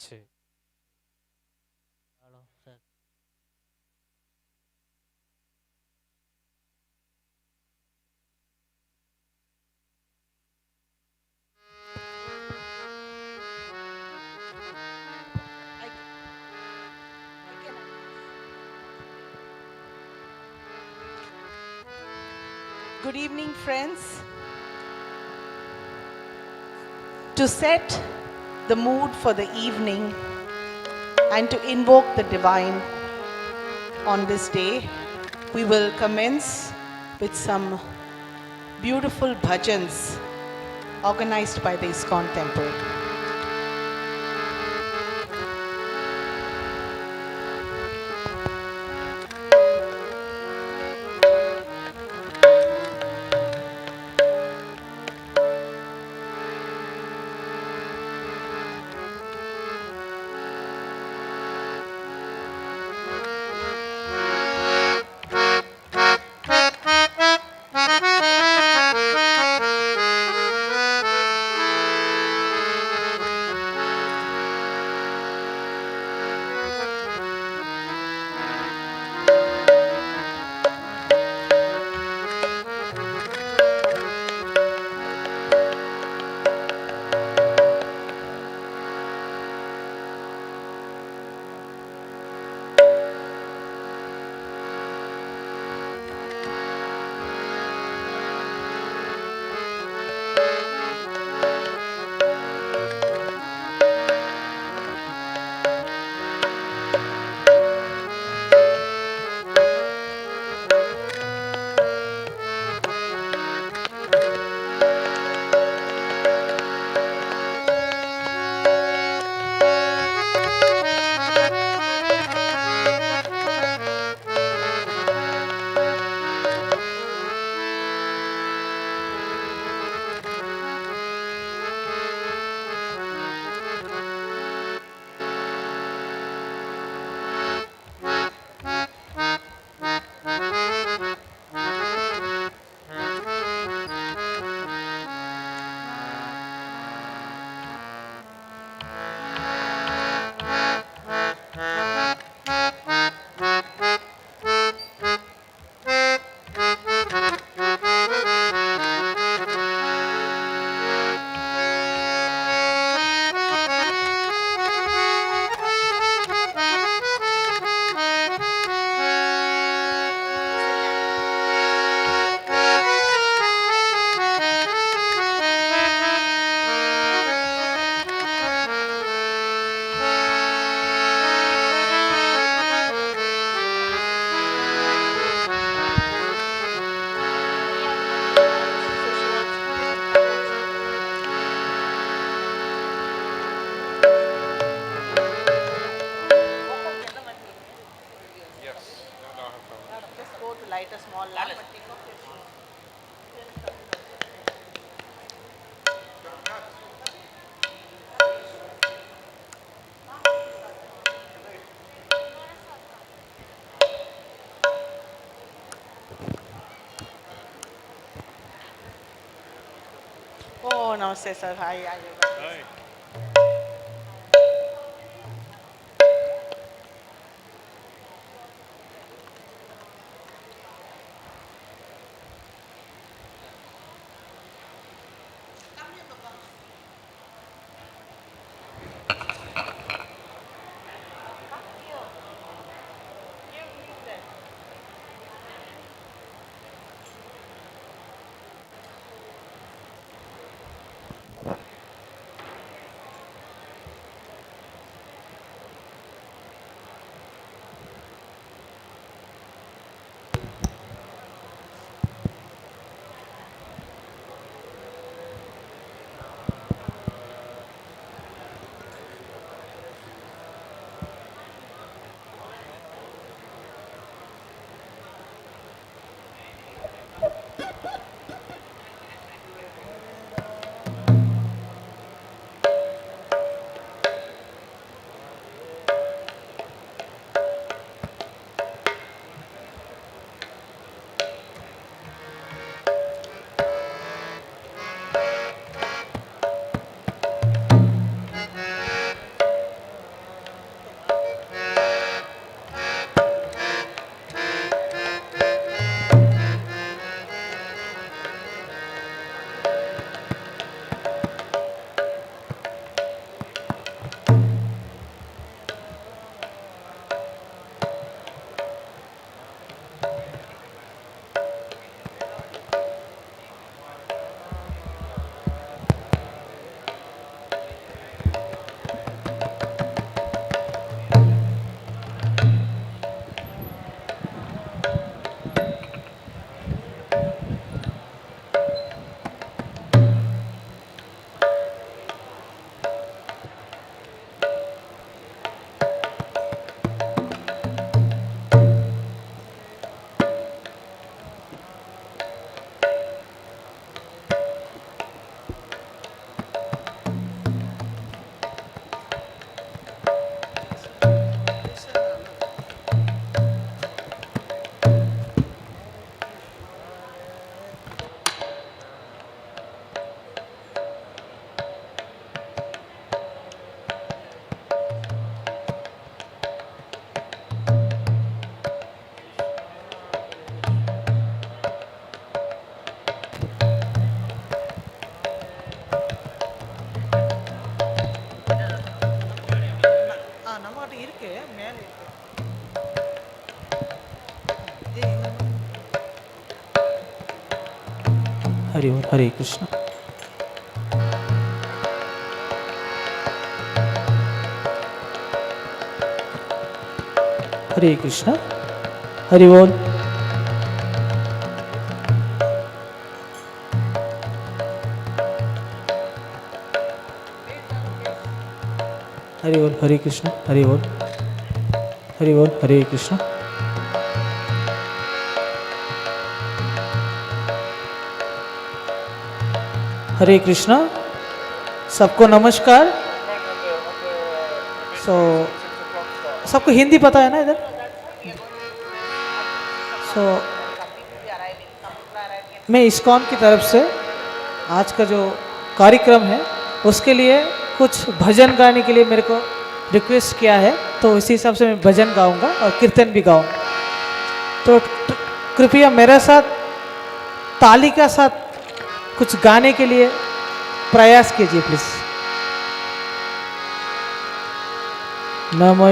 Sí. Claro, o sea, Good evening, friends. To set the mood for the evening and to invoke the divine on this day, we will commence with some beautiful bhajans organized by the ISKCON temple. Just go to light a small lamp. Oh, namaste, sir. Hi, hi. Hari ओम। हरे कृष्ण। हरे कृष्ण। हरि बोल। हरि बोल। हरे कृष्ण। हरि बोल। हरि बोल। हरे कृष्ण। हरे कृष्ण। सबको नमस्कार। सबको हिंदी पता है ना इधर? मैं इस्कॉन की तरफ से आज का जो कार्यक्रम है उसके लिए कुछ भजन गाने के लिए मेरे को रिक्वेस्ट किया है, तो इसी हिसाब से मैं भजन गाऊंगा और कीर्तन भी गाऊंगा। तो कृपया मेरे साथ ताली का साथ कुछ गाने के लिए प्रयास कीजिए प्लीज। नमो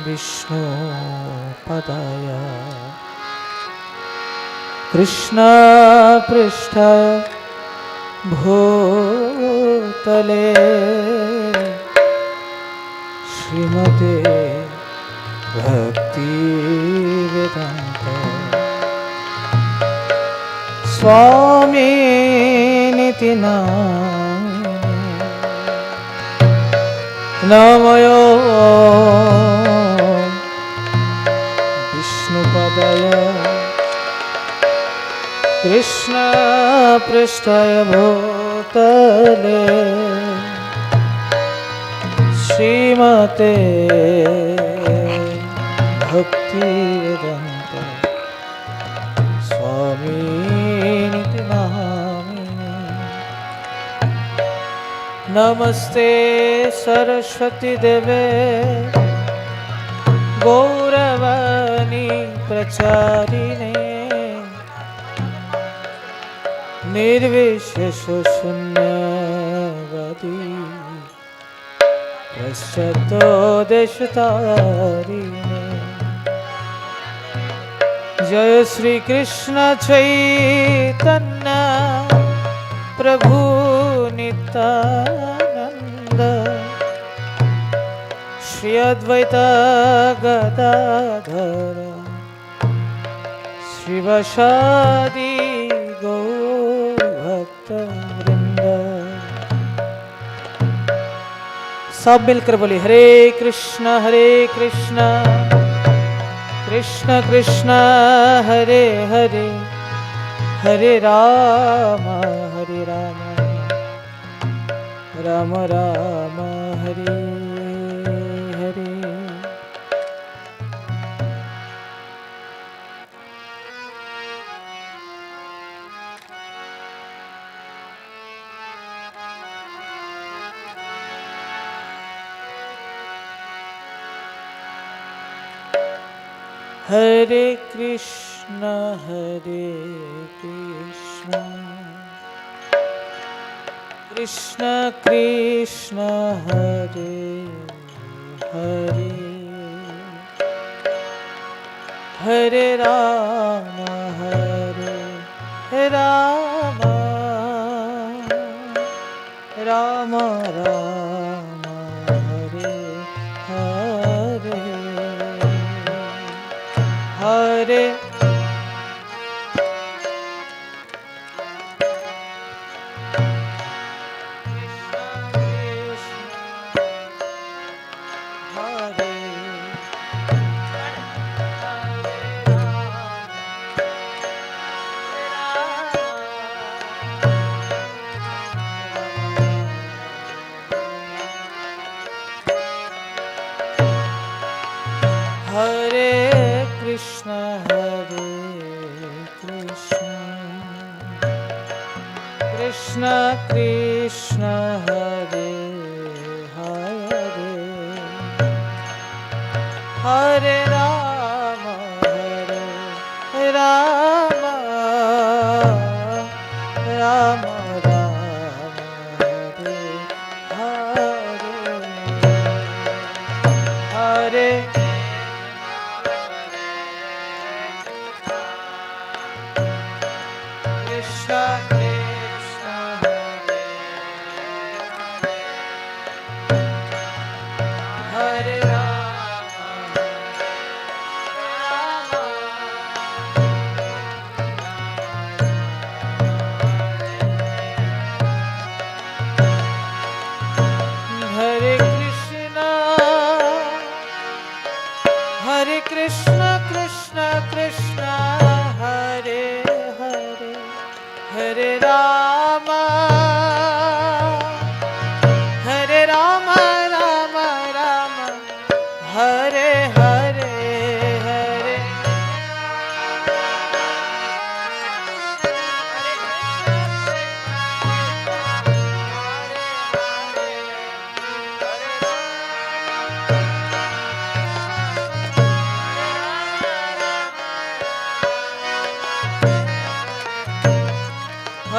विष्णु पदाय कृष्ण पृष्ठ भूतले श्रीमते भक्ति वेदांत स्वामी निति नमो विष्णुपदय कृष्ण पृष्ठाय भूतले श्रीमते भक्ति वेदांत स्वामी निति नामिने। नमस्ते सरस्वती देवे गौरवाणी प्रचारिणे निर्विशेष शून्यवादी पश्चातो देशतारिणे। जय श्री कृष्ण चैतन्य प्रभु नित्यानंद श्री अद्वैत गदाधर श्रीवासादि गौरभक्त वृंद। सब मिलकर बोले हरे कृष्ण कृष्ण कृष्ण हरे हरे हरे राम राम राम हरे हरे। हरे Krishna Krishna Krishna Hare Hare Hare Ram Ram Ram Hare Hare Hare Hare Krishna Krishna Krishna Hare Hare Hare Ram Ram Ram Ram Hare Hare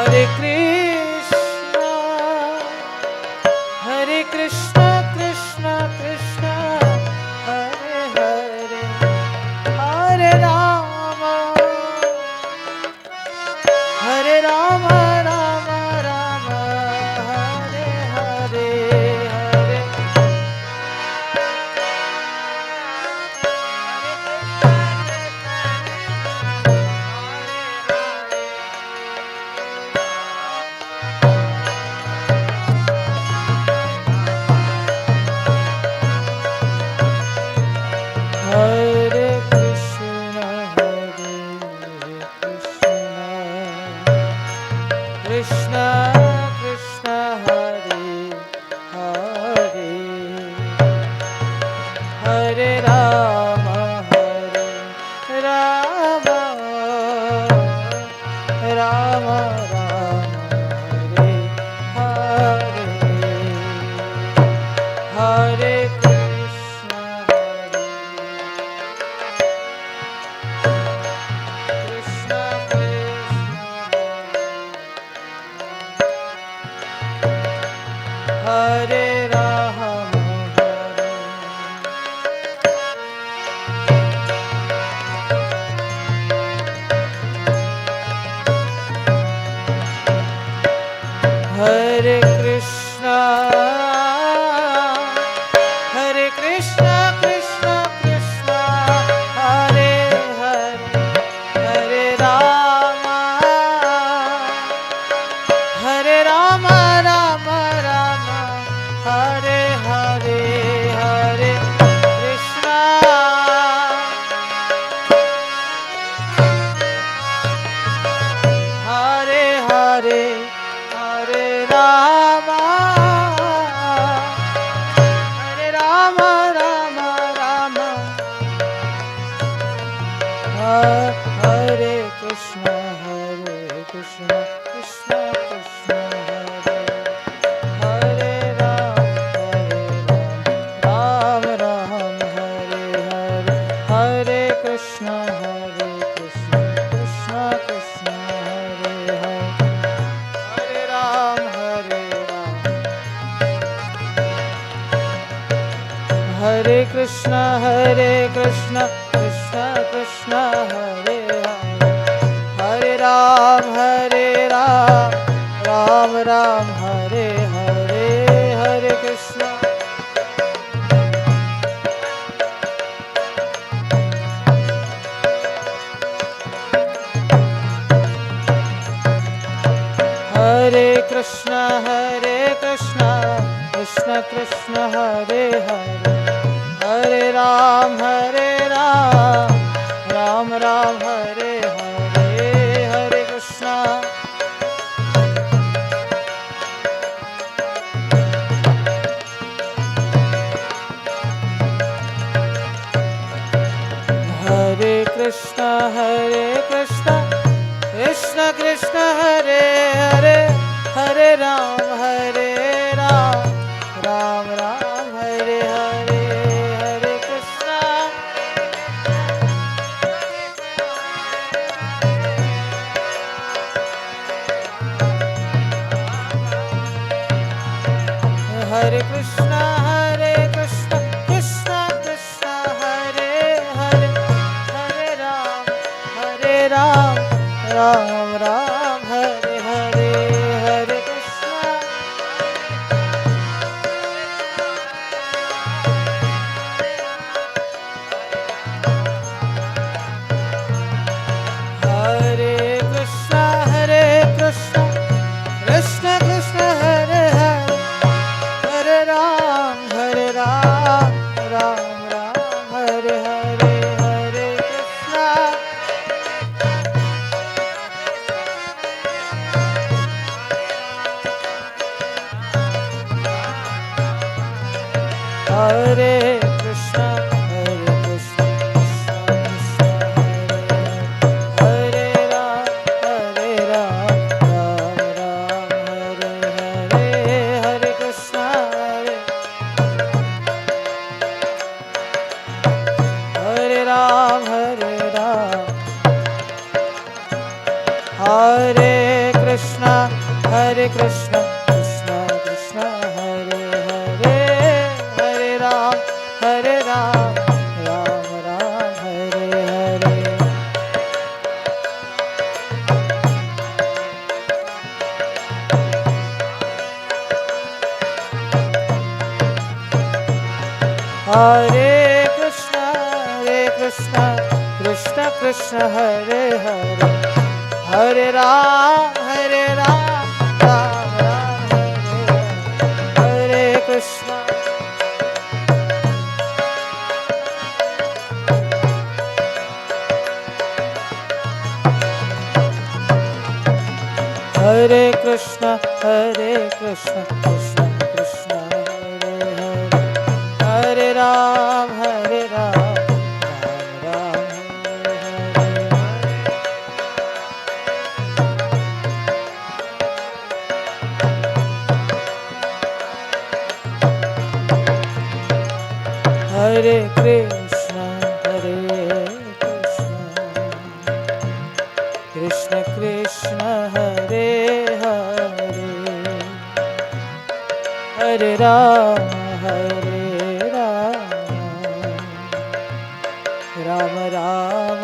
Hare Krishna, Hare Krishna, Krishna Krishna, Hare Hare, Hare Rama, Hare Rama, Rama Rama, Hare Hare, Hare Hare Krishna, Krishna Krishna, Hare Hare, Hare Rama, Rama Rama, Hare Hare, Hare Krishna, Krishna Hare Rama, Hare Krishna, Hare Krishna, Krishna Krishna, Hare Hare, Hare Rama, Hare Rama, Rama Rama, Hare Hare, Hare Krishna, Hare Hare, Hare Rama, Hare Rama, Rama Rama, Hare Krishna, Krishna Krishna, Hare Ram, Ram, Hare Hare, Hare Krishna, Krishna Krishna, Hare Hare, Hare Ram, Hare Krishna, Krishna Krishna, Hare Hare, Hare Ram, Ram Ram, Hare Hare, Hare Krishna, Hare Krishna, Krishna Krishna, Hare Hare, Hare Ram, Ram Ram, Hare Hare, Hare Krishna, Hare Krishna, Krishna Krishna, Hare Hare, Hare Ram, Ram Ram, Hare Hare, Hare Krishna, Hare Krishna, Krishna Krishna, Hare Hare, Hare Ram, Ram Ram, Hare Hare, Hare Krishna, Hare Krishna, Krishna Krishna, Hare Hare, Hare Ram, Ram Ram, Hare Hare, Hare Krishna, Hare Krishna, Krishna Krishna, Hare Ram, Ram Ram, Hare Hare, Hare Krishna, Hare Ram, Hare Krishna. Krishna, Hare Krishna, Krishna Krishna, Hare Hare, Hare Ram, Hare Ram, Ram Ram, Hare Hare. Hare Krishna, Krishna Krishna, Hare Hare, Hare Ram, Hare Ram, Ram Ram, Hare Hare. Hare Krishna, Hare Krishna, Krishna Krishna, Hare Hare, Hare Ram, Hare Ram, Ram Ram, Hare Hare. Hare Krishna, Krishna Krishna, Hare Hare, Hare Ram, Ram Ram,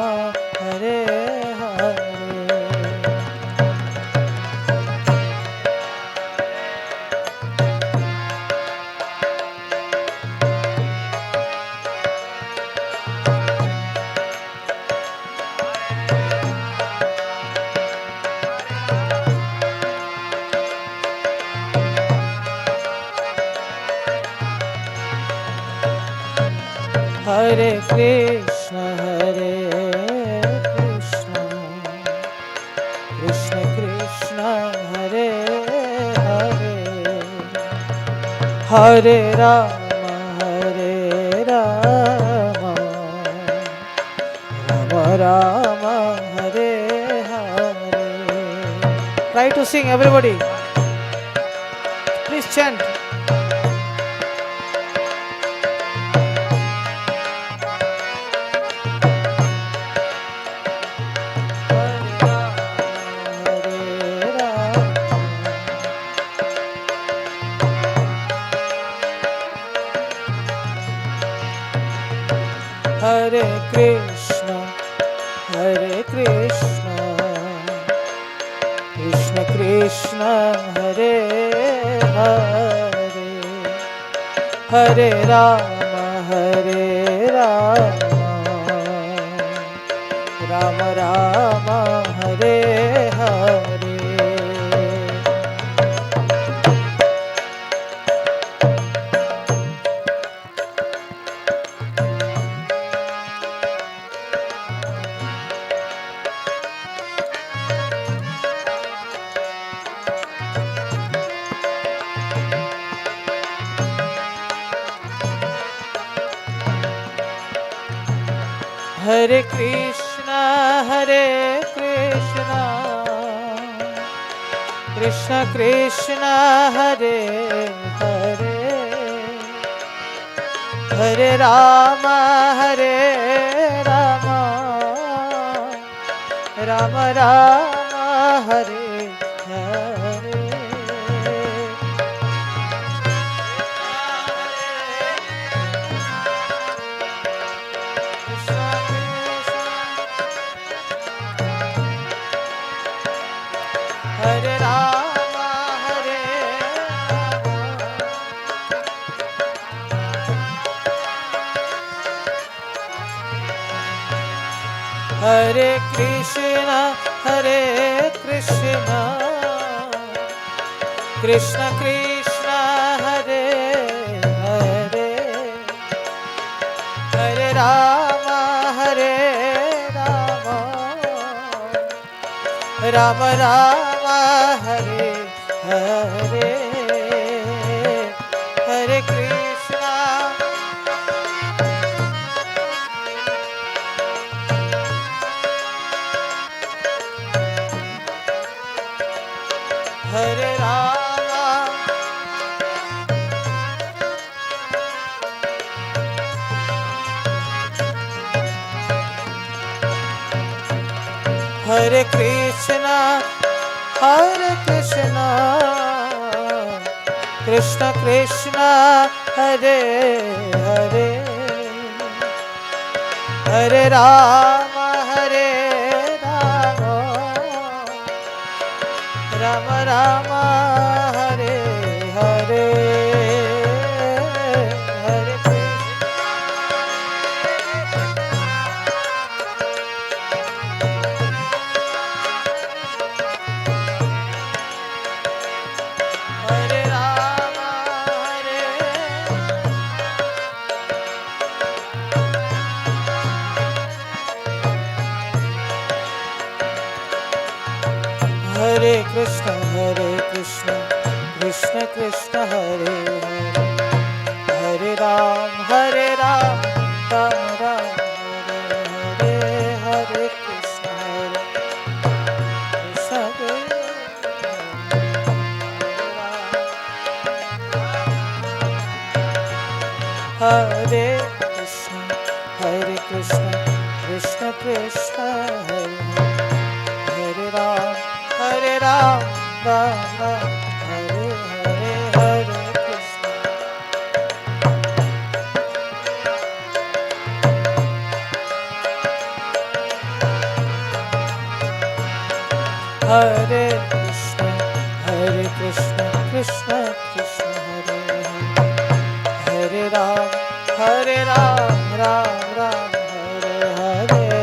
Hare Hare. Hare Krishna, Krishna Krishna, Hare Hare, Hare Rama, Rama Rama, Hare Hare. Try to sing, everybody. Please chant. Hare Krishna, Krishna Krishna, Hare Hare, Hare Rama, Ram Rama, Hare Hare. Hare Krishna, Krishna Krishna, Hare Hare, Hare Rama, Ram Rama, Hare Hare. Hare Rama, Hare Krishna, Krishna Krishna, Hare Hare, Hare Rama, Ram Rama, Hare Hare. Hare Krishna, Hare Rama, Hare Krishna, Hare Krishna, Krishna Krishna, Hare Hare, Hare Rama, Hare Rama, Rama Rama, Hare Hare, Hare Krishna, Hare Rama, Hare Hare Krishna, Krishna Krishna, Hare Hare, Hare Ram, Ram Ram, Hare Hare, Hare Krishna, Krishna Krishna, Hare Krishna, Hare Krishna, Krishna Krishna, Hare Hare, Hare Ram, Ram Ram, Hare Hare, Hare Krishna, Hare Krishna, Krishna Krishna, Hare Hare, Hare Ram, Ram Ram, Hare Hare,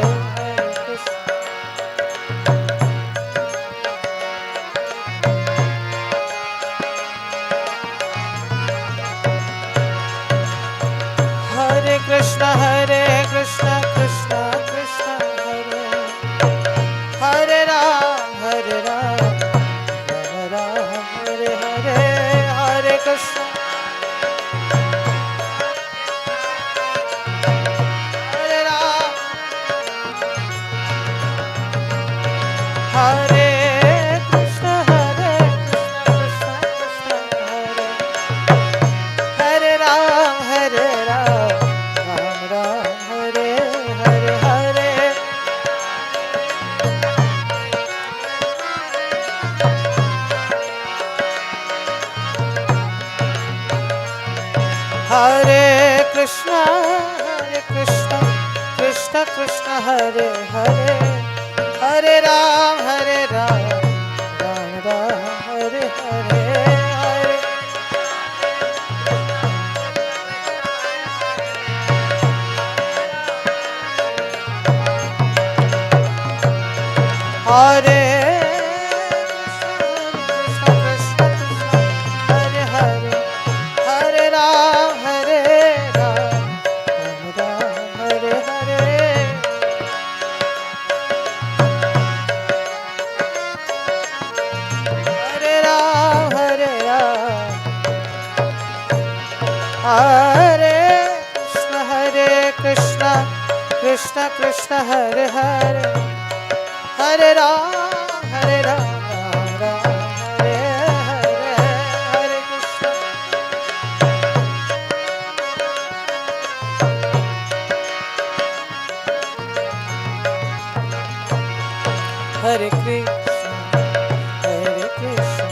Hare Krishna, Hare Krishna, Krishna Krishna, Hare Hare Ram, Ram Ram, Hare Hare, Hare Krishna, Hare Ram, Hare Krishna, Krishna Krishna, Hare Ram, Ram Ram, Hare Hare, Hare Hare Krishna, Krishna Krishna, Hare Hare, Hare Ram, Ram Ram, Hare Hare, Hare Hare Krishna, Hare Hare, Hare Ram, Ram Ram, Hare Hare, Hare Ram, Hare Krishna, Krishna Krishna, Hare Hare, Hare Ram, Ram Ram, Hare Hare, Hare Krishna, Hare Krishna,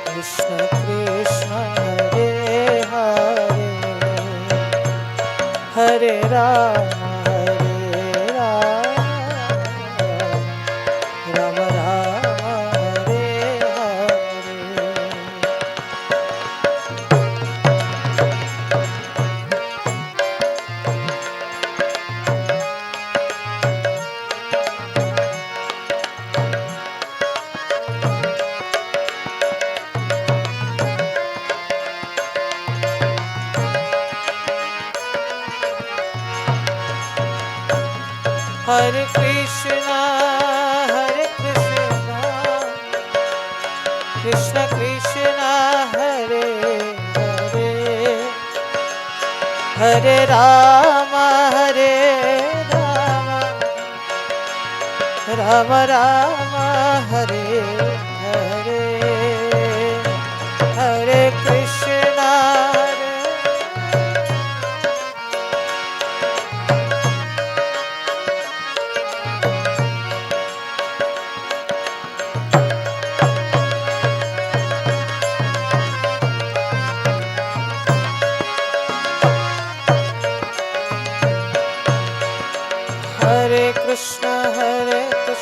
Krishna Krishna, Hare Hare, Hare Ram, Ram Ram, Hare Hare Krishna, Krishna Krishna, Hare Hare, Hare Rama, Rama Rama, Hare Hare, Hare Krishna,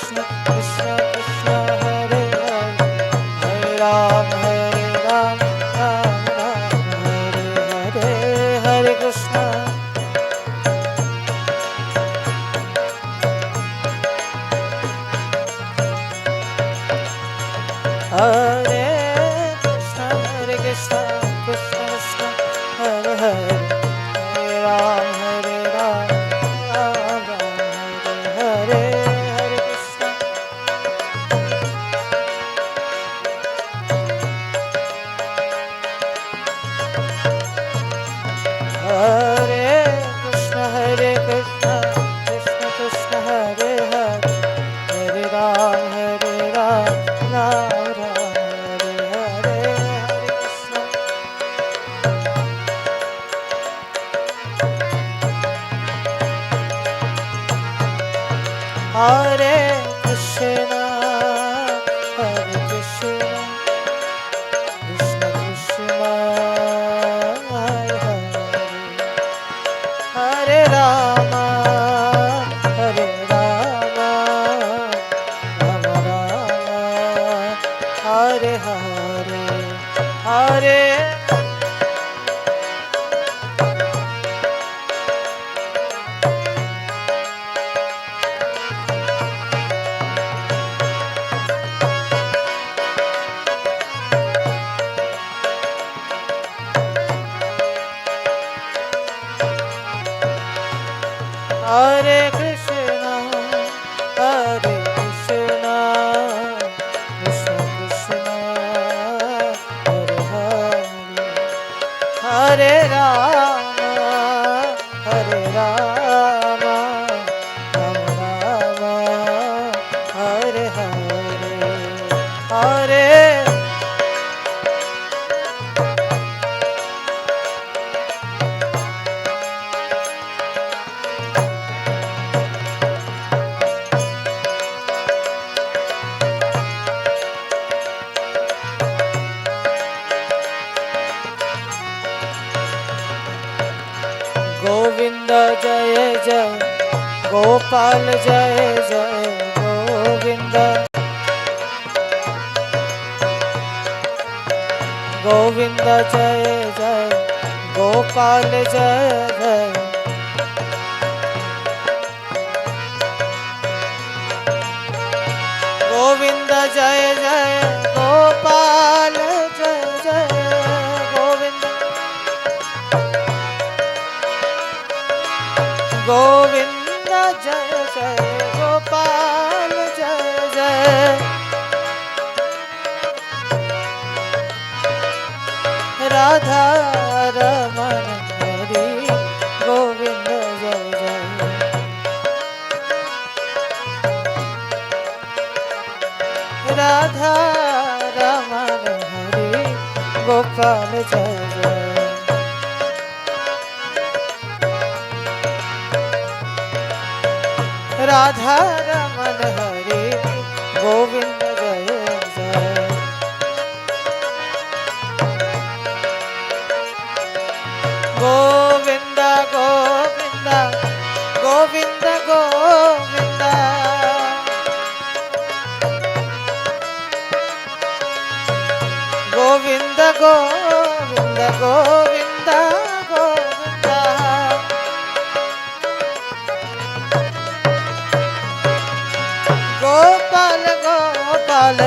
Krishna Krishna Krishna Hare Hare Hare Ram Ram Hare Hare Krishna Hare Krishna Krishna Krishna Hare Hare Hare Ram Ram Hare Hare Krishna Hare Krishna Krishna Krishna Hare Hare Hare Ram Ram Hare Hare Krishna Hare Krishna Krishna Krishna Hare Hare Rama Rama Rama Hare Hare Hare Hare Krishna Krishna Krishna Hare Hare Hare Rama Rama Rama Hare Hare Hare Govind जय जय गोपाल जय जय गोविंद गोविंद जय जय गोपाल जय जय गोविंद जय जय गोपाल जय जय गोविंद गोविंद जय जय गोपाल जय जय राधा रमण हरि गोविंद जय जय राधा रमण हरि गोपाल जय जय राधा रमण हरि गोविंद जय जय गोविंद गोविंद गोविंद गोविंद गोविंद गोविंद गोविंद गोविंद गोपाल गोपाल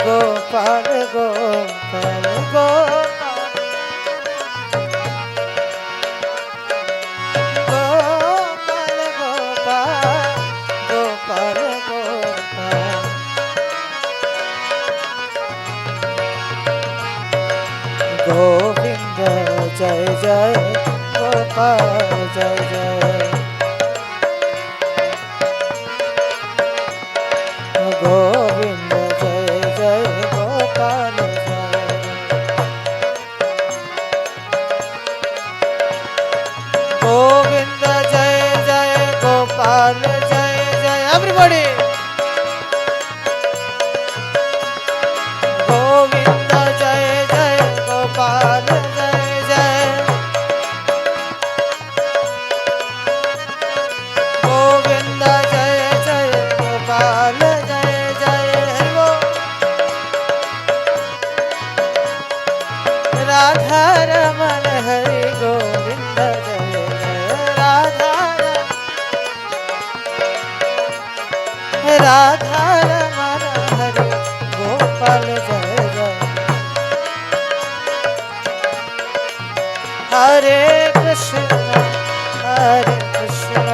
गोपाल गोपाल गोपाल गोपाल गोपाल गोपाल गोविंद जय जय गोपाल जय जय गोविंद जय जय गोपाल जय गोविंद जय जय गोपाल जय जय एवरीबॉडी गोविंद जय जय गोपाल जय जय गोविंद जय जय गोपाल राधा रमण हरे गोपाल जय जय हरे कृष्ण हरे कृष्ण कृष्ण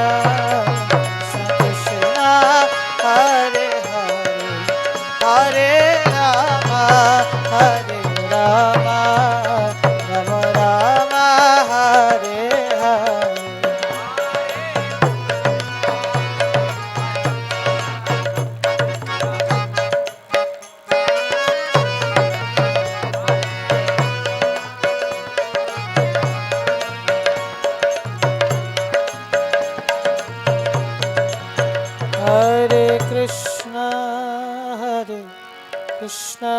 हरे हरे हरे राम हरे Ram Ram Ram Hare Hare Hare Krishna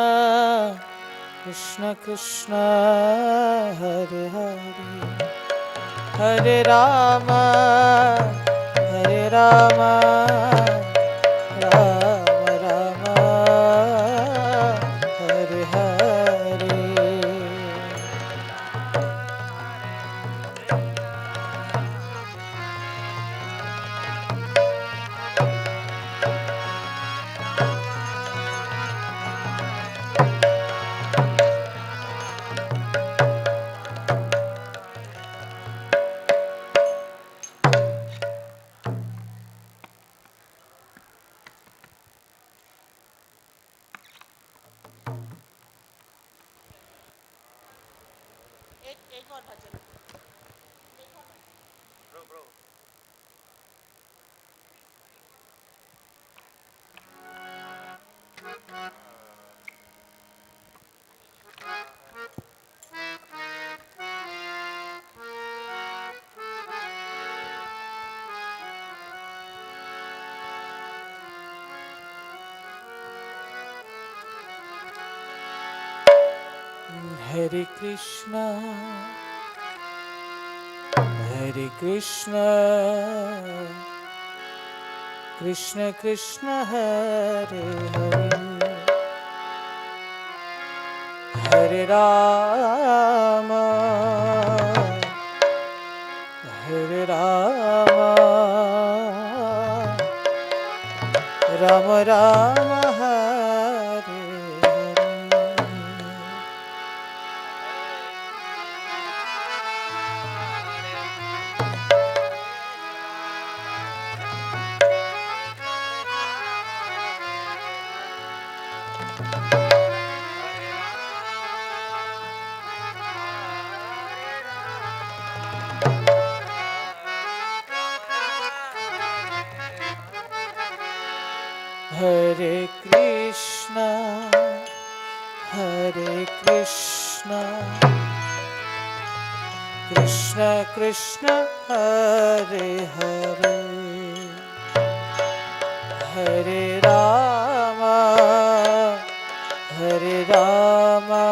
Krishna Krishna Hare Hare Hare Ram Ram Ram Hare Hare Hare Krishna Krishna Krishna Hare Hare Hare Rama Rama Rama Hare Hare Krishna Krishna Krishna Hare Hare Hare Rama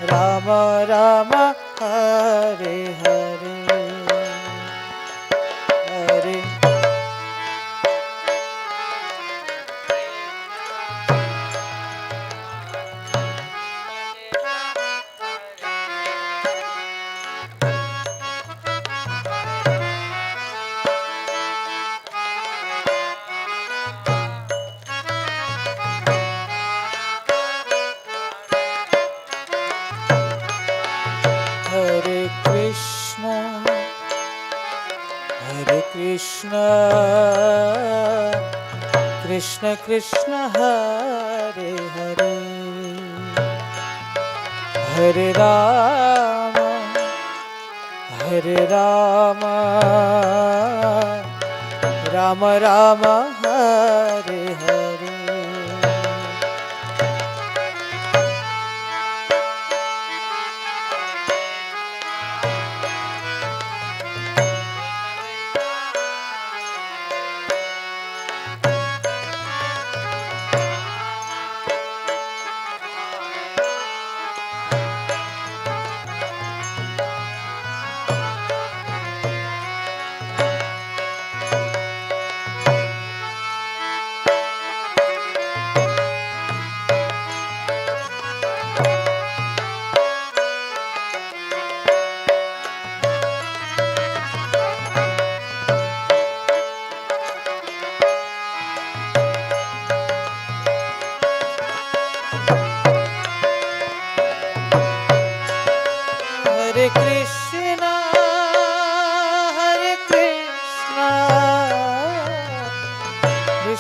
Rama Rama Hare Hare Hare Hare Krishna Krishna Krishna Hare Hare Hare Rama Rama Rama Hare Hare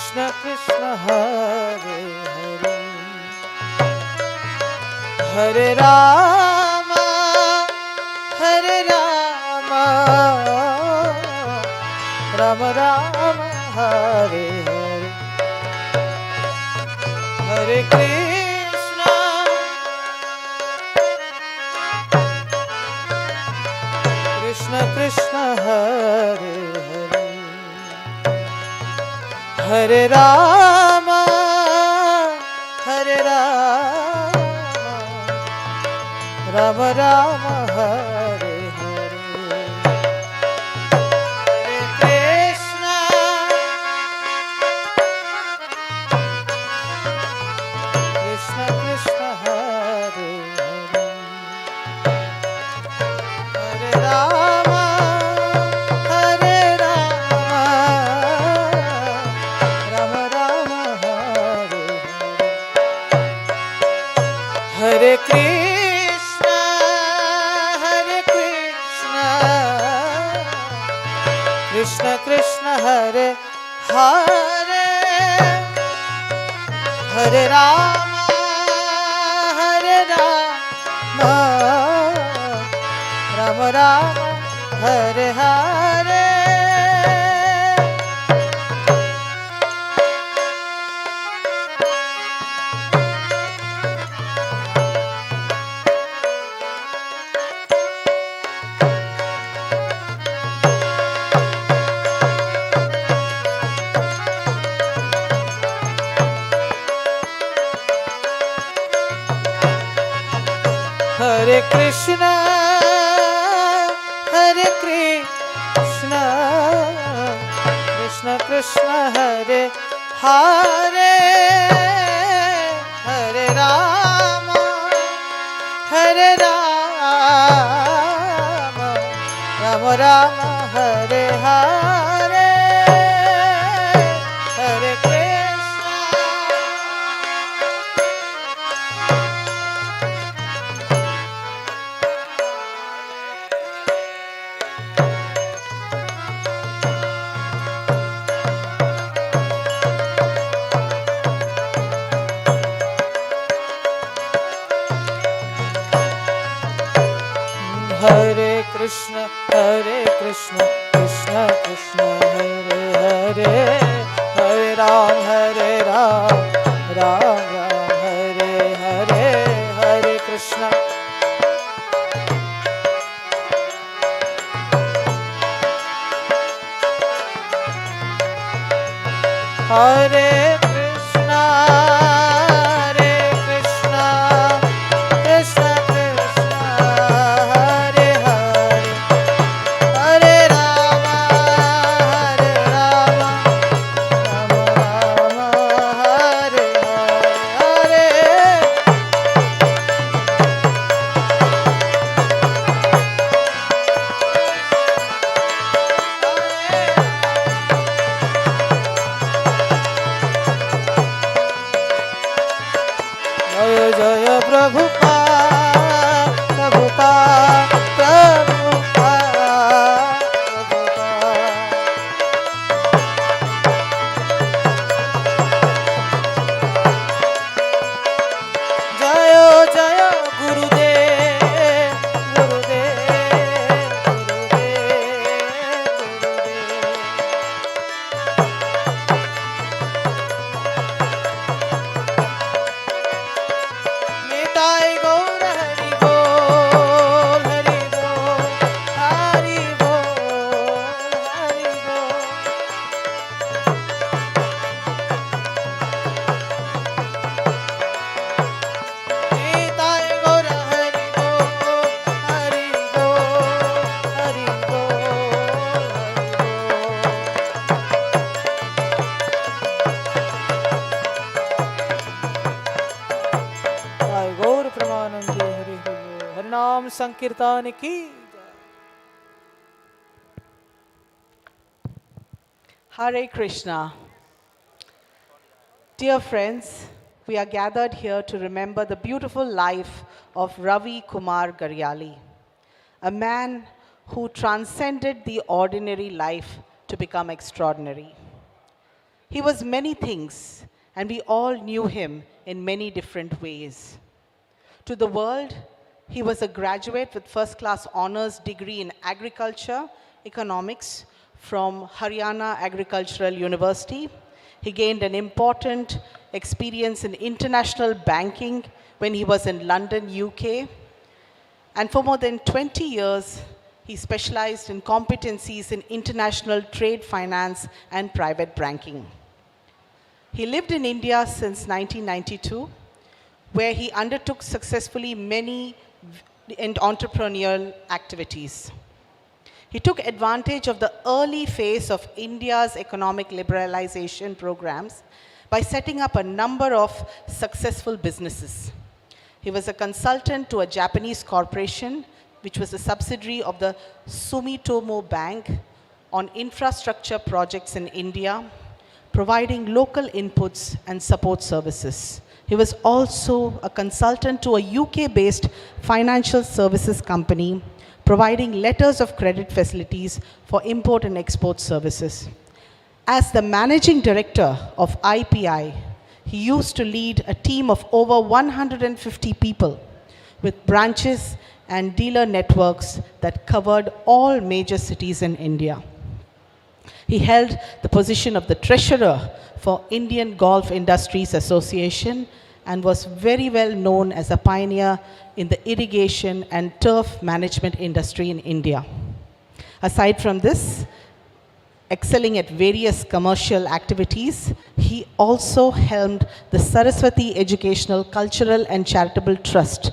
Krishna Krishna Hare Hare Hare Ram Ram Ram Hare Hare Hare Krishna Krishna Krishna Hare Hare Hare Ram Ram Ram Hare Hare Hare Krishna Krishna Krishna Hare Hare Hare Ram Ram Ram Hare Hare Krishna Krishna Krishna Hare Hare Hare Ram Ram Ram Hare Hare Hare Krishna Krishna Krishna Hare Hare Hare Ram Ram Ram Hare Hare Hare Krishna हरे कृष्ण कृष्ण कृष्ण हरे हरे हरे राम राम राम हरे हरे हरे कृष्ण हरे कृष्ण कृष्ण कृष्ण हरे हरे हरे राम राम राम हरे हरे जय जय प्रभुपाद प्रभुपाद प्रभुपाद प्रभुपाद जय जय गुरुदेव गुरुदेव गुरुदेव निताई गौर हरि बोल हरि बोल हरि बोल हरि बोल निताई गौर हरि बोल हरि बोल हरि बोल हरि बोल गौर प्रमानंदे हरि बोल हरि नाम संकीर्तन की Hare Krishna. Dear friends, we are gathered here to remember the beautiful life of Ravi Garyali, a man who transcended the ordinary life to become extraordinary. He was many things, and we all knew him in many different ways. To the world, he was a graduate with first-class honors degree in agriculture, economics from Haryana Agricultural University. He gained an important experience in international banking when he was in London, UK. And for more than 20 years, he specialized in competencies in international trade finance and private banking. He lived in India since 1992, where he undertook successfully many entrepreneurial activities. He took advantage of the early phase of India's economic liberalization programs by setting up a number of successful businesses. He was a consultant to a Japanese corporation, which was a subsidiary of the Sumitomo Bank, on infrastructure projects in India, providing local inputs and support services. He was also a consultant to a UK-based financial services company, providing letters of credit facilities for import and export services. As the managing director of IPI, he used to lead a team of over 150 people with branches and dealer networks that covered all major cities in India. He held the position of the treasurer for Indian Golf Industries Association and was very well known as a pioneer in the irrigation and turf management industry in India. Aside from this, excelling at various commercial activities, he also helmed the Saraswati Educational, Cultural and Charitable Trust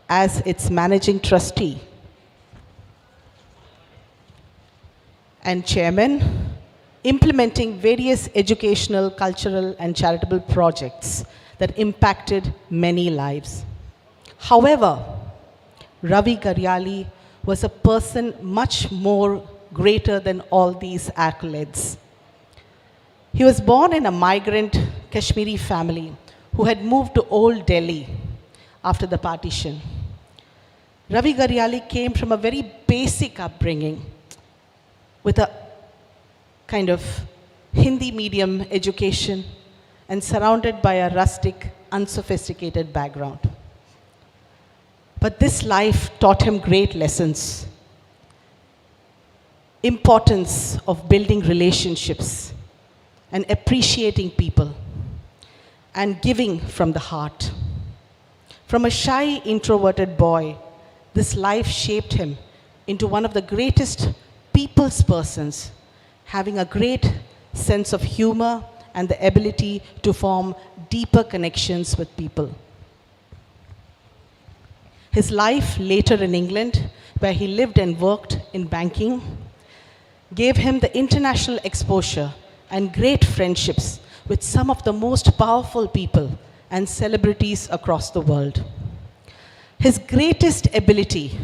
as its managing trustee and chairman, implementing various educational, cultural and charitable projects that impacted many lives. However, Ravi Garyali was a person much more greater than all these accolades. He was born in a migrant Kashmiri family who had moved to Old Delhi after the partition. Ravi Garyali came from a very basic upbringing with a kind of Hindi medium education and surrounded by a rustic, unsophisticated background. But this life taught him great lessons. Importance of building relationships and appreciating people and giving from the heart. From a shy, introverted boy, this life shaped him into one of the greatest people's persons, having a great sense of humor and the ability to form deeper connections with people. His life later in England, where he lived and worked in banking, gave him the international exposure and great friendships with some of the most powerful people and celebrities across the world. His greatest ability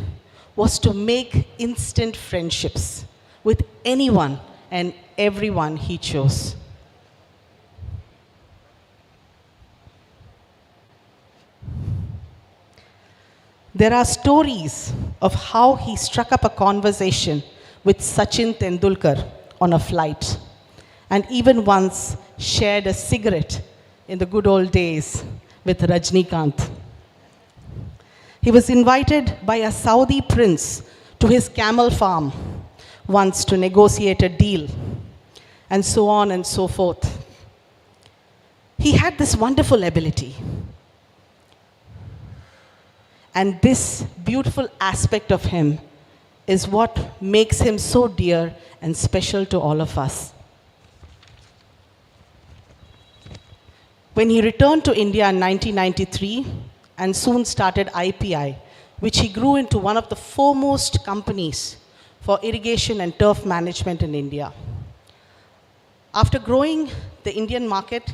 was to make instant friendships with anyone and everyone he chose. There are stories of how he struck up a conversation with Sachin Tendulkar on a flight, and even once shared a cigarette in the good old days with Rajnikant. He was invited by a Saudi prince to his camel farm once to negotiate a deal, and so on and so forth. He had this wonderful ability. And this beautiful aspect of him is what makes him so dear and special to all of us. When he returned to India in 1993 and soon started IPI, which he grew into one of the foremost companies for irrigation and turf management in India. After growing the Indian market,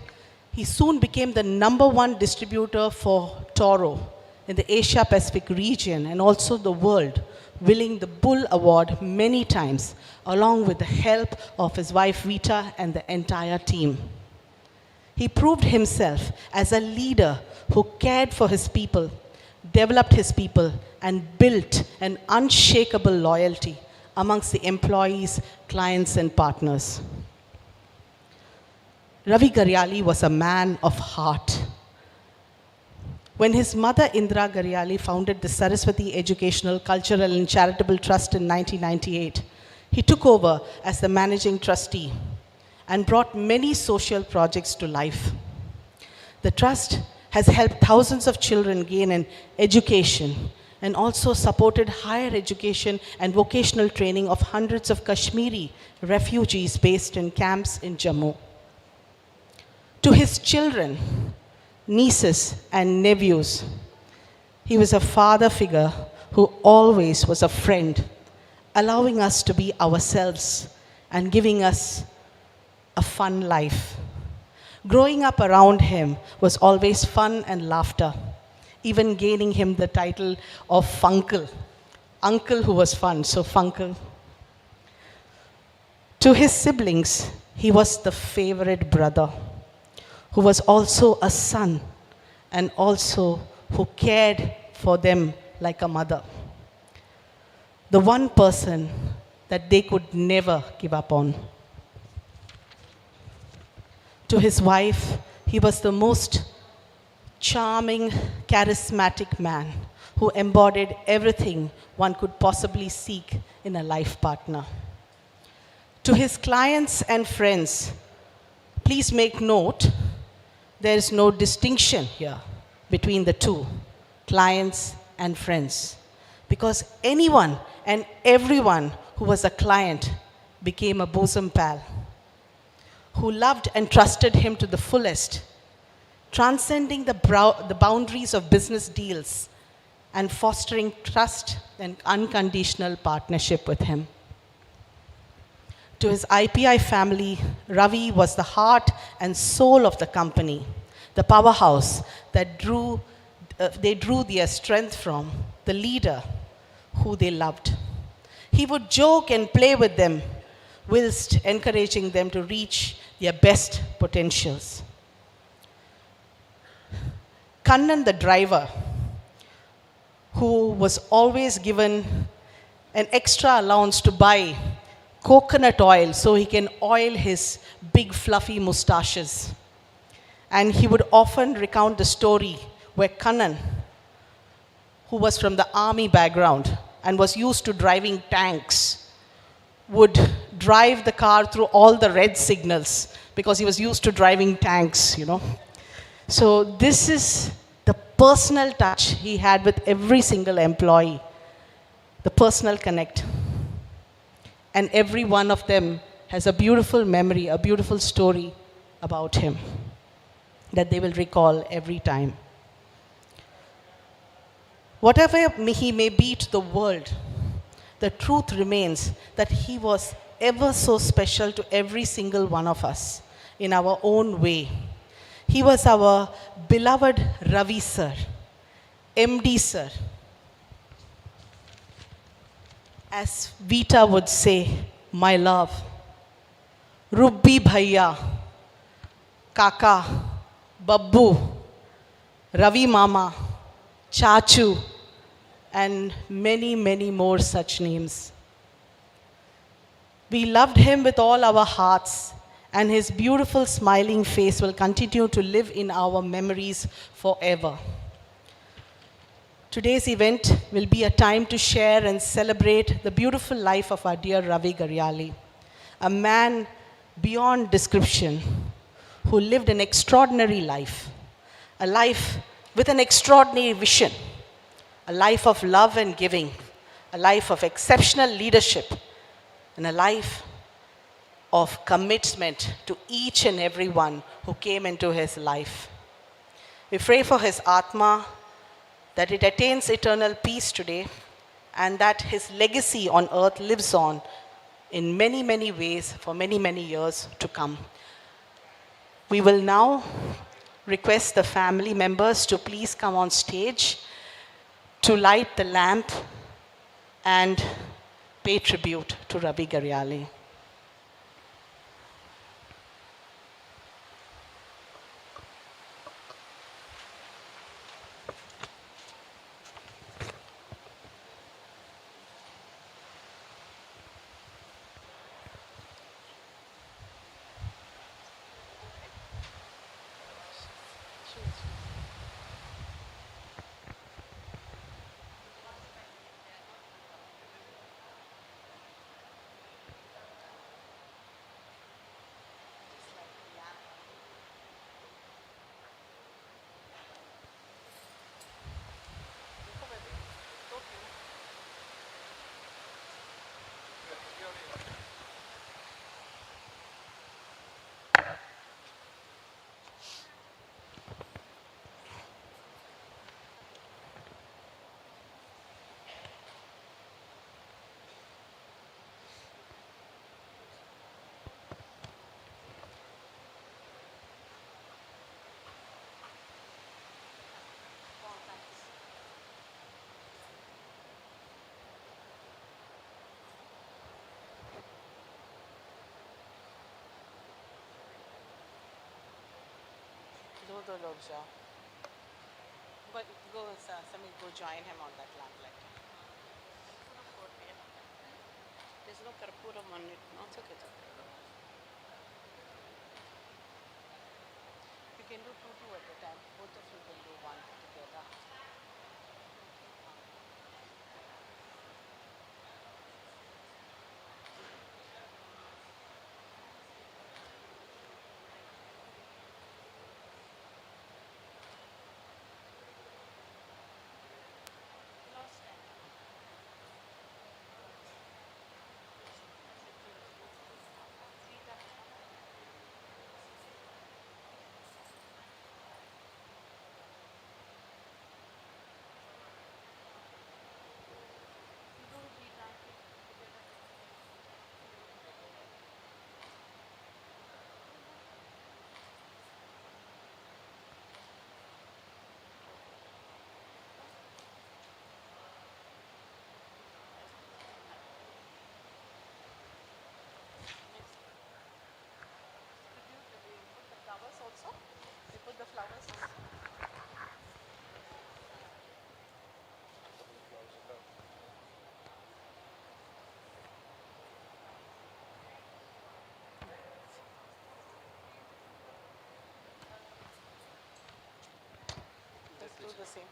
he soon became the #1 distributor for Toro in the Asia Pacific region and also the world, winning the Bull Award many times, along with the help of his wife Vita and the entire team. He proved himself as a leader who cared for his people, developed his people, and built an unshakable loyalty amongst the employees, clients, and partners. Ravi Garyali was a man of heart. When his mother Indira Garyali founded the Saraswati Educational, Cultural and Charitable Trust in 1998, he took over as the managing trustee and brought many social projects to life. The trust has helped thousands of children gain an education and also supported higher education and vocational training of hundreds of Kashmiri refugees based in camps in Jammu. To his children, nieces, and nephews, he was a father figure who always was a friend, allowing us to be ourselves and giving us a fun life. Growing up around him was always fun and laughter, even gaining him the title of Funkle. Uncle who was fun, so Funkle. To his siblings, he was the favorite brother, who was also a son and also who cared for them like a mother. The one person that they could never give up on. To his wife, he was the most charming, charismatic man who embodied everything one could possibly seek in a life partner. To his clients and friends, please make note, there is no distinction here between the two, clients and friends, because anyone and everyone who was a client became a bosom pal, who loved and trusted him to the fullest, transcending the boundaries of business deals and fostering trust and unconditional partnership with him. To his IPI family, Ravi was the heart and soul of the company, the powerhouse that they drew their strength from, the leader who they loved. He would joke and play with them, whilst encouraging them to reach their best potentials. Kannan, the driver, who was always given an extra allowance to buy coconut oil so he can oil his big fluffy mustaches. And he would often recount the story where Kannan, who was from the army background and was used to driving tanks, would drive the car through all the red signals because he was used to driving tanks, you know. So this is the personal touch he had with every single employee, the personal connect. And every one of them has a beautiful memory, a beautiful story about him that they will recall every time. Whatever he may be to the world, the truth remains that he was ever so special to every single one of us in our own way. He was our beloved Ravi sir, MD sir. As Vita would say, my love, Rubbi Bhaiya, Kaka, Babbu, Ravi Mama, Chachu, and many, many more such names. We loved him with all our hearts, and his beautiful smiling face will continue to live in our memories forever. Today's event will be a time to share and celebrate the beautiful life of our dear Ravi Garyali, a man beyond description who lived an extraordinary life, a life with an extraordinary vision, a life of love and giving, a life of exceptional leadership, and a life of commitment to each and every one who came into his life. We pray for his Atma, that it attains eternal peace today, and that his legacy on earth lives on in many, many ways for many, many years to come. We will now request the family members to please come on stage to light the lamp and pay tribute to Ravi Garyali. दो लोग जाओ. But go, Samir, go join him on that lamplight. There's no karpuram on it. No, it's okay. It's okay. You can do two at a time. Both of you can do one together. Flowers also? You put the flowers also? Let's do the same.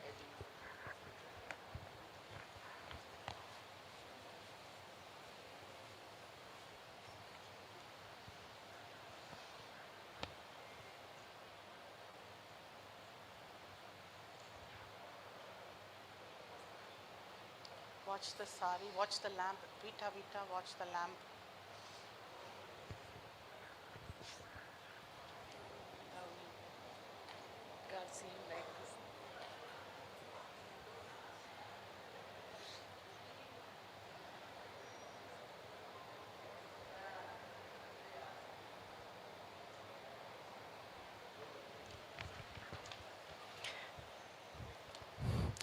Watch the sari, watch the lamp. Vita, Vita, watch the lamp. God seeing like this.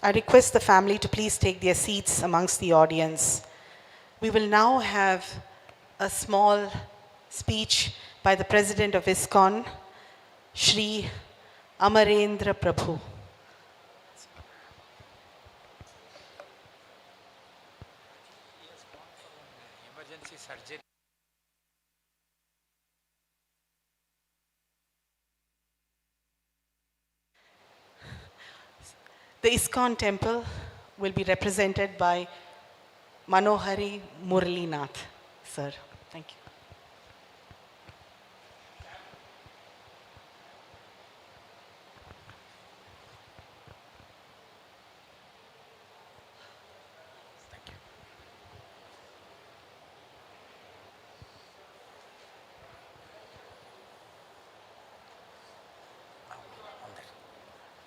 I request the family to please take their seats amongst the audience. We will now have a small speech by the President of ISKCON, Shri Amarendra Prabhu. Emergency surgery. The ISKCON temple will be represented by Manohari Muralinath. Sir, thank you.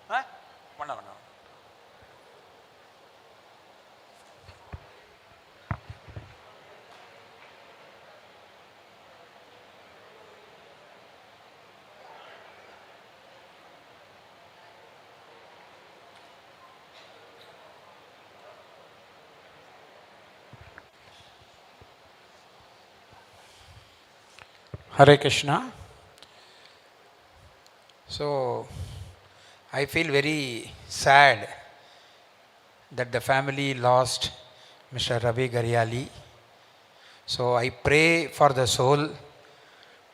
Huh? One hour now. Hare Krishna. So, I feel very sad that the family lost Mr. Ravi Garyali. So, I pray for the soul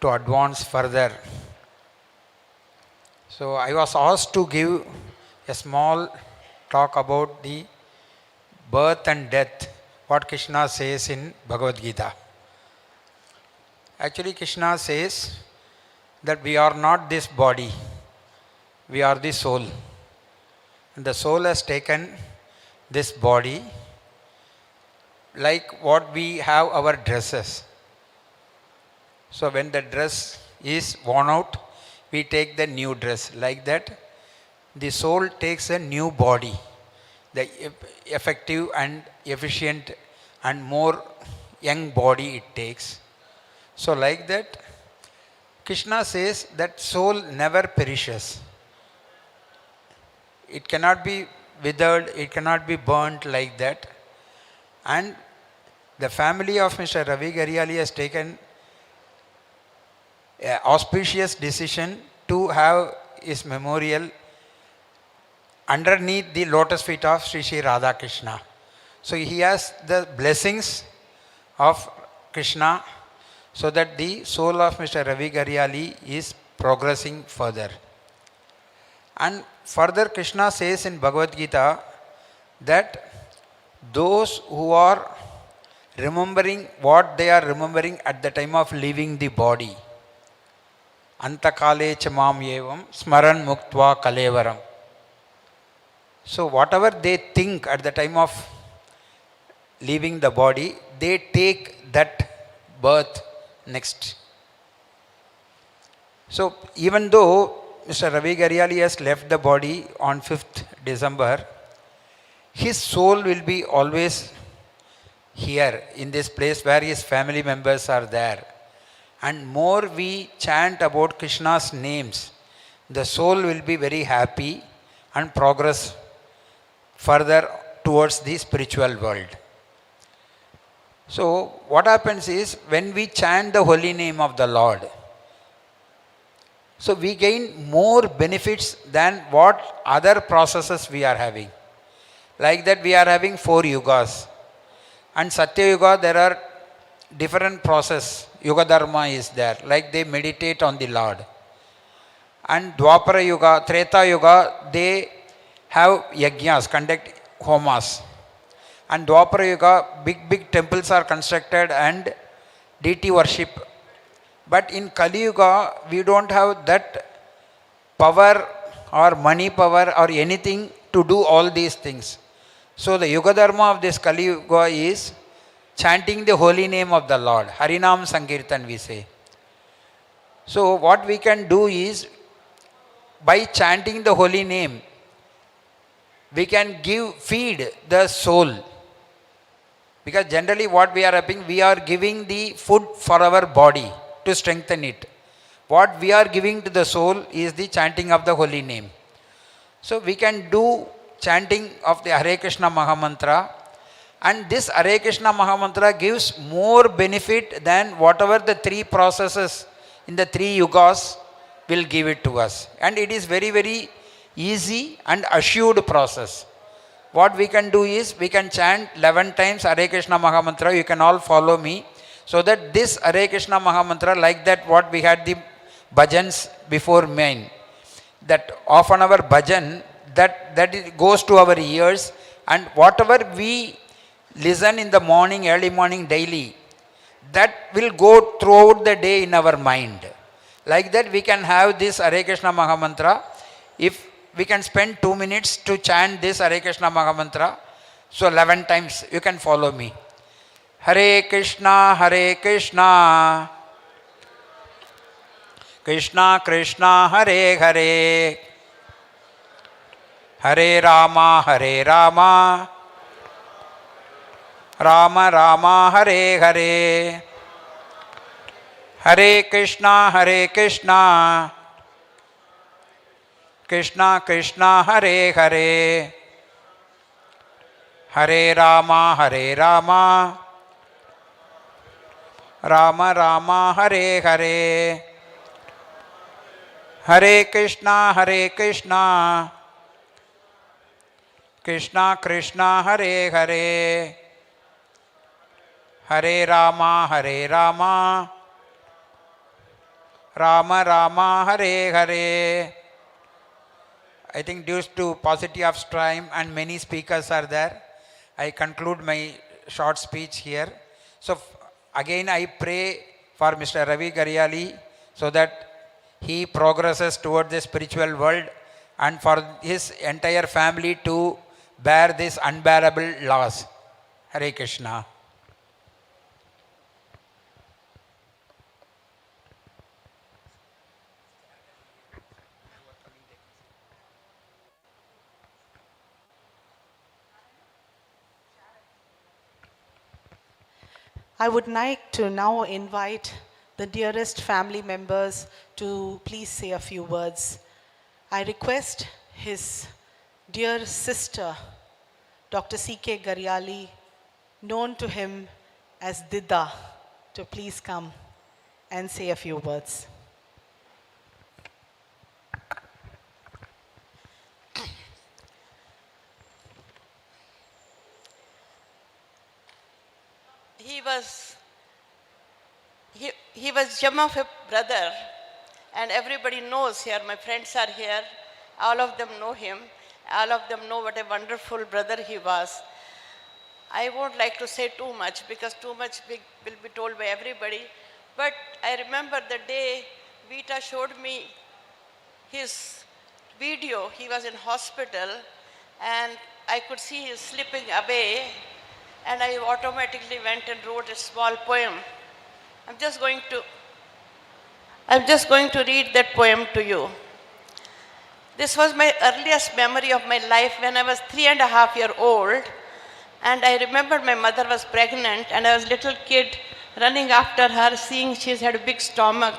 to advance further. So, I was asked to give a small talk about the birth and death, what Krishna says in Bhagavad Gita. Actually, Krishna says that we are not this body, we are the soul. And the soul has taken this body like what we have our dresses. So when the dress is worn out, we take the new dress. Like that, the soul takes a new body, the effective and efficient and more young body it takes. So like that, Krishna says that soul never perishes. It cannot be withered, it cannot be burnt like that. And the family of Mr. Ravi Garyali has taken an auspicious decision to have his memorial underneath the lotus feet of Sri Sri Radha Krishna. So he has the blessings of Krishna so that the soul of Mr. Ravi Garyali is progressing further. And further Krishna says in Bhagavad Gita that those who are remembering what they are remembering at the time of leaving the body, antakale chamam evam smaran muktva kalevaram. So whatever they think at the time of leaving the body, they take that birth next. So even though Mr. Ravi Garyali has left the body on 5th December, his soul will be always here in this place where his family members are there. And more we chant about Krishna's names, the soul will be very happy and progress further towards the spiritual world. So what happens is when we chant the holy name of the Lord, so we gain more benefits than what other processes we are having. Like that we are having 4 yugas. And Satya Yuga there are different process. Yuga Dharma is there. Like they meditate on the Lord. And Dwapara Yuga, Treta Yuga, they have yajnas, conduct homas. And Dwapara Yuga, big temples are constructed and deity worship. But in Kali Yuga, we don't have that power or money power or anything to do all these things. So the Yuga Dharma of this Kali Yuga is chanting the holy name of the Lord. Harinam Sankirtan we say. So what we can do is, by chanting the holy name, we can feed the soul. Because generally what we are having, we are giving the food for our body to strengthen it. What we are giving to the soul is the chanting of the holy name. So we can do chanting of the Hare Krishna Mahamantra, and this Hare Krishna Mahamantra gives more benefit than whatever the 3 processes in the 3 yugas will give it to us. And it is very, very easy and assured process. What we can do is, we can chant 11 times Hare Krishna Mahamantra. You can all follow me. So that this Hare Krishna Mahamantra, like that what we had the bhajans before mine, that half an hour bhajan, that it goes to our ears, and whatever we listen in the morning, early morning, daily, that will go throughout the day in our mind. Like that we can have this Hare Krishna Mahamantra. If we can spend 2 minutes to chant this Hare Krishna Mahamantra, so 11 times, you can follow me. Hare Krishna, Krishna Krishna, Hare Hare, Hare Rama, Rama Rama, Hare Hare, Hare Krishna, Krishna Krishna, Hare Hare, Hare Rama, Rama Rama, Hare Hare, Hare Krishna, Krishna Krishna, Hare Hare, Hare Rama, Rama Rama, Hare Hare. I think due to paucity of time and many speakers are there, I conclude my short speech here. So again I pray for Mr. Ravi Garyali so that he progresses toward the spiritual world, and for his entire family to bear this unbearable loss. Hare Krishna. I would like to now invite the dearest family members to please say a few words. I request his dear sister, Dr. C.K. Garyali, known to him as Dida, to please come and say a few words. he was he was gem of a brother, and everybody knows here. My friends are here. All of them know him. All of them know what a wonderful brother he was. I won't like to say too much because too much will be told by everybody. But I remember the day Vita showed me his video. He was in hospital and I could see he slipping away, and I automatically went and wrote a small poem. I'm just going to read that poem to you. This was my earliest memory of my life when I was 3.5 years old. And I remember my mother was pregnant and I was a little kid running after her, seeing she had a big stomach.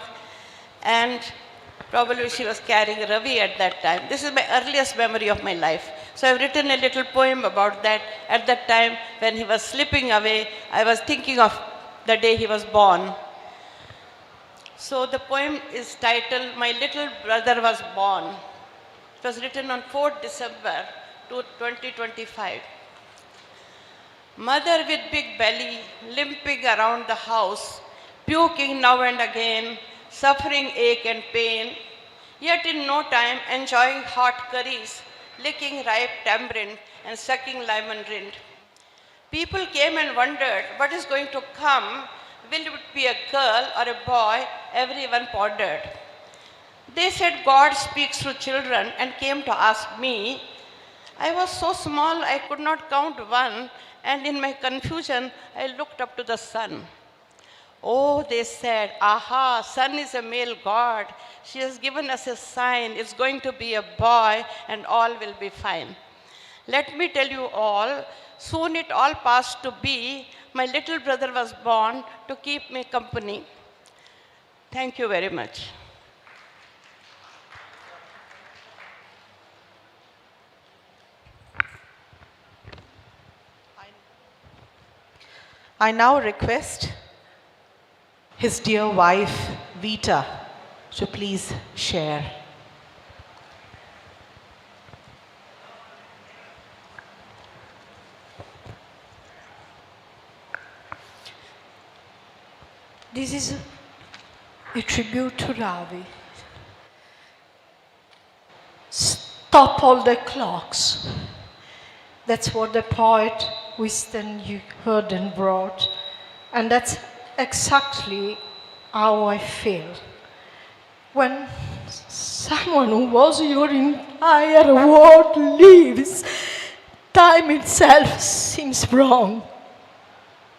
And probably she was carrying Ravi at that time. This is my earliest memory of my life. So I've written a little poem about that. At that time, when he was slipping away, I was thinking of the day he was born. So the poem is titled, My Little Brother Was Born. It was written on 4th December 2025. Mother with big belly, limping around the house, puking now and again, suffering ache and pain, yet in no time enjoying hot curries, licking ripe tamarind and sucking lemon rind. People came and wondered what is going to come. Will it be a girl or a boy? Everyone pondered. They said God speaks through children and came to ask me. I was so small I could not count one, and in my confusion I looked up to the sun. Oh, they said, aha, sun is a male god. She has given us a sign. It's going to be a boy and all will be fine. Let me tell you all, soon it all passed to be. My little brother was born to keep me company. Thank you very much. I now request his dear wife, Vita, to please share. This is a tribute to Ravi. Stop all the clocks. That's what the poet Winston heard and wrote. And that's exactly how I feel. When someone who was your entire world leaves, time itself seems wrong.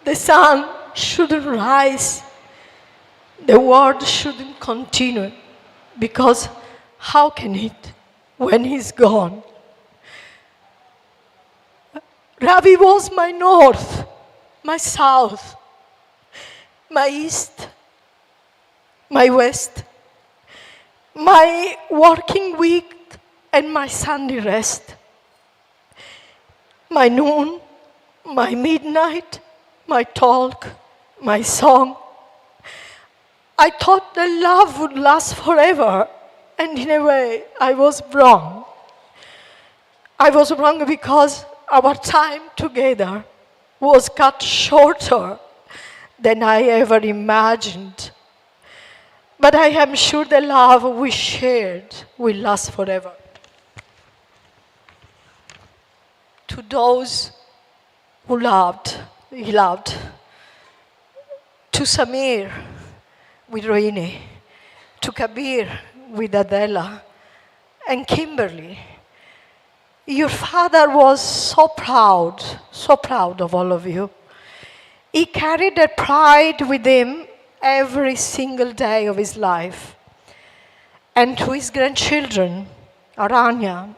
The sun shouldn't rise. The world shouldn't continue. Because how can it when he's gone? Ravi was my north, my south, my east, my west, my working week and my Sunday rest, my noon, my midnight, my talk, my song. I thought the love would last forever, and in a way, I was wrong. I was wrong because our time together was cut shorter than I ever imagined. But I am sure the love we shared will last forever. To those who he loved. To Samir with Raine, to Kabir with Adela, and Kimberly. Your father was so proud of all of you. He carried that pride with him every single day of his life. And to his grandchildren, Aranya,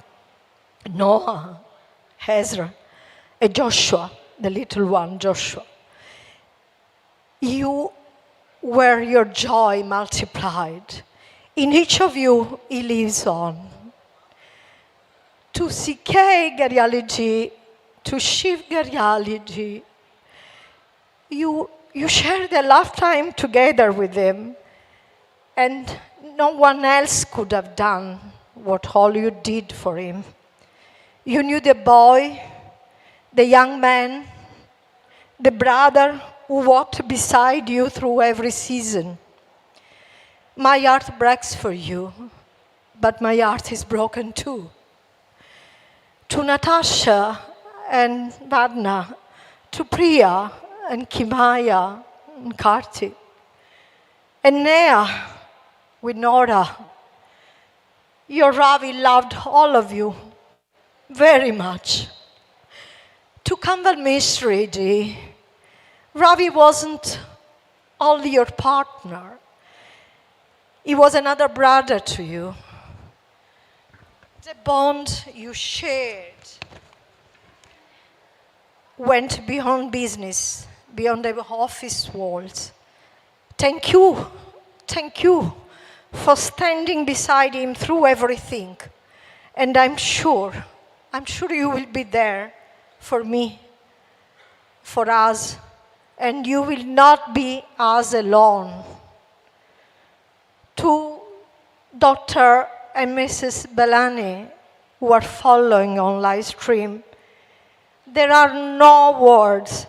Noah, Ezra, and Joshua, the little one, Joshua. You were your joy multiplied. In each of you, he lives on. To CK Garyali, to Shiv Garyali, you shared a lifetime together with him, and no one else could have done what all you did for him. You knew the boy, the young man, the brother who walked beside you through every season. My heart breaks for you, but my heart is broken too. To Natasha and Vadna, to Priya and Kimaya and Karti, and Nea with Nora. Your Ravi loved all of you very much. To Kanwal Mishri ji, Ravi wasn't only your partner, he was another brother to you. The bond you shared went beyond business, beyond the office walls. Thank you for standing beside him through everything. And I'm sure you will be there for me, for us, and you will not be us alone. To Dr. and Mrs. Balani, who are following on live stream, there are no words,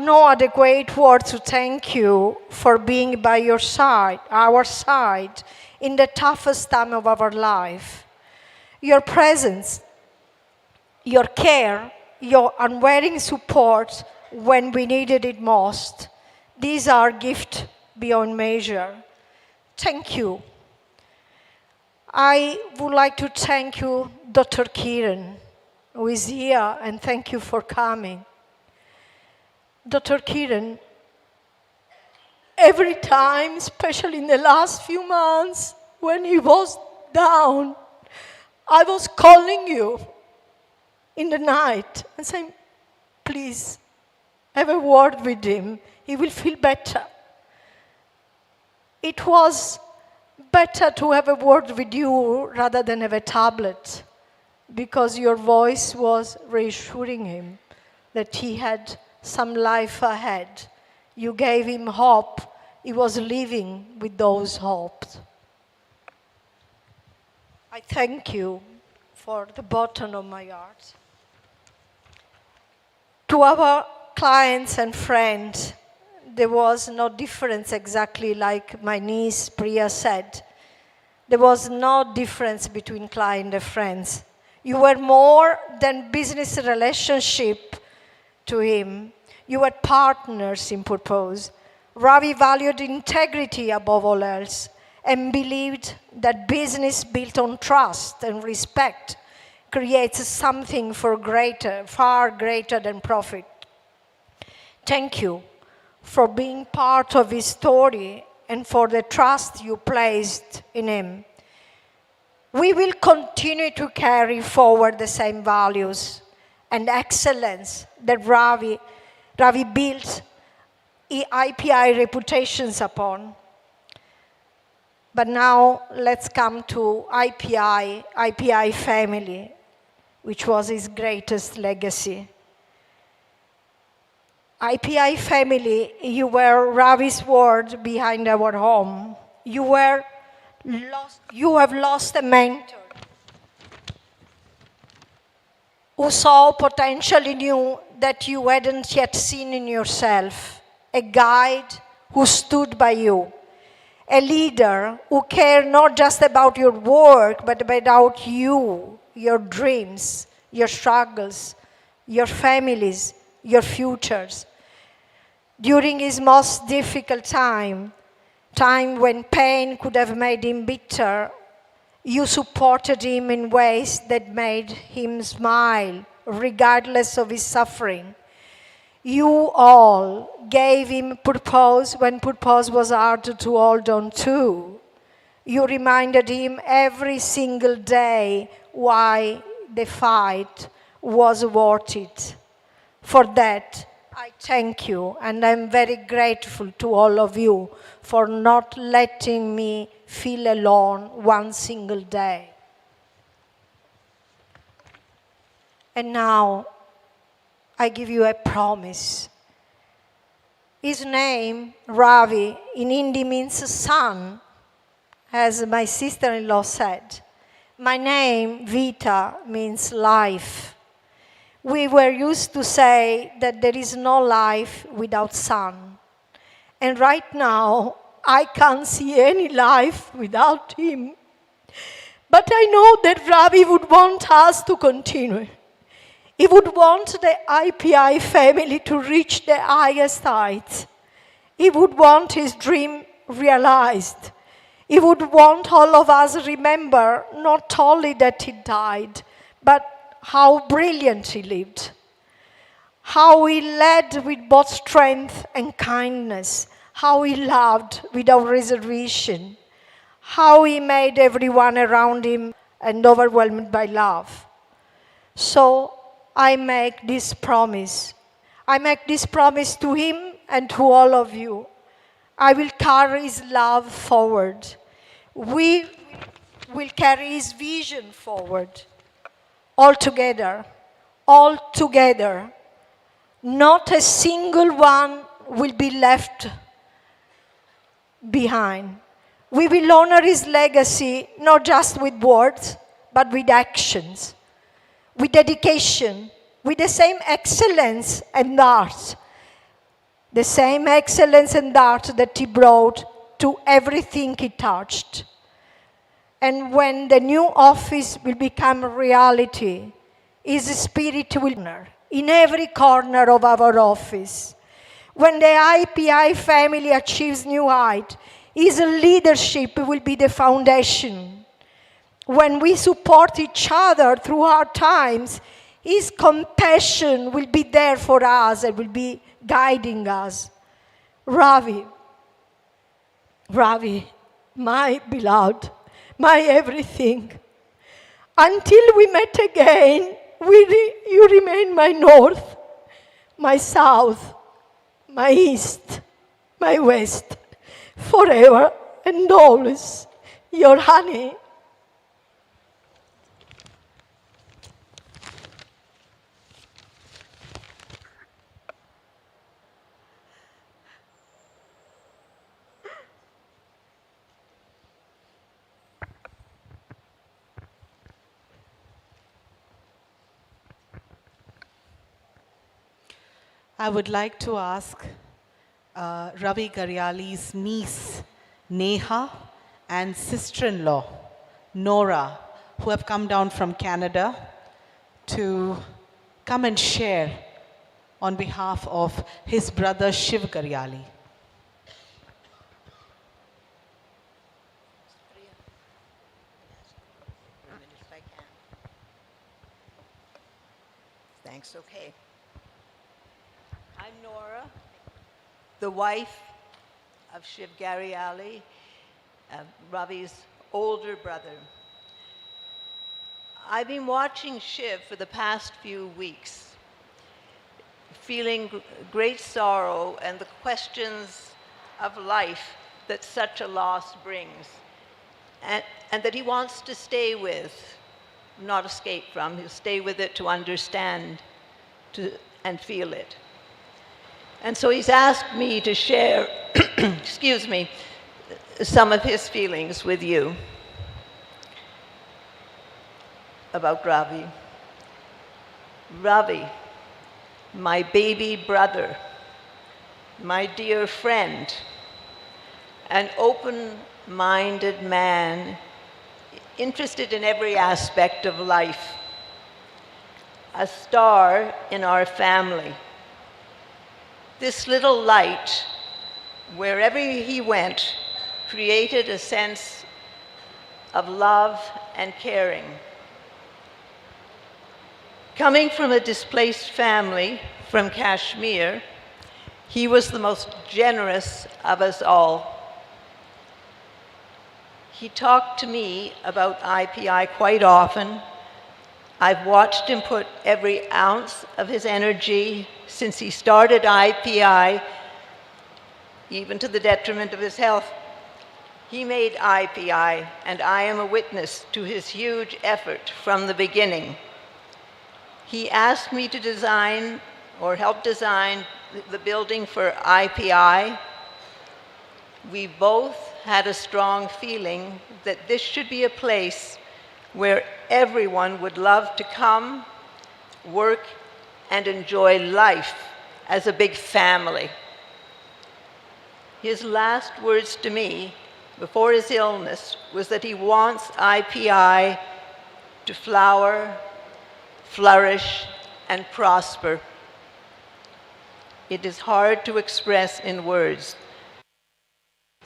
no adequate words to thank you for being by your side, our side, in the toughest time of our life. Your presence, your care, your unwavering support when we needed it most, these are gifts beyond measure. Thank you. I would like to thank you, Dr. Kiran, who is here, and thank you for coming. Dr. Kiran, every time, especially in the last few months, when he was down, I was calling you in the night and saying, please, have a word with him. He will feel better. It was better to have a word with you rather than have a tablet, because your voice was reassuring him that he had some life ahead. You gave him hope. He was living with those hopes. I thank you for the bottom of my heart. To our clients and friends, there was no difference, exactly like my niece Priya said. There was no difference between client and friends. You were more than business relationship to him. You were partners in purpose. Ravi valued integrity above all else and believed that business built on trust and respect creates something far greater than profit. Thank you for being part of his story and for the trust you placed in him. We will continue to carry forward the same values and excellence that Ravi built IPI reputations upon. But now let's come to IPI family, which was his greatest legacy. IPI family, you were Ravi's word behind our home. You have lost a mentor who saw potential in you that you hadn't yet seen in yourself, a guide who stood by you, a leader who cared not just about your work, but about you, your dreams, your struggles, your families, your futures. During his most difficult time when pain could have made him bitter, you supported him in ways that made him smile, regardless of his suffering. You all gave him purpose when purpose was hard to hold on to. You reminded him every single day why the fight was worth it. For that, I thank you, and I'm very grateful to all of you for not letting me feel alone one single day. And now, I give you a promise. His name, Ravi, in Hindi means son, as my sister-in-law said. My name, Vita, means life. We were used to say that there is no life without sun. And right now, I can't see any life without him. But I know that Ravi would want us to continue. He would want the IPI family to reach the highest heights. He would want his dream realized. He would want all of us to remember not only that he died, but how brilliant he lived. How he led with both strength and kindness. How he loved without reservation. How he made everyone around him and overwhelmed by love. So I make this promise. I make this promise to him and to all of you. I will carry his love forward. We will carry his vision forward. All together. All together. Not a single one will be left behind. We will honor his legacy not just with words, but with actions, with dedication, with the same excellence and art. The same excellence and art that he brought to everything he touched. And when the new office will become a reality, his spirit will be in every corner of our office. When the IPI family achieves new height, his leadership will be the foundation. When we support each other through hard times, his compassion will be there for us and will be guiding us. Ravi, my beloved, my everything. Until we met again, you remain my north, my south, my east, my west, forever and always. Your honey. I would like to ask Ravi Garyali's niece, Neha, and sister-in-law, Nora, who have come down from Canada, to come and share on behalf of his brother Shiv Garyali. Thanks, okay. I'm Nora, the wife of Shiv Garyali, Ravi's older brother. I've been watching Shiv for the past few weeks, feeling great sorrow and the questions of life that such a loss brings, and that he wants to stay with, not escape from. He'll stay with it to understand and feel it. And so he's asked me to share, excuse me, some of his feelings with you about Ravi. Ravi, my baby brother, my dear friend, an open-minded man, interested in every aspect of life, a star in our family. This little light, wherever he went, created a sense of love and caring. Coming from a displaced family from Kashmir, he was the most generous of us all. He talked to me about IPI quite often. I've watched him put every ounce of his energy since he started IPI, even to the detriment of his health. He made IPI, and I am a witness to his huge effort from the beginning. He asked me to design or help design the building for IPI. We both had a strong feeling that this should be a place where everyone would love to come, work, and enjoy life as a big family. his last words to me before his illness was that he wants IPI to flower, flourish, and prosper. It is hard to express in words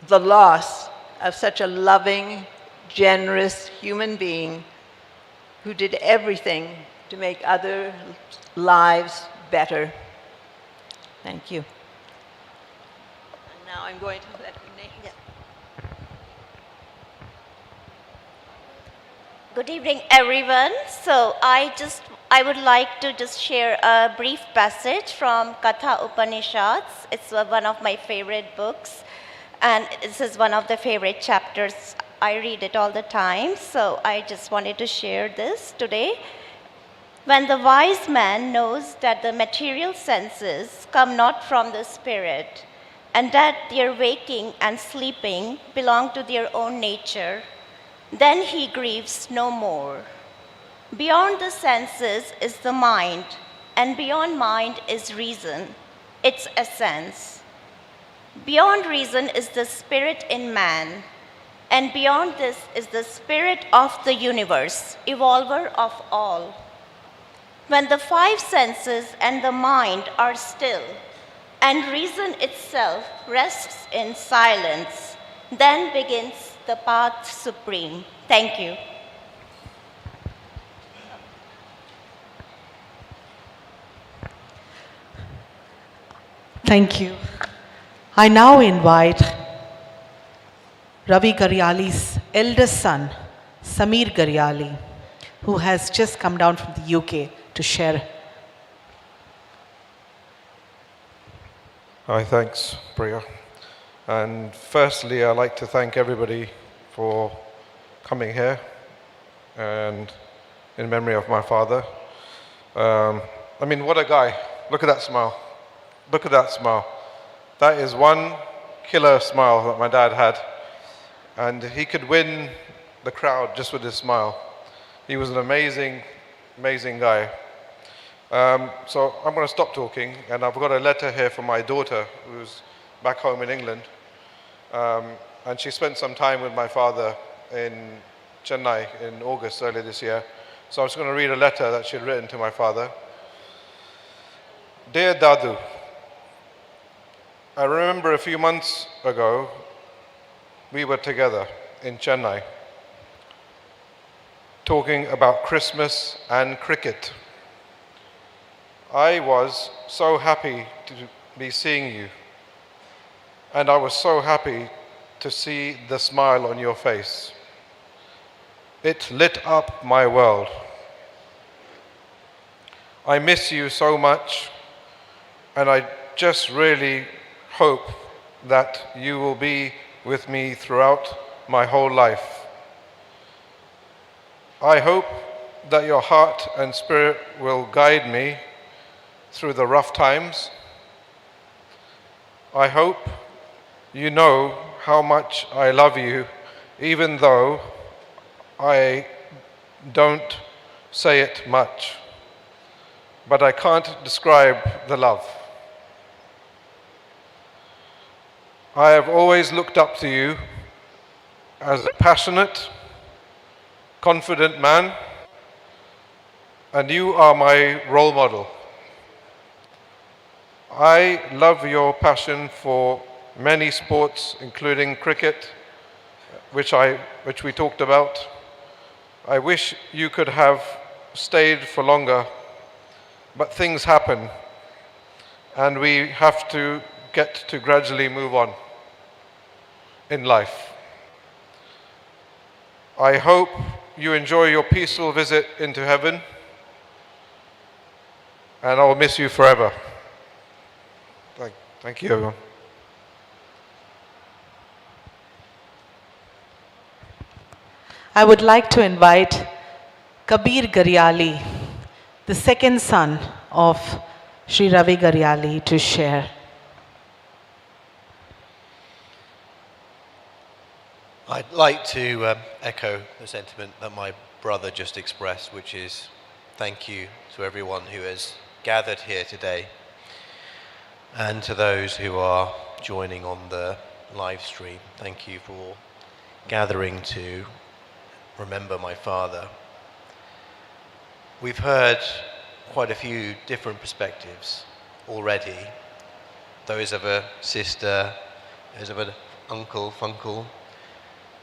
the loss of such a loving, generous human being who did everything to make other lives better. Thank you. And now I'm going to let Renee. Yeah. Good evening, everyone. So I would like to just share a brief passage from Katha Upanishads. It's one of my favorite books, and this is one of the favorite chapters. I read it all the time, so I just wanted to share this today. When the wise man knows that the material senses come not from the spirit, and that their waking and sleeping belong to their own nature, then he grieves no more. Beyond the senses is the mind, and beyond mind is reason, its essence. Beyond reason is the spirit in man, and beyond this is the spirit of the universe, evolver of all. When the five senses and the mind are still, and reason itself rests in silence, then begins the path supreme. Thank you. Thank you. I now invite Ravi Garyali's eldest son, Samir Garyali, who has just come down from the UK to share. Hi, thanks, Priya. And firstly, I'd like to thank everybody for coming here and in memory of my father. I mean, what a guy. Look at that smile. Look at that smile. That is one killer smile that my dad had. And he could win the crowd just with his smile. He was an amazing, amazing guy. So I'm going to stop talking, and I've got a letter here from my daughter, who's back home in England. And she spent some time with my father in Chennai in August earlier this year. So I was going to read a letter that she had written to my father. Dear Dadu, I remember a few months ago, we were together in Chennai, talking about Christmas and cricket. I was so happy to be seeing you, and I was so happy to see the smile on your face. It lit up my world. I miss you so much, and I just really hope that you will be with me throughout my whole life. I hope that your heart and spirit will guide me through the rough times. I hope you know how much I love you, even though I don't say it much. But I can't describe the love. I have always looked up to you as a passionate, confident man, and you are my role model. I love your passion for many sports, including cricket, which we talked about. I wish you could have stayed for longer, but things happen, and we have to get to gradually move on in life. I hope you enjoy your peaceful visit into heaven, and I will miss you forever. Thank you, everyone. I would like to invite Kabir Garyali, the second son of Sri Ravi Garyali, to share. I'd like to echo the sentiment that my brother just expressed, which is thank you to everyone who has gathered here today, and to those who are joining on the live stream. Thank you for gathering to remember my father. We've heard quite a few different perspectives already. Those of a sister, those of an uncle, funkle,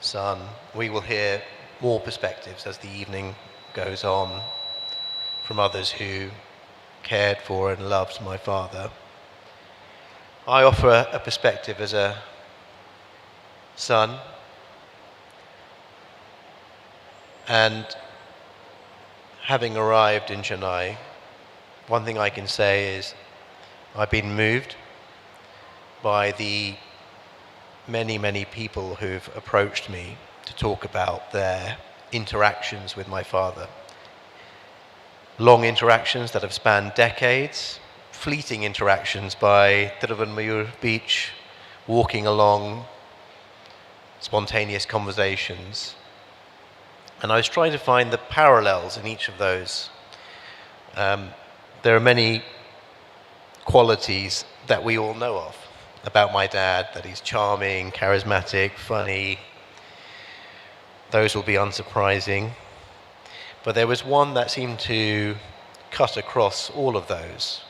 son. We will hear more perspectives as the evening goes on from others who cared for and loved my father. I offer a perspective as a son, and having arrived in Chennai, one thing I can say is I've been moved by the many people who've approached me to talk about their interactions with my father. Long interactions that have spanned decades, fleeting interactions by Tiruvanmayur beach, walking along, spontaneous conversations. And I was trying to find the parallels in each of those. There are many qualities that we all know of about my dad, that he's charming, charismatic, funny. Those will be unsurprising. But there was one that seemed to cut across all of those.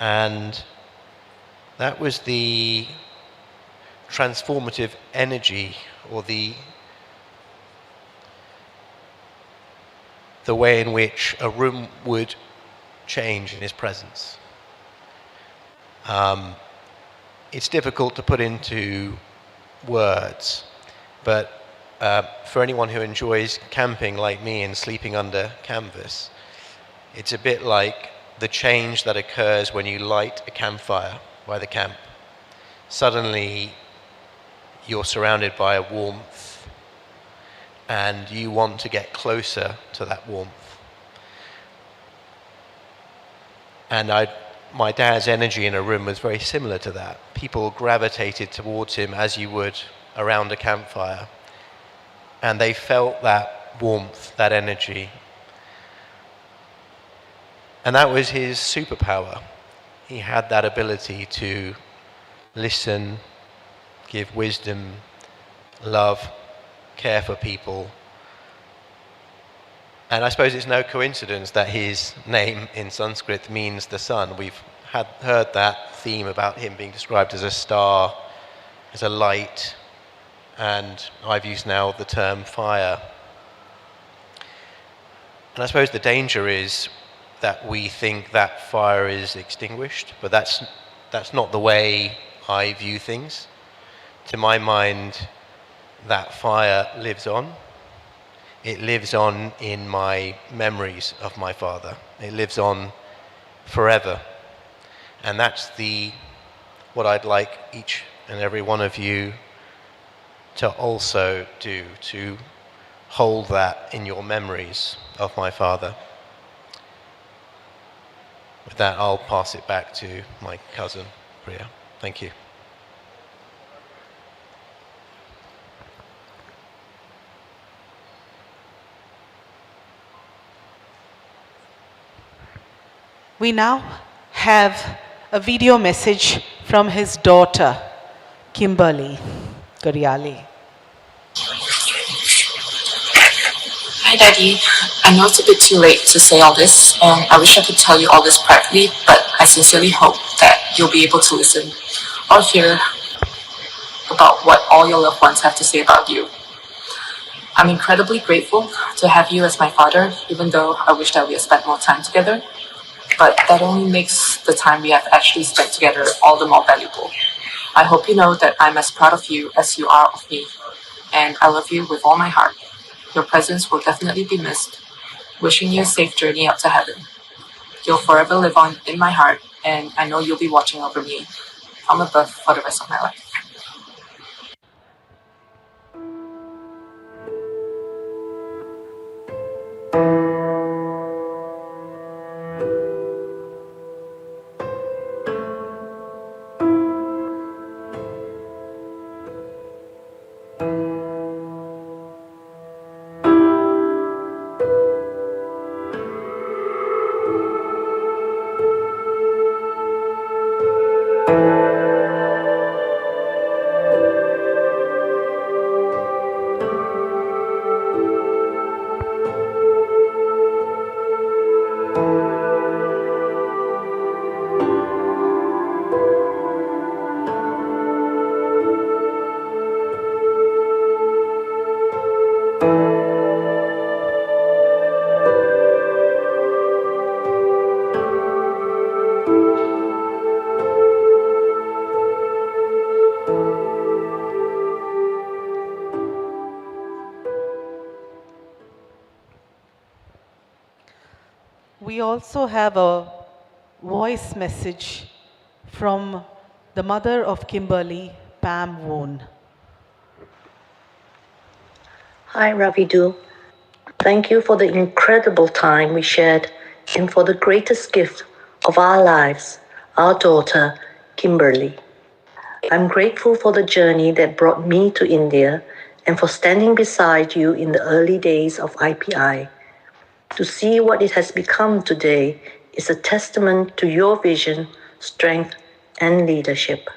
And that was the transformative energy, or the way in which a room would change in his presence. It's difficult to put into words, but for anyone who enjoys camping like me and sleeping under canvas, it's a bit like the change that occurs when you light a campfire by the camp. Suddenly, you're surrounded by a warmth, and you want to get closer to that warmth. And my dad's energy in a room was very similar to that. People gravitated towards him as you would around a campfire. And they felt that warmth, that energy. And that was his superpower. He had that ability to listen, give wisdom, love, care for people. And I suppose it's no coincidence that his name in Sanskrit means the sun. We've heard that theme about him being described as a star, as a light, and I've used now the term fire. And I suppose the danger is that we think that fire is extinguished, but that's not the way I view things. To my mind, that fire lives on. It lives on in my memories of my father. It lives on forever. And that's what I'd like each and every one of you to also do, to hold that in your memories of my father. With that, I'll pass it back to my cousin, Priya. Thank you. We now have a video message from his daughter, Kimberly Garyali. Hi, Daddy. I know it's a bit too late to say all this, and I wish I could tell you all this privately, but I sincerely hope that you'll be able to listen or hear about what all your loved ones have to say about you. I'm incredibly grateful to have you as my father, even though I wish that we had spent more time together. But that only makes the time we have actually spent together all the more valuable. I hope you know that I'm as proud of you as you are of me, and I love you with all my heart. Your presence will definitely be missed. Wishing you a safe journey up to heaven. You'll forever live on in my heart, and I know you'll be watching over me from above for the rest of my life. we also have a voice message from the mother of Kimberly, Pam Woon. Hi, Ravidu. Thank you for the incredible time we shared and for the greatest gift of our lives, our daughter, Kimberly. I'm grateful for the journey that brought me to India and for standing beside you in the early days of IPI. To see what it has become today is a testament to your vision, strength, and leadership.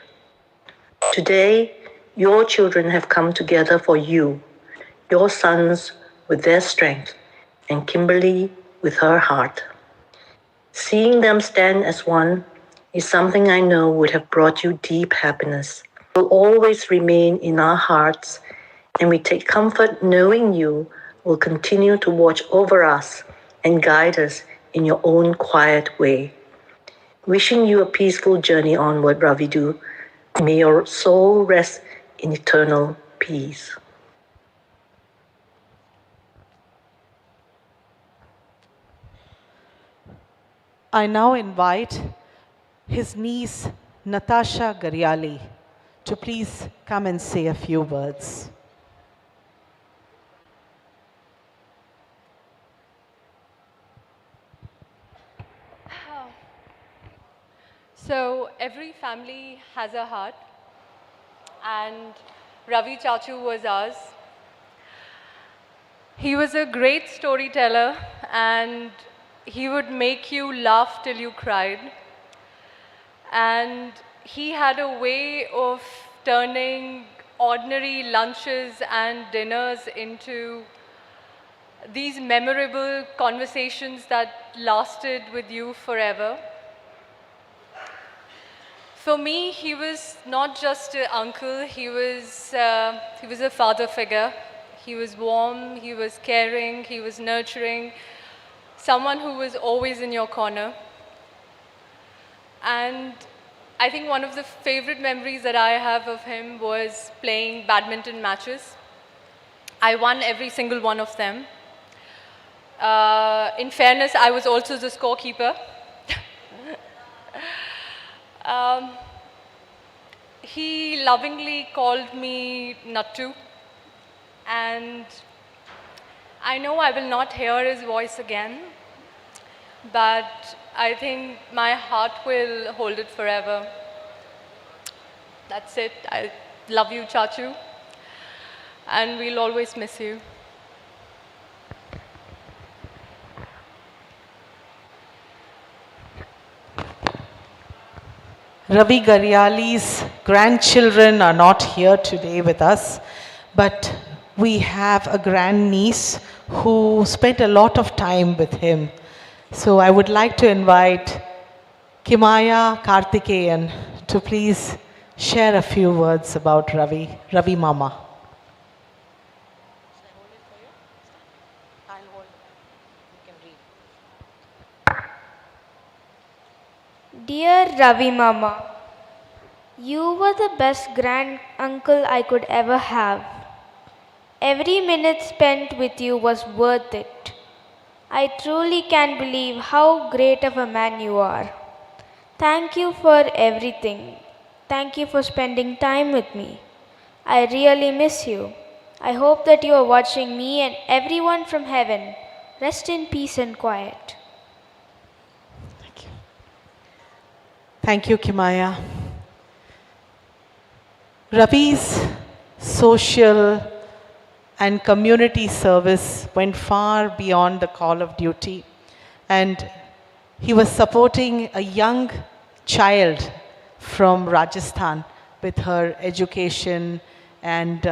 Today, your children have come together for you, your sons with their strength, and Kimberly with her heart. Seeing them stand as one is something I know would have brought you deep happiness. It will always remain in our hearts, and we take comfort knowing you will continue to watch over us and guide us in your own quiet way. Wishing you a peaceful journey onward, Ravidu. May your soul rest in eternal peace. I now invite his niece, Natasha Garyali, to please come and say a few words. So every family has a heart, and Ravi Chachu was ours. He was a great storyteller, and he would make you laugh till you cried. And he had a way of turning ordinary lunches and dinners into these memorable conversations that lasted with you forever. For me, he was not just an uncle, he was a father figure. He was warm, he was caring, he was nurturing, someone who was always in your corner. And I think one of the favorite memories that I have of him was playing badminton matches. I won every single one of them. In fairness, I was also the scorekeeper. He lovingly called me Nattu, and I know I will not hear his voice again, but I think my heart will hold it forever. That's it. I love you, Chachu, and we'll always miss you. Ravi Garyali's grandchildren are not here today with us, but we have a grandniece who spent a lot of time with him. So I would like to invite Kimaya Karthikeyan to please share a few words about Ravi Mama. Dear Ravi Mama, you were the best grand uncle I could ever have. Every minute spent with you was worth it. I truly can't believe how great of a man you are. Thank you for everything. Thank you for spending time with me. I really miss you. I hope that you are watching me and everyone from heaven. Rest in peace and quiet. Thank you, Kimaya. Ravi's social and community service went far beyond the call of duty, and he was supporting a young child from Rajasthan with her education and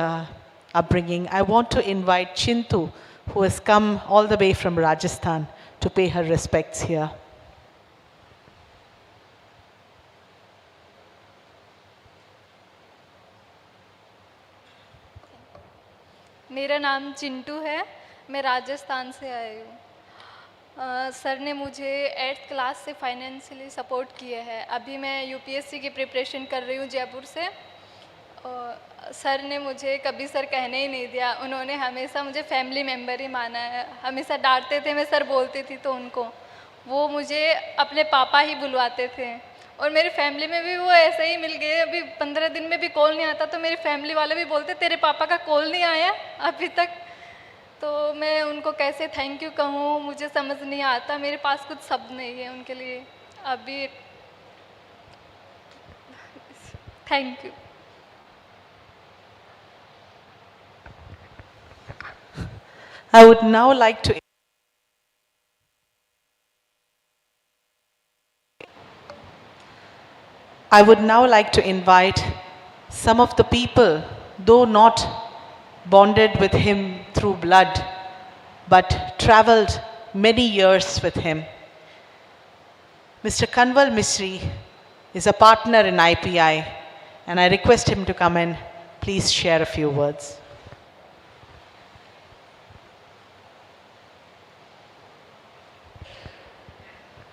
upbringing. I want to invite Chintu, who has come all the way from Rajasthan, to pay her respects here. मेरा नाम चिंटू है, मैं राजस्थान से आई हूँ। Sir ने मुझे 8th class से financially support किए हैं। अभी मैं यूपीएससी की प्रिपरेशन कर रही हूँ जयपुर से। सर ने मुझे कभी सर कहने ही नहीं दिया, उन्होंने हमेशा मुझे फैमिली मेम्बर ही माना है। हमेशा डांटते थे, मैं सर बोलती थी तो उनको, वो मुझे अपने पापा ही बुलवाते थे और मेरी फैमिली में भी वो ऐसे ही मिल गए। अभी 15 दिन में भी कॉल नहीं आता तो मेरी फैमिली वाले भी बोलते तेरे पापा का कॉल नहीं आया अभी तक। तो मैं उनको कैसे थैंक यू कहूँ मुझे समझ नहीं आता, मेरे पास कुछ शब्द नहीं है उनके लिए अभी। Thank you. I would now like to invite some of the people, though not bonded with him through blood, but traveled many years with him. Mr. Kanwal Misri is a partner in IPI, and I request him to come and please share a few words.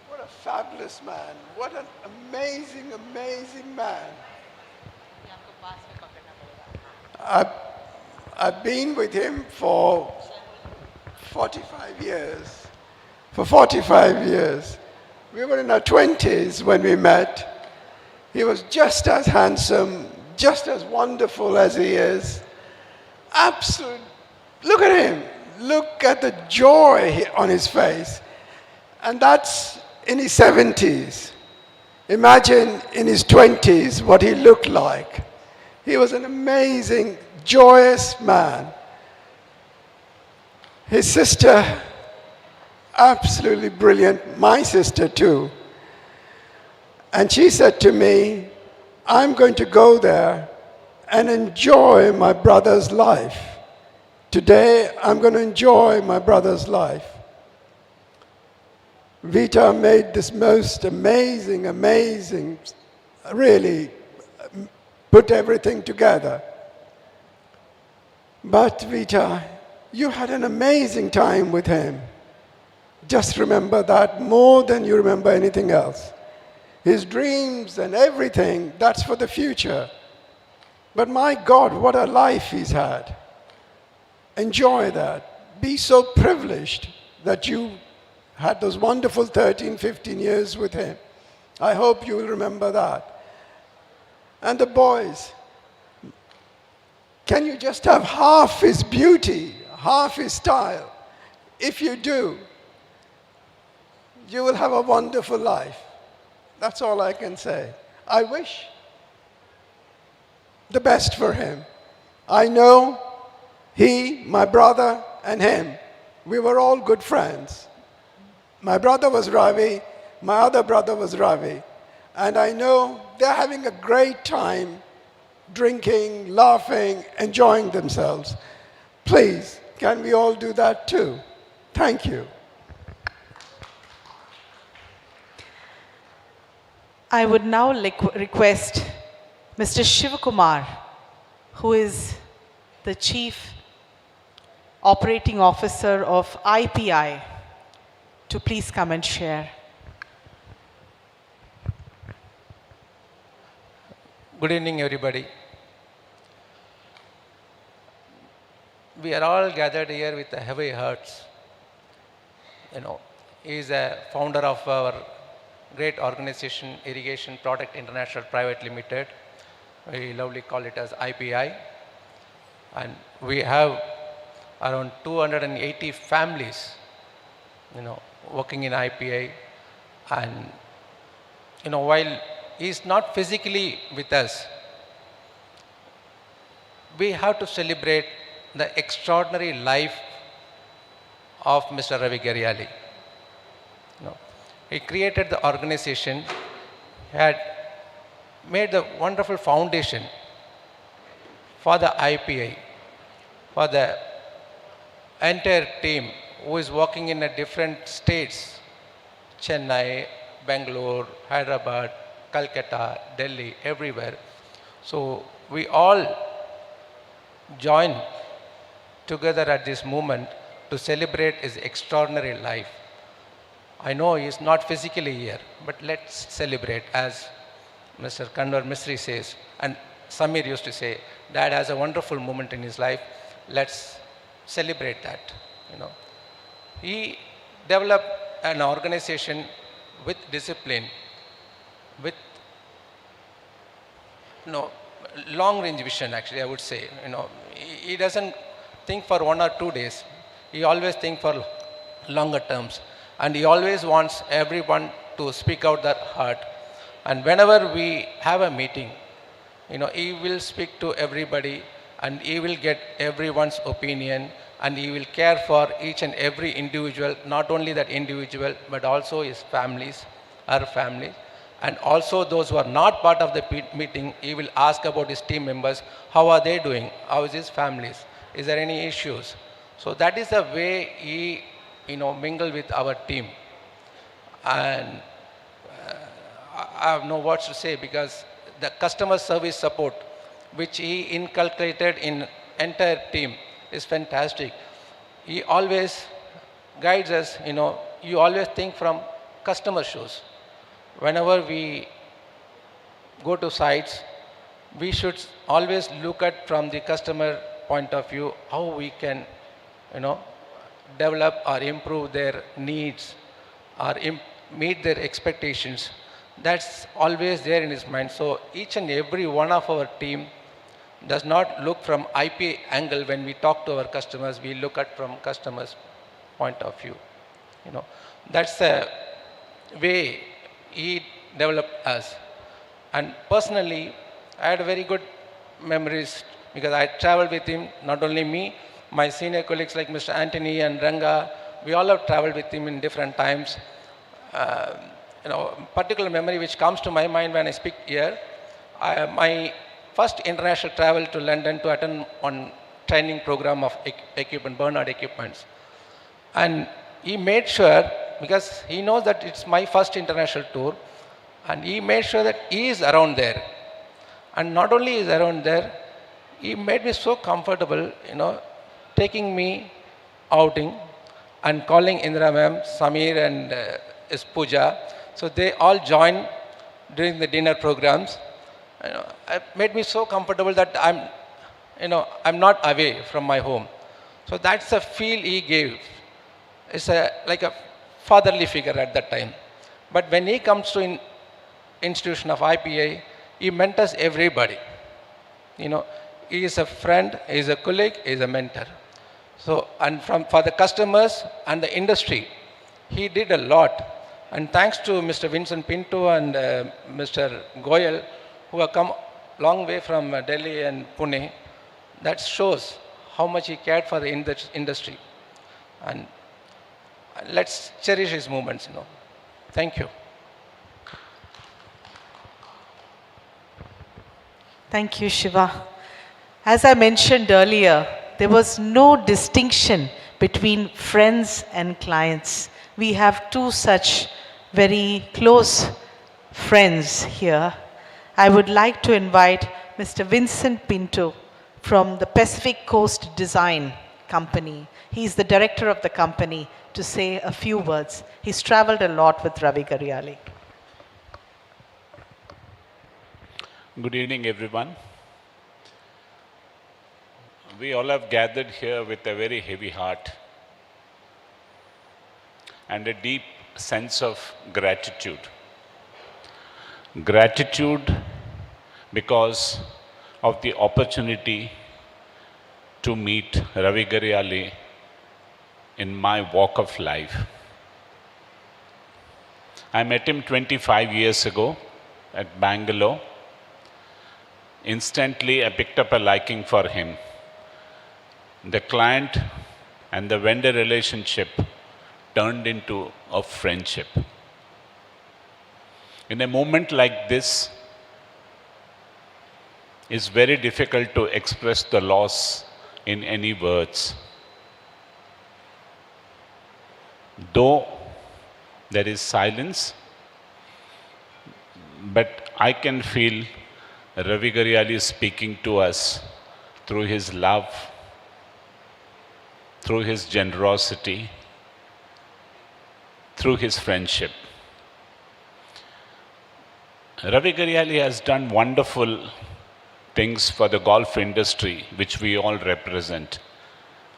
What a fabulous man. What an amazing, amazing man. I've been with him for 45 years. For 45 years. We were in our 20s when we met. He was just as handsome, just as wonderful as he is. Absolute. Look at him. Look at the joy on his face. And that's in his 70s. Imagine in his 20s what he looked like. He was an amazing, joyous man. His sister, absolutely brilliant, my sister too. And she said to me, I'm going to go there and enjoy my brother's life. Today, I'm going to enjoy my brother's life. Vita made this most amazing, really put everything together. But Vita, you had an amazing time with him. Just remember that more than you remember anything else. His dreams and everything, that's for the future. But my God, what a life he's had. Enjoy that. Be so privileged that you had those wonderful 13, 15 years with him. I hope you will remember that. And the boys, can you just have half his beauty, half his style? If you do, you will have a wonderful life. That's all I can say. I wish the best for him. I know he, my brother, and him, we were all good friends. My brother was Ravi, my other brother was Ravi. And I know they're having a great time drinking, laughing, enjoying themselves. Please, can we all do that too? Thank you. I would now request Mr. Shivakumar, who is the Chief Operating Officer of IPI, to please come and share. Good evening, everybody. We are all gathered here with heavy hearts. You know, he is a founder of our great organization, Irrigation Product International Private Limited. We lovely call it as IPI. And we have around 280 families, you know, working in IPI. And, you know, while he is not physically with us, we have to celebrate the extraordinary life of Mr. Ravi Garyali. You know, he created the organization, had made the wonderful foundation for the IPI, for the entire team who is working in a different states, Chennai, Bangalore, Hyderabad, Calcutta, Delhi, everywhere. So we all join together at this moment to celebrate his extraordinary life. I know he is not physically here, but let's celebrate, as Mr. Kanwal Misri says, and Samir used to say, Dad has a wonderful moment in his life, let's celebrate that. You know, he developed an organization with discipline, with long range vision, actually, I would say. He doesn't think for 1 or 2 days. He always thinks for longer terms. And he always wants everyone to speak out their heart. And whenever we have a meeting, he will speak to everybody and he will get everyone's opinion and he will care for each and every individual, not only that individual, but also his families, our families. And also those who are not part of the meeting, he will ask about his team members, how are they doing? How is his families? Is there any issues? So that is the way he, mingle with our team. And I have no words to say because the customer service support, which he inculcated in entire team, is fantastic. He always guides us, you always think from customer shoes. Whenever we go to sites, we should always look at from the customer point of view how we can, develop or improve their needs or meet their expectations. That's always there in his mind. So each and every one of our team does not look from IP angle when we talk to our customers. We look at from customers' point of view. That's the way he developed us. And personally, I had very good memories because I traveled with him, not only me, my senior colleagues like Mr. Anthony and Ranga, we all have traveled with him in different times. Particular memory which comes to my mind when I speak here, my first international travel to London to attend one training program of equipment, Bernard equipments. And he made sure, because he knows that it's my first international tour, and he made sure that he is around there. And not only is around there, he made me so comfortable, taking me outing and calling Indra ma'am, Samir and his Pooja. So they all joined during the dinner programs. It made me so comfortable that I'm not away from my home. So that's the feel he gave. It's like a fatherly figure at that time. But when he comes to institution of IPA, he mentors everybody. He is a friend, he is a colleague, he is a mentor. So, and for the customers and the industry, he did a lot. And thanks to Mr. Vincent Pinto and Mr. Goyal, who have come a long way from Delhi and Pune, that shows how much he cared for the industry. And let's cherish his moments, Thank you. Thank you, Shiva. As I mentioned earlier, there was no distinction between friends and clients. We have two such very close friends here. I would like to invite Mr. Vincent Pinto from the Pacific Coast Design Company. He's the director of the company, to say a few words. He's traveled a lot with Ravi Garyali. Good evening, everyone. We all have gathered here with a very heavy heart and a deep sense of gratitude. Gratitude because of the opportunity to meet Ravi Garyali in my walk of life. I met him 25 years ago at Bangalore. Instantly, I picked up a liking for him. The client and the vendor relationship turned into a friendship. In a moment like this, it's very difficult to express the loss in any words. Though there is silence, but I can feel Ravi Garyali speaking to us through his love, through his generosity, through his friendship. Ravi Garyali has done wonderful things for the golf industry, which we all represent.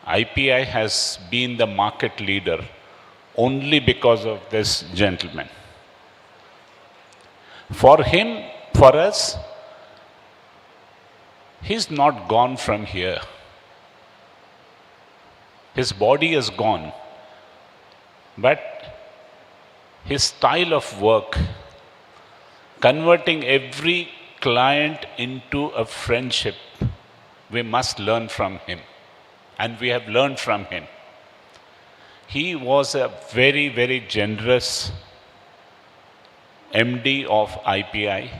IPI has been the market leader only because of this gentleman. For him, for us, he's not gone from here. His body is gone, but his style of work, converting every client into a friendship, we must learn from him. And we have learned from him. He was a very, very generous MD of IPI.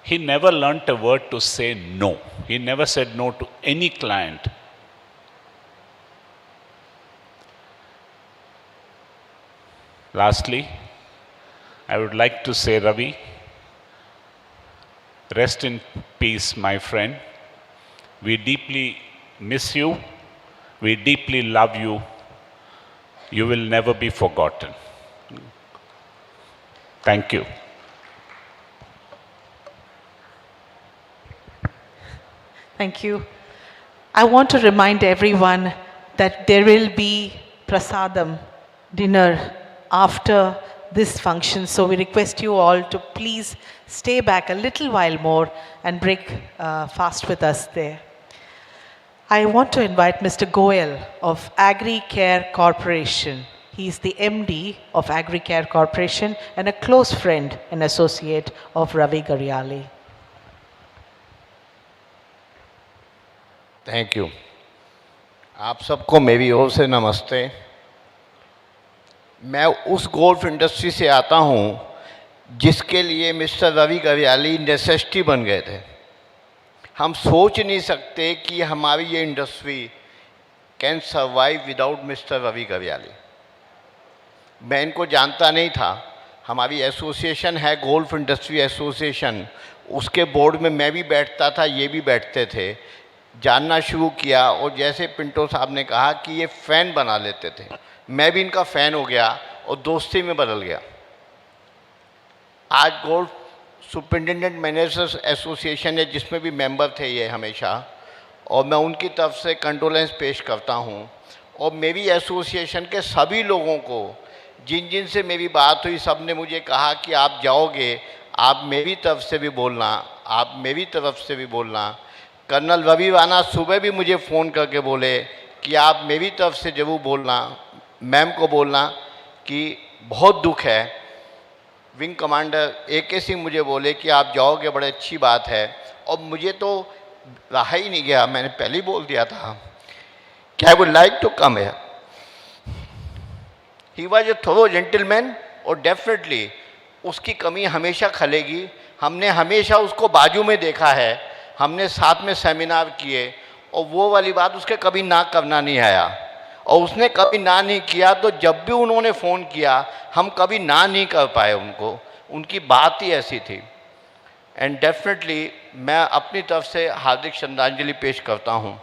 He never learnt a word to say no. He never said no to any client. Lastly, I would like to say, Ravi, rest in peace, my friend. We deeply miss you. We deeply love you. You will never be forgotten. Thank you. Thank you. I want to remind everyone that there will be prasadam, dinner, after this function. So we request you all to please stay back a little while more and break fast with us there. I want to invite Mr. Goel of Agri Care Corporation. He is the MD of Agri Care Corporation and a close friend and associate of Ravi Garyali. Thank you. आप सबको मेरी ओर से नमस्ते। मैं उस golf industry से आता हूं जिसके लिए मिस्टर रवि गरियाली नेसेसिटी बन गए थे। हम सोच नहीं सकते कि हमारी ये industry can survive without mister Ravi Gariyali. मैं इनको जानता नहीं था। हमारी एसोसिएशन है गोल्फ इंडस्ट्री एसोसिएशन, उसके बोर्ड में मैं भी बैठता था, ये भी बैठते थे। जानना शुरू किया और जैसे पिंटो साहब ने कहा कि ये फ़ैन बना लेते थे, मैं भी इनका फ़ैन हो गया और दोस्ती में बदल गया। आज गोल्फ सुपरिटेंडेंट मैनेजर्स एसोसिएशन है जिसमें भी मेंबर थे ये हमेशा, और मैं उनकी तरफ से कंडोलेंस पेश करता हूँ। और मेरी एसोसिएशन के सभी लोगों को जिन जिन से मेरी बात हुई, सब ने मुझे कहा कि आप जाओगे, आप मेरी तरफ से भी बोलना, आप मेरी तरफ से भी बोलना। कर्नल रवि राणा सुबह भी मुझे फ़ोन करके बोले कि आप मेरी तरफ से ज़रूर बोलना, मैम को बोलना कि बहुत दुख है। विंग कमांडर AK सिंह मुझे बोले कि आप जाओगे, बड़ी अच्छी बात है। और मुझे तो रहा ही नहीं गया, मैंने पहले ही बोल दिया था कि I would like to come here. He was a thorough gentleman और डेफिनेटली उसकी कमी हमेशा खलेगी। हमने हमेशा उसको बाजू में देखा है, हमने साथ में सेमिनार किए और वो वाली बात उसके कभी ना करना नहीं आया। और उसने कभी ना नहीं किया तो जब भी उन्होंने फ़ोन किया हम कभी ना नहीं कर पाए उनको, उनकी बात ही ऐसी थी। एंड डेफिनेटली मैं अपनी तरफ से हार्दिक श्रद्धांजलि पेश करता हूँ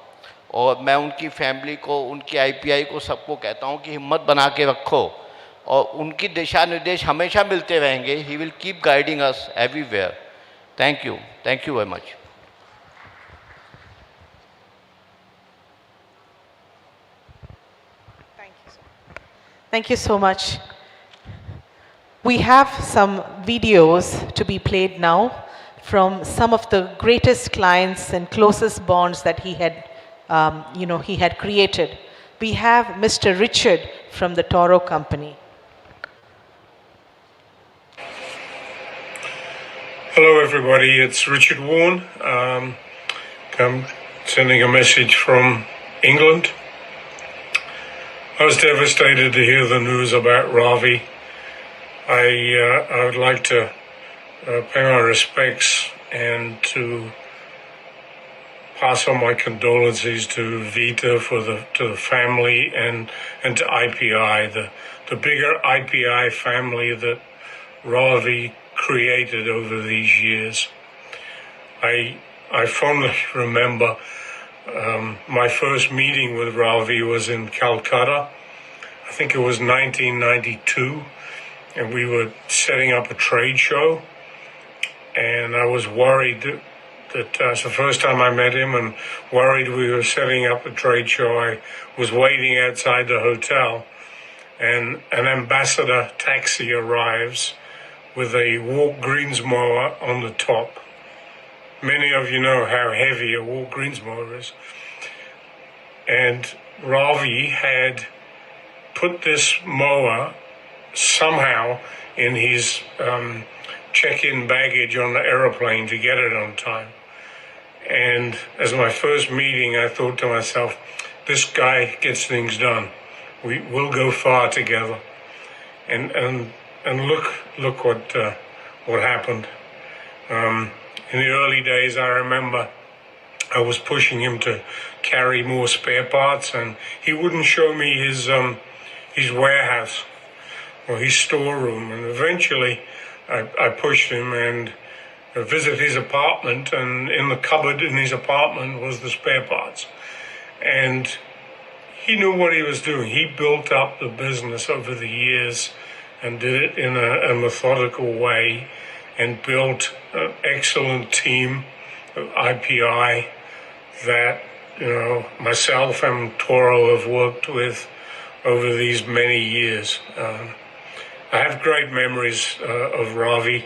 और मैं उनकी फैमिली को, उनकी IPI को, सबको कहता हूँ कि हिम्मत बना के रखो और उनकी दिशा निर्देश हमेशा मिलते रहेंगे। He will keep guiding us everywhere. Thank you very much. Thank you so much. We have some videos to be played now from some of the greatest clients and closest bonds that he had, he had created. We have Mr. Richard from the Toro Company. Hello everybody, it's Richard Warren. I'm sending a message from England. I was devastated to hear the news about Ravi. I would like to pay my respects and to pass on my condolences to Vita to the family and to IPI, the bigger IPI family that Ravi created over these years. I fondly remember my first meeting with Ravi was in Calcutta. I think it was 1992, and we were setting up a trade show, and I was worried that it's the first time I met him, and worried we were setting up a trade show. I was waiting outside the hotel, and an ambassador taxi arrives with a walk greens mower on the top. Many of you know how heavy a walk greens mower is. And Ravi had put this mower somehow in his check-in baggage on the aeroplane to get it on time. And as my first meeting, I thought to myself, this guy gets things done. We'll go far together. And look what happened. In the early days, I remember I was pushing him to carry more spare parts, and he wouldn't show me his warehouse or his storeroom. And eventually, I pushed him and visited his apartment, and in the cupboard in his apartment was the spare parts. And he knew what he was doing. He built up the business over the years and did it in a methodical way, and built an excellent team of IPI that myself and Toro have worked with over these many years. I have great memories of Ravi.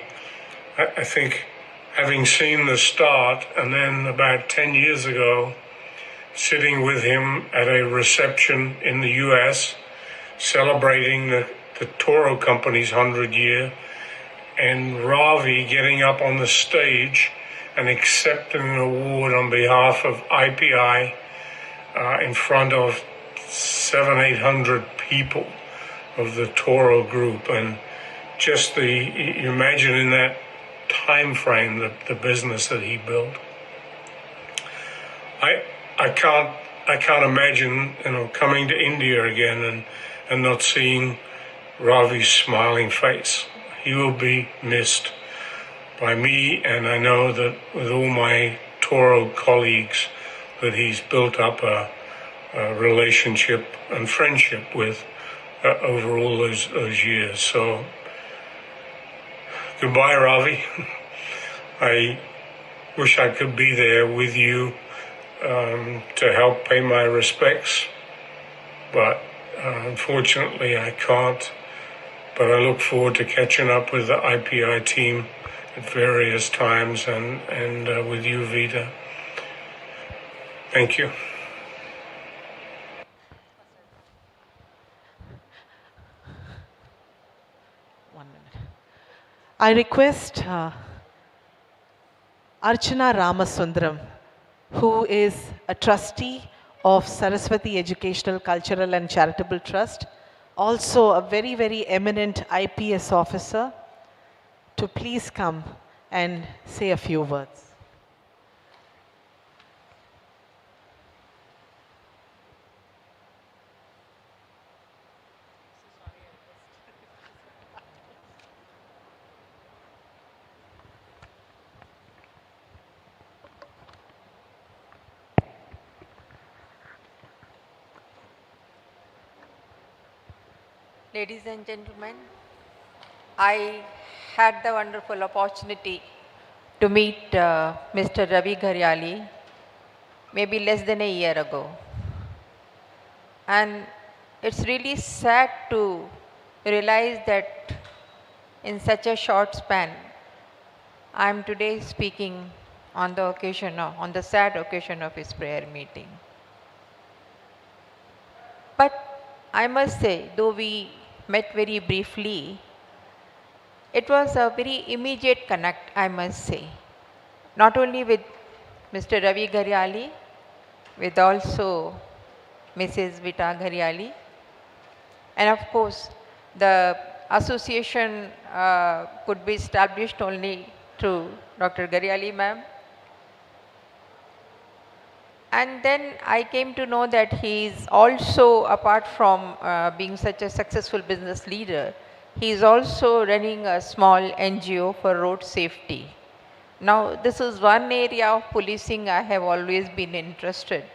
I think having seen the start, and then about 10 years ago, sitting with him at a reception in the US, celebrating the Toro Company's 100 year, and Ravi getting up on the stage and accepting an award on behalf of IPI in front of 700-800 people of the Toro group. And just you imagine in that time frame the business that he built. I can't imagine coming to India again and not seeing Ravi's smiling face. He will be missed by me, and I know that with all my Toro colleagues that he's built up a relationship and friendship with over all those years. So goodbye, Ravi. I wish I could be there with you to help pay my respects, but unfortunately I can't. But I look forward to catching up with the IPI team at various times, and with you, Vita. Thank you. I request Archana Ramasundram, who is a trustee of Saraswati Educational, Cultural and Charitable Trust, also a very, very eminent IPS officer, to please come and say a few words. Ladies and gentlemen, I had the wonderful opportunity to meet Mr. Ravi Garyali maybe less than a year ago. And it's really sad to realize that in such a short span, I'm today speaking on the sad occasion of his prayer meeting. But I must say, though we met very briefly, it was a very immediate connect, I must say. Not only with Mr. Ravi Garyali, with also Mrs. Vita Garyali. And of course, the association could be established only through Dr. Garyali ma'am. And then I came to know that he is also, apart from being such a successful business leader, he is also running a small NGO for road safety. Now, this is one area of policing I have always been interested.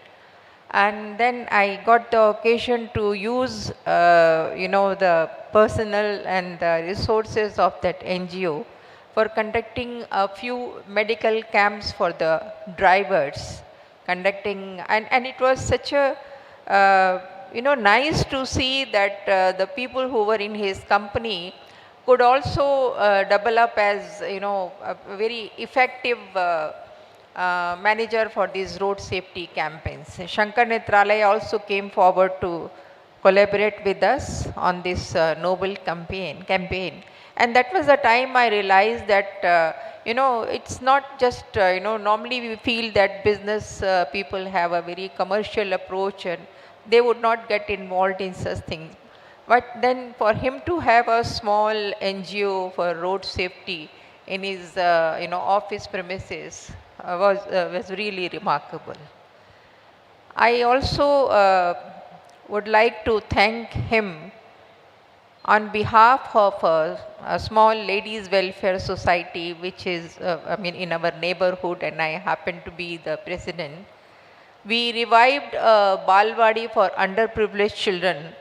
And then I got the occasion to use, the personnel and the resources of that NGO for conducting a few medical camps for the drivers. And it was such a nice to see that the people who were in his company could also double up as, a very effective manager for these road safety campaigns. Shankar Netralaya also came forward to collaborate with us on this noble campaign. And that was the time I realized that, it's not just, normally we feel that business people have a very commercial approach and they would not get involved in such things. But then for him to have a small NGO for road safety in his, office premises was really remarkable. I also would like to thank him on behalf of a small ladies welfare society, which is, in our neighborhood, and I happen to be the president. We revived a Balwadi for underprivileged children,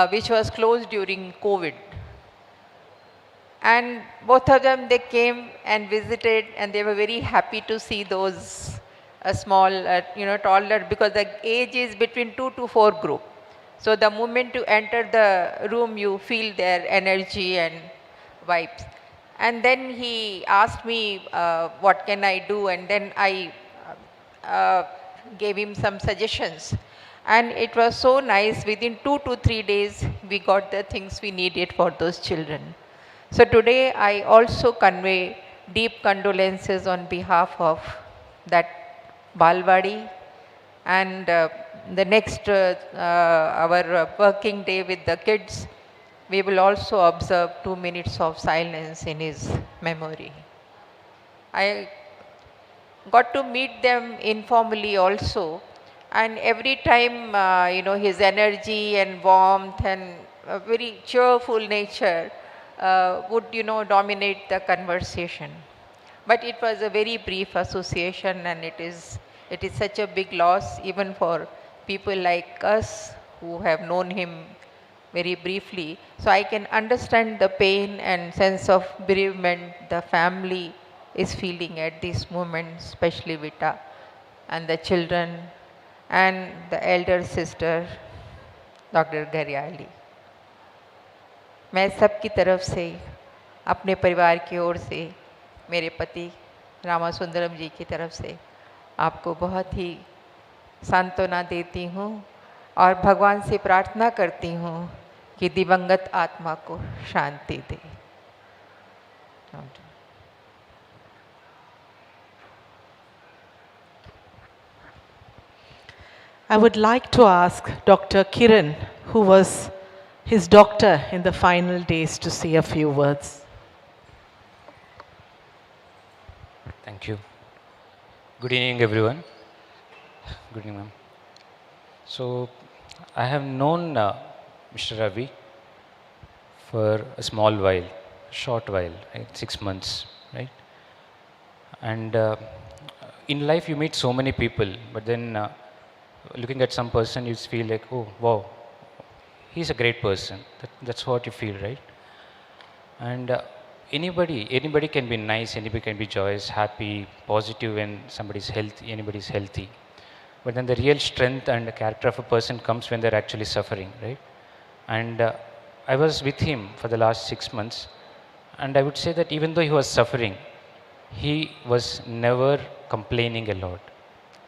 which was closed during COVID. And both of them, they came and visited, and they were very happy to see those small, toddler, because the age is between 2 to 4 group. So the moment you enter the room, you feel their energy and vibes. And then he asked me, what can I do? And then I gave him some suggestions. And it was so nice. Within 2 to 3 days, we got the things we needed for those children. So today, I also convey deep condolences on behalf of that Balwadi. And the next, our working day with the kids, we will also observe 2 minutes of silence in his memory. I got to meet them informally also. And every time, his energy and warmth and a very cheerful nature would, dominate the conversation. But it was a very brief association, and it is such a big loss even for people like us who have known him very briefly. So I can understand the pain and sense of bereavement the family is feeling at this moment, especially Vita and the children and the elder sister, Dr. Garyali. मैं सबकी तरफ से, अपने परिवार की ओर से, मेरे पति रामासुंदरम जी की तरफ से आपको बहुत ही सांत्वना देती हूँ और भगवान से प्रार्थना करती हूँ कि दिवंगत आत्मा को शांति दे। I would like to ask Dr. Kiran, who was his doctor in the final days, to say a few words. Thank you. Good evening, everyone. Good evening, ma'am. So, I have known Mr. Ravi for a small while, short while, right? 6 months, right? And in life, you meet so many people, but then looking at some person, you feel like, oh, wow, he's a great person. That's what you feel, right? And anybody can be nice, anybody can be joyous, happy, positive when anybody's healthy. But then the real strength and character of a person comes when they're actually suffering, right? And I was with him for the last 6 months, and I would say that even though he was suffering, he was never complaining a lot.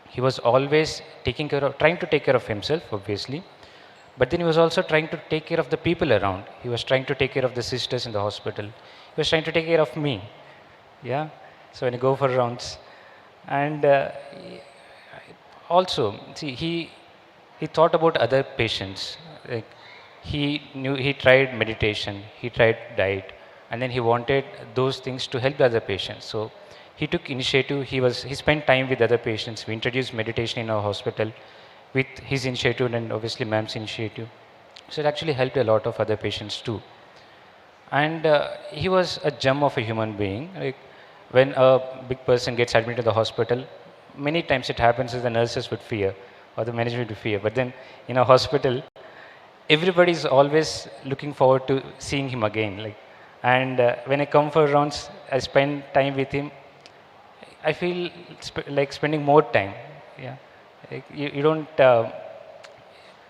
He was always trying to take care of himself, obviously, but then he was also trying to take care of the people around. He was trying to take care of the sisters in the hospital. He was trying to take care of me. Yeah. So when I go for rounds, and also, see, he thought about other patients. Like he tried meditation, he tried diet, and then he wanted those things to help the other patients. So he took initiative. He spent time with other patients. We introduced meditation in our hospital with his initiative and obviously ma'am's initiative. So it actually helped a lot of other patients too. And he was a gem of a human being. Like when a big person gets admitted to the hospital, many times it happens is the nurses would fear or the management would fear. But then in a hospital, everybody is always looking forward to seeing him again. And when I come for rounds, I spend time with him. I feel like spending more time. Yeah, like you don't.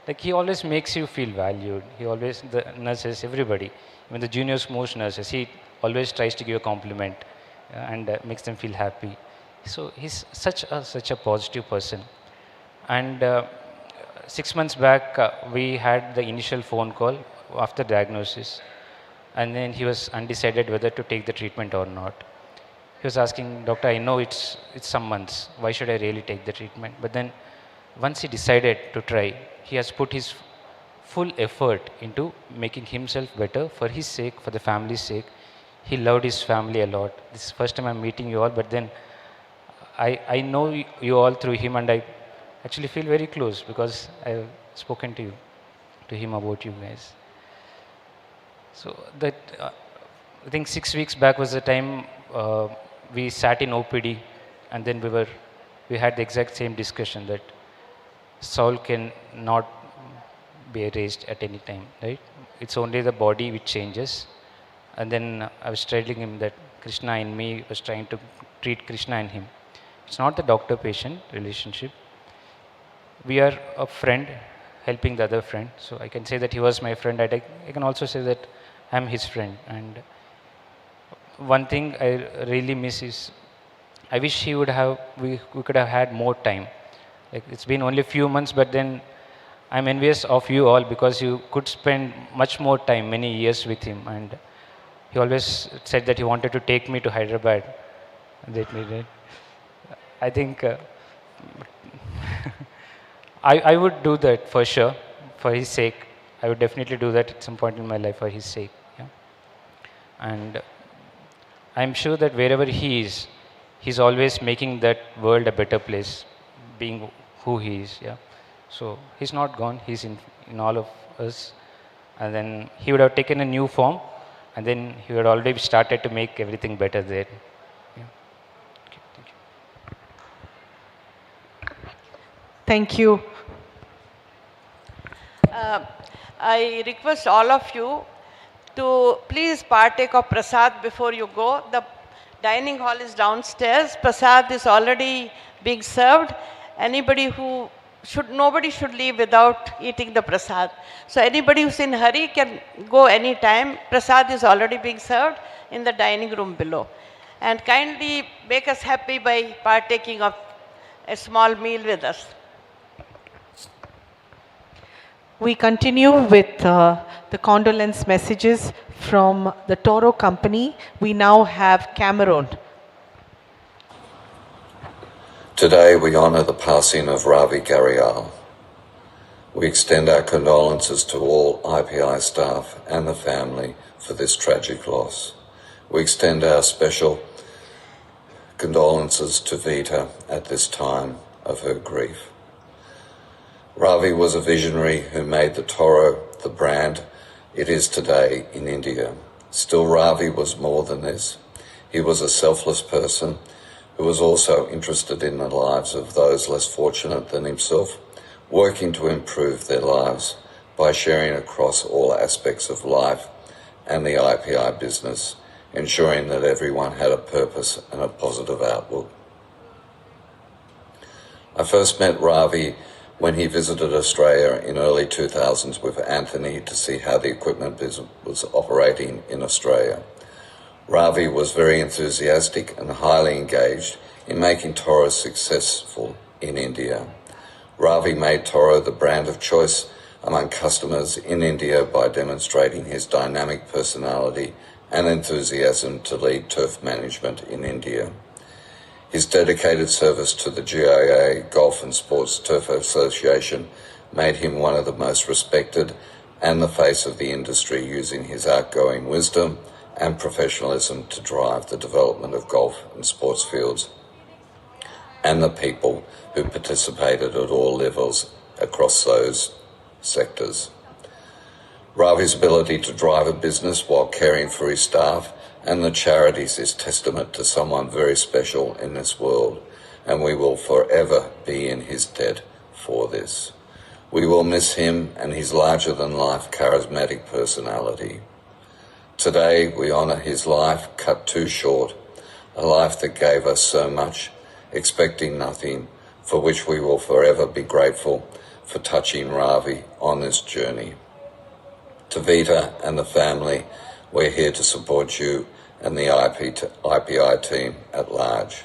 like he always makes you feel valued. He always, the nurses, everybody, even the juniors, most nurses, he always tries to give a compliment and makes them feel happy. So he's such a positive person. And 6 months back, we had the initial phone call after diagnosis, and then he was undecided whether to take the treatment or not. He was asking, doctor, I know it's some months. Why should I really take the treatment? But then once he decided to try, he has put his full effort into making himself better for his sake, for the family's sake. He loved his family a lot. This is the first time I'm meeting you all, but then I know you all through him, and I actually feel very close because I've spoken to him about you guys. So that I think 6 weeks back was the time we sat in OPD, and then we had the exact same discussion that soul can not be erased at any time, right? It's only the body which changes. And then I was telling him that Krishna in me was trying to treat Krishna in him. It's not the doctor-patient relationship. We are a friend helping the other friend. So I can say that he was my friend. I can also say that I'm his friend. And one thing I really miss is, I wish we could have had more time. Like, it's been only a few months, but then I'm envious of you all because you could spend much more time, many years with him. And he always said that he wanted to take me to Hyderabad. I think I would do that for sure, for his sake. I would definitely do that at some point in my life for his sake. Yeah? And I'm sure that wherever he is, he's always making that world a better place, being who he is. Yeah. So he's not gone. He's in all of us. And then he would have taken a new form, and then he would already started to make everything better there. Yeah. Okay, Thank you. I request all of you to please partake of prasad before you go. The dining hall is downstairs. Prasad is already being served. Nobody should leave without eating the prasad. So anybody who's in hurry can go anytime. Prasad is already being served in the dining room below. And kindly make us happy by partaking of a small meal with us. We continue with the condolence messages from the Toro Company. We now have Cameron. Today we honour the passing of Ravi Garyali. We extend our condolences to all IPI staff and the family for this tragic loss. We extend our special condolences to Vita at this time of her grief. Ravi was a visionary who made the Toro the brand it is today in India. Still, Ravi was more than this. He was a selfless person who was also interested in the lives of those less fortunate than himself, working to improve their lives by sharing across all aspects of life and the IPI business, ensuring that everyone had a purpose and a positive outlook. I first met Ravi when he visited Australia in early 2000s with Anthony to see how the equipment business was operating in Australia. Ravi was very enthusiastic and highly engaged in making Toro successful in India. Ravi made Toro the brand of choice among customers in India by demonstrating his dynamic personality and enthusiasm to lead turf management in India. His dedicated service to the GIA Golf and Sports Turf Association made him one of the most respected and the face of the industry, using his outgoing wisdom and professionalism to drive the development of golf and sports fields and the people who participated at all levels across those sectors. Ravi's ability to drive a business while caring for his staff and the charities is testament to someone very special in this world, and we will forever be in his debt for this. We will miss him and his larger-than-life charismatic personality. Today we honour his life cut too short, a life that gave us so much, expecting nothing, for which we will forever be grateful for touching Ravi on this journey. To Vita and the family, we're here to support you and the IPI team at large.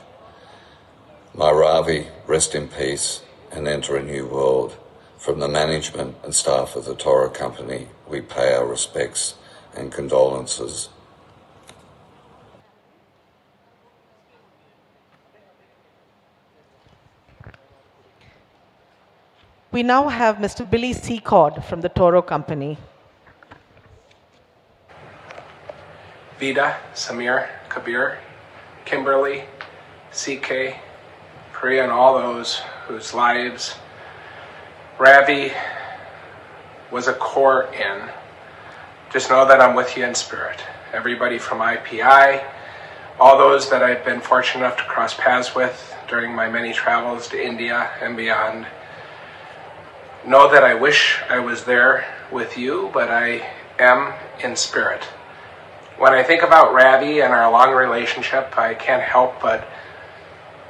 My Ravi, rest in peace and enter a new world. From the management and staff of the Toro Company, we pay our respects and condolences. We now have Mr. Billy Secord from the Toro Company. Vida, Samir, Kabir, Kimberly, CK, Priya, and all those whose lives Ravi was a core in. Just know that I'm with you in spirit. Everybody from IPI, all those that I've been fortunate enough to cross paths with during my many travels to India and beyond. Know that I wish I was there with you, but I am in spirit. When I think about Ravi and our long relationship, I can't help but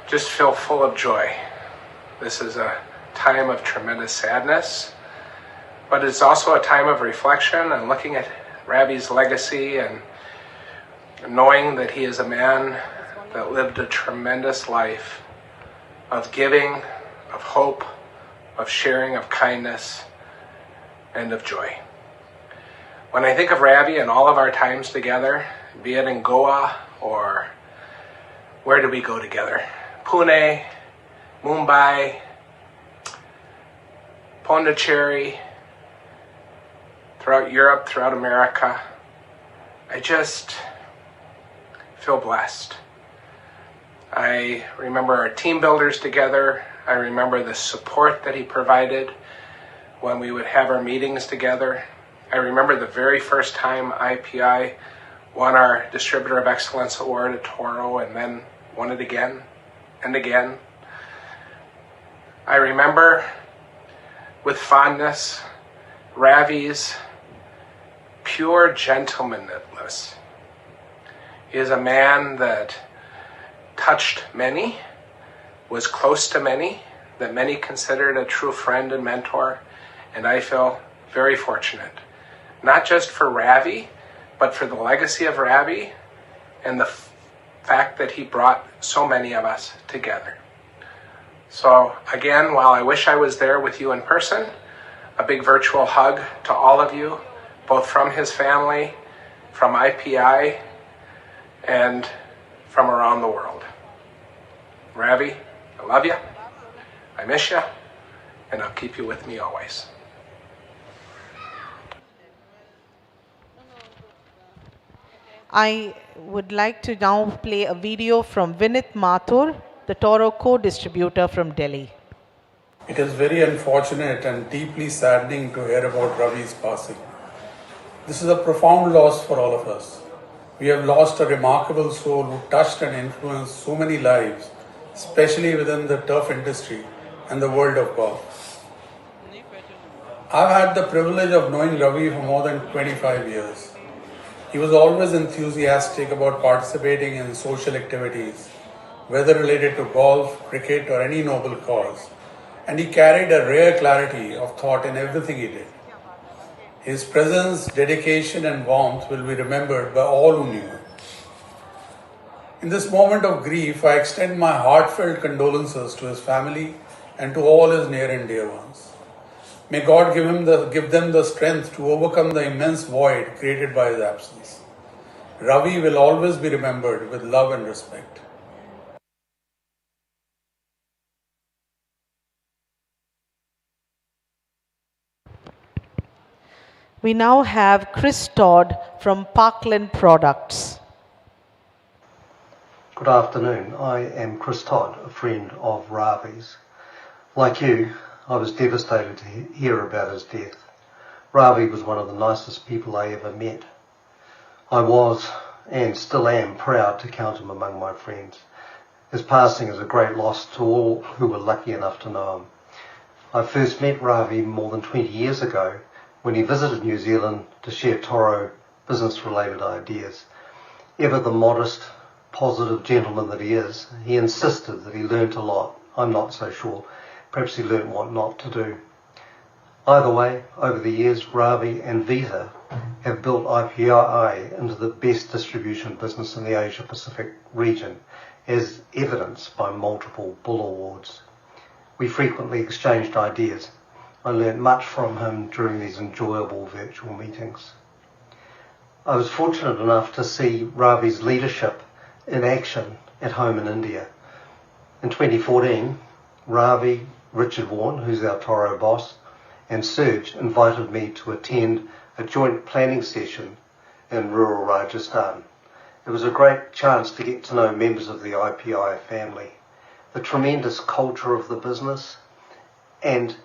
just feel full of joy. This is a time of tremendous sadness, but it's also a time of reflection and looking at Ravi's legacy and knowing that he is a man that lived a tremendous life of giving, of hope, of sharing, of kindness, and of joy. When I think of Ravi and all of our times together, be it in Goa or where do we go together? Pune, Mumbai, Pondicherry, throughout Europe, throughout America, I just feel blessed. I remember our team builders together. I remember the support that he provided when we would have our meetings together. I remember the very first time IPI won our Distributor of Excellence Award at Toro and then won it again and again. I remember with fondness Ravi's pure gentlemanliness. He is a man that touched many, was close to many, that many considered a true friend and mentor, and I feel very fortunate. Not just for Ravi, but for the legacy of Ravi and the fact that he brought so many of us together. So again, while I wish I was there with you in person, a big virtual hug to all of you, both from his family, from IPI, and from around the world. Ravi, I love you, I miss you, and I'll keep you with me always. I would like to now play a video from Vinit Mathur, the Toro co-distributor from Delhi. It is very unfortunate and deeply saddening to hear about Ravi's passing. This is a profound loss for all of us. We have lost a remarkable soul who touched and influenced so many lives, especially within the turf industry and the world of golf. I've had the privilege of knowing Ravi for more than 25 years. He was always enthusiastic about participating in social activities, whether related to golf, cricket, or any noble cause, and he carried a rare clarity of thought in everything he did. His presence, dedication, and warmth will be remembered by all who knew him. In this moment of grief, I extend my heartfelt condolences to his family and to all his near and dear ones. May God give them the strength to overcome the immense void created by his absence. Ravi will always be remembered with love and respect. We now have Chris Todd from Parkland Products. Good afternoon. I am Chris Todd, a friend of Ravi's. Like you, I was devastated to hear about his death. Ravi was one of the nicest people I ever met. I was, and still am, proud to count him among my friends. His passing is a great loss to all who were lucky enough to know him. I first met Ravi more than 20 years ago when he visited New Zealand to share Toro business-related ideas. Ever the modest, positive gentleman that he is, he insisted that he learnt a lot. I'm not so sure. Perhaps he learnt what not to do. Either way, over the years, Ravi and Vita have built IPI into the best distribution business in the Asia Pacific region, as evidenced by multiple Bull Awards. We frequently exchanged ideas. I learnt much from him during these enjoyable virtual meetings. I was fortunate enough to see Ravi's leadership in action at home in India. In 2014, Ravi, Richard Vaughan, who's our Toro boss, and Serge invited me to attend a joint planning session in rural Rajasthan. It was a great chance to get to know members of the IPI family. The tremendous culture of the business and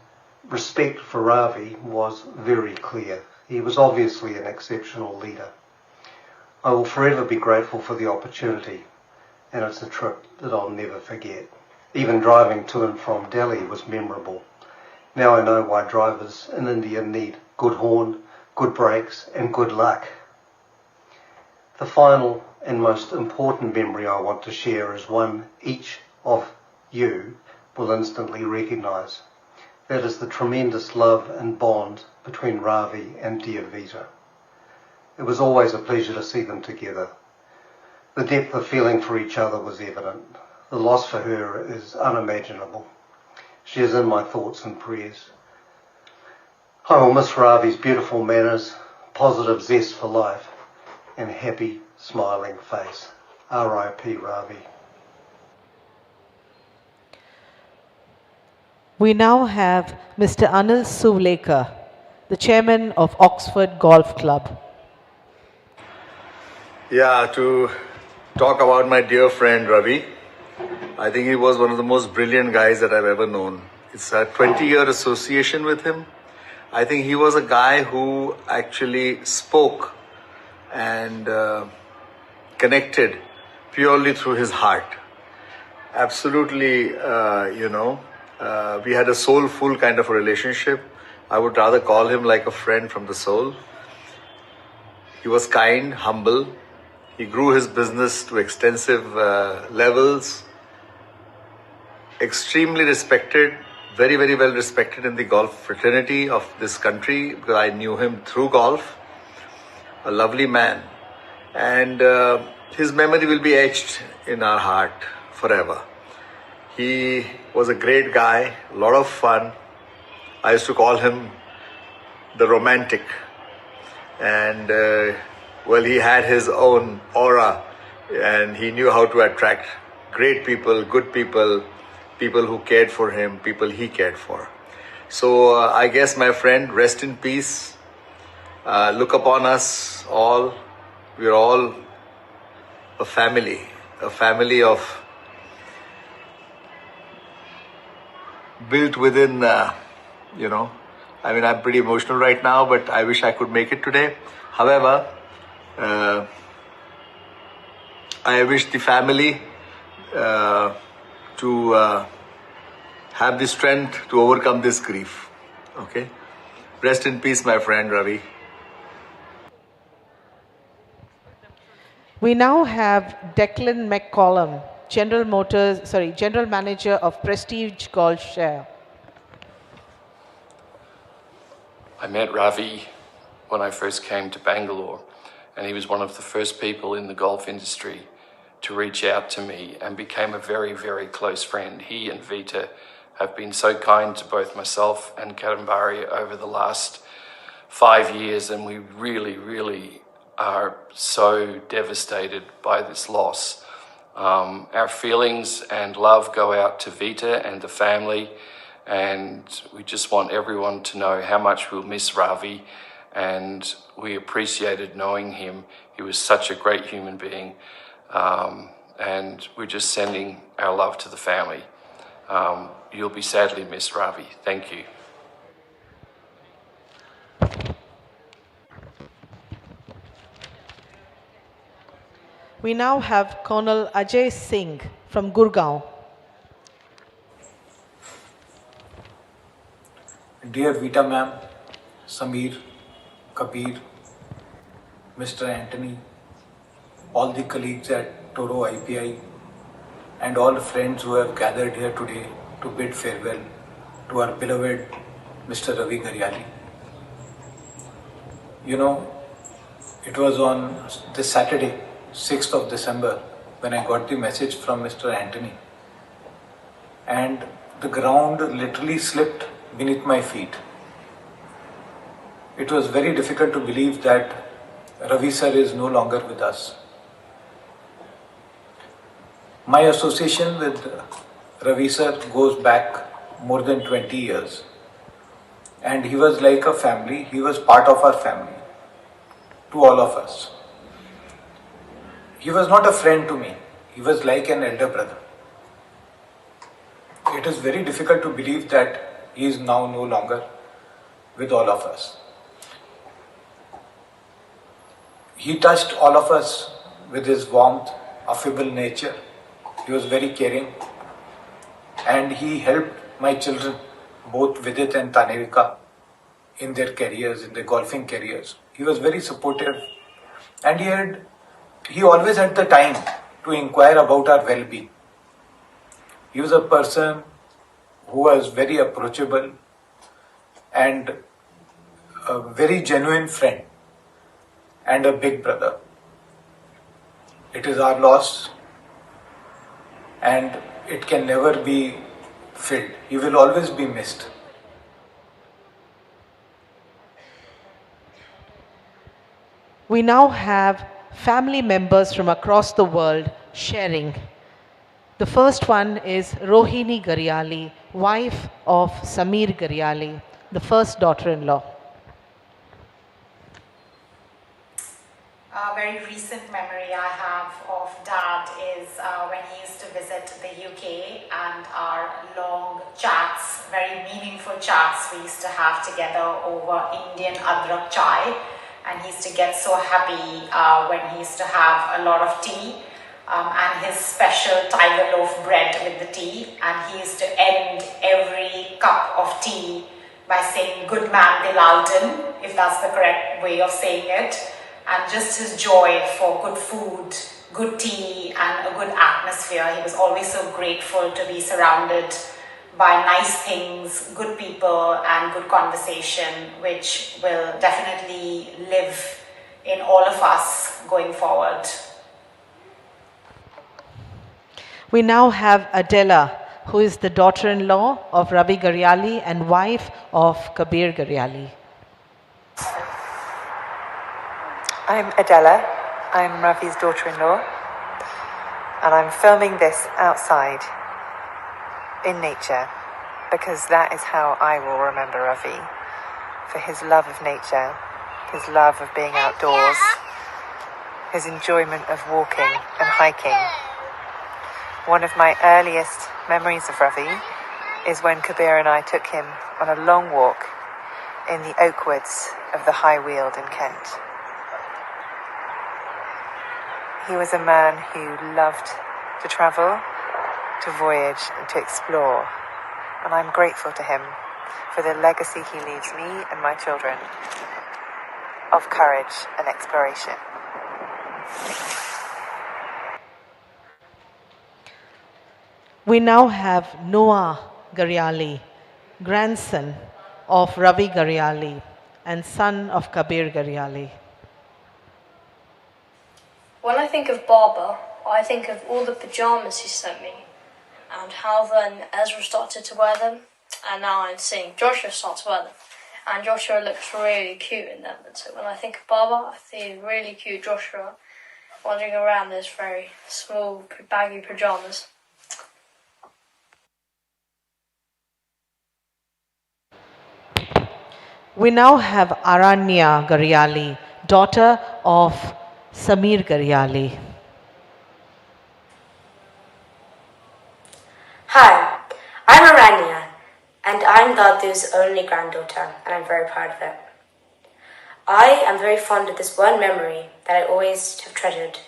respect for Ravi was very clear. He was obviously an exceptional leader. I will forever be grateful for the opportunity, and it's a trip that I'll never forget. Even driving to and from Delhi was memorable. Now I know why drivers in India need good horn, good brakes, and good luck. The final and most important memory I want to share is one each of you will instantly recognise. That is the tremendous love and bond between Ravi and dear Vita. It was always a pleasure to see them together. The depth of feeling for each other was evident. The loss for her is unimaginable. She is in my thoughts and prayers. I will miss Ravi's beautiful manners, positive zest for life, and happy, smiling face. R.I.P. Ravi. We now have Mr. Anil Suvlekar, the chairman of Oxford Golf Club. Yeah, to talk about my dear friend Ravi, I think he was one of the most brilliant guys that I've ever known. It's a 20-year association with him. I think he was a guy who actually spoke and connected purely through his heart. Absolutely, we had a soulful kind of a relationship. I would rather call him like a friend from the soul. He was kind, humble. He grew his business to extensive levels. Extremely respected, very, very well respected in the golf fraternity of this country because I knew him through golf. A lovely man. And his memory will be etched in our heart forever. He was a great guy, a lot of fun. I used to call him the romantic. And he had his own aura and he knew how to attract great people, good people, people who cared for him, people he cared for. So I guess, my friend, rest in peace. Look upon us all. We're all a family of built within, I'm pretty emotional right now, but I wish I could make it today. However, I wish the family to have the strength to overcome this grief. Okay? Rest in peace, my friend Ravi. We now have Declan McCollum, General Manager of Prestige Golf Share. I met Ravi when I first came to Bangalore, and he was one of the first people in the golf industry to reach out to me and became a very, very close friend. He and Vita have been so kind to both myself and Kadambari over the last 5 years, and we really, really are so devastated by this loss. Our feelings and love go out to Vita and the family, and we just want everyone to know how much we'll miss Ravi, and we appreciated knowing him. He was such a great human being, and we're just sending our love to the family. You'll be sadly missed, Ravi. Thank you. We now have Colonel Ajay Singh from Gurgaon. Dear Vita ma'am, Samir, Kabir, Mr. Anthony, all the colleagues at Toro IPI, and all the friends who have gathered here today to bid farewell to our beloved Mr. Ravi Garyali. You know, it was on this Saturday, 6th of December, when I got the message from Mr. Anthony. And the ground literally slipped beneath my feet. It was very difficult to believe that Ravi sir is no longer with us. My association with Ravi sir goes back more than 20 years. And he was like a family, he was part of our family, to all of us. He was not a friend to me, he was like an elder brother. It is very difficult to believe that he is now no longer with all of us. He touched all of us with his warmth, affable nature. He was very caring. And he helped my children, both Vidit and Tanevika, in their careers, in their golfing careers. He was very supportive. And he always had the time to inquire about our well-being. He was a person who was very approachable and a very genuine friend and a big brother. It is our loss and it can never be filled. He will always be missed. We now have family members from across the world sharing. The first one is Rohini Garyali, wife of Samir Garyali, the first daughter-in-law. A very recent memory I have of Dad is when he used to visit the UK, and our long chats, very meaningful chats we used to have together over Indian adrak chai, and he used to get so happy when he used to have a lot of tea and his special tiger loaf bread with the tea, and he used to end every cup of tea by saying "Good man Dilalton," if that's the correct way of saying it. And just his joy for good food, good tea and a good atmosphere. He was always so grateful to be surrounded by nice things, good people and good conversation, which will definitely live in all of us going forward. We now have Adela, who is the daughter-in-law of Ravi Garyali and wife of Kabir Garyali. I'm Adela, I'm Ravi's daughter-in-law, and I'm filming this outside, in nature, because that is how I will remember Ravi, for his love of nature, his love of being outdoors, his enjoyment of walking and hiking. One of my earliest memories of Ravi is when Kabir and I took him on a long walk in the oak woods of the High Weald in Kent. He was a man who loved to travel, to voyage and to explore, and I'm grateful to him for the legacy he leaves me and my children of courage and exploration. We now have Noah Garyali, grandson of Ravi Garyali and son of Kabir Garyali. When I think of Baba, I think of all the pajamas he sent me and how then Ezra started to wear them, and now I'm seeing Joshua start to wear them, and Joshua looks really cute in them. And so when I think of Baba, I see really cute Joshua wandering around those very small, baggy pajamas. We now have Aranya Garyali, daughter of Samir Garyali. Hi, I'm Aranya, and I'm Dadu's only granddaughter, and I'm very proud of it. I am very fond of this one memory that I always have treasured.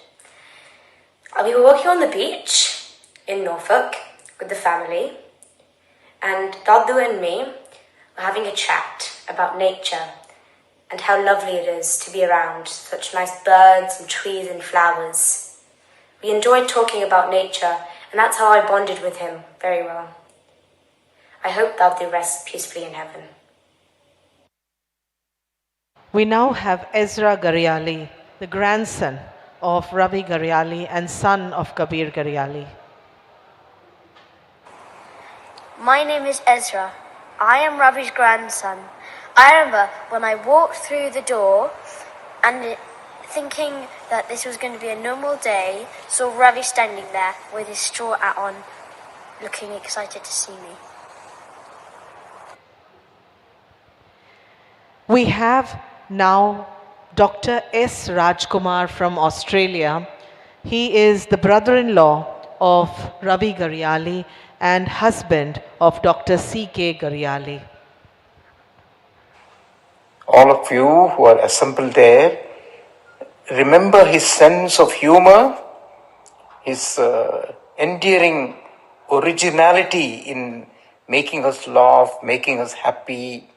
We were walking on the beach in Norfolk with the family, and Dadu and me were having a chat about nature and how lovely it is to be around such nice birds and trees and flowers. We enjoyed talking about nature, and that's how I bonded with him very well. I hope Dadu rests peacefully in heaven. We now have Ezra Garyali, the grandson of Ravi Garyali and son of Kabir Garyali. My name is Ezra. I am Ravi's grandson. I remember when I walked through the door and thinking that this was going to be a normal day, saw Ravi standing there with his straw hat on, looking excited to see me. We have now Dr. S. Rajkumar from Australia. He is the brother-in-law of Ravi Garyali and husband of Dr. C.K. Garyali. All of you who are assembled there, remember his sense of humor, his endearing originality in making us laugh, making us happy.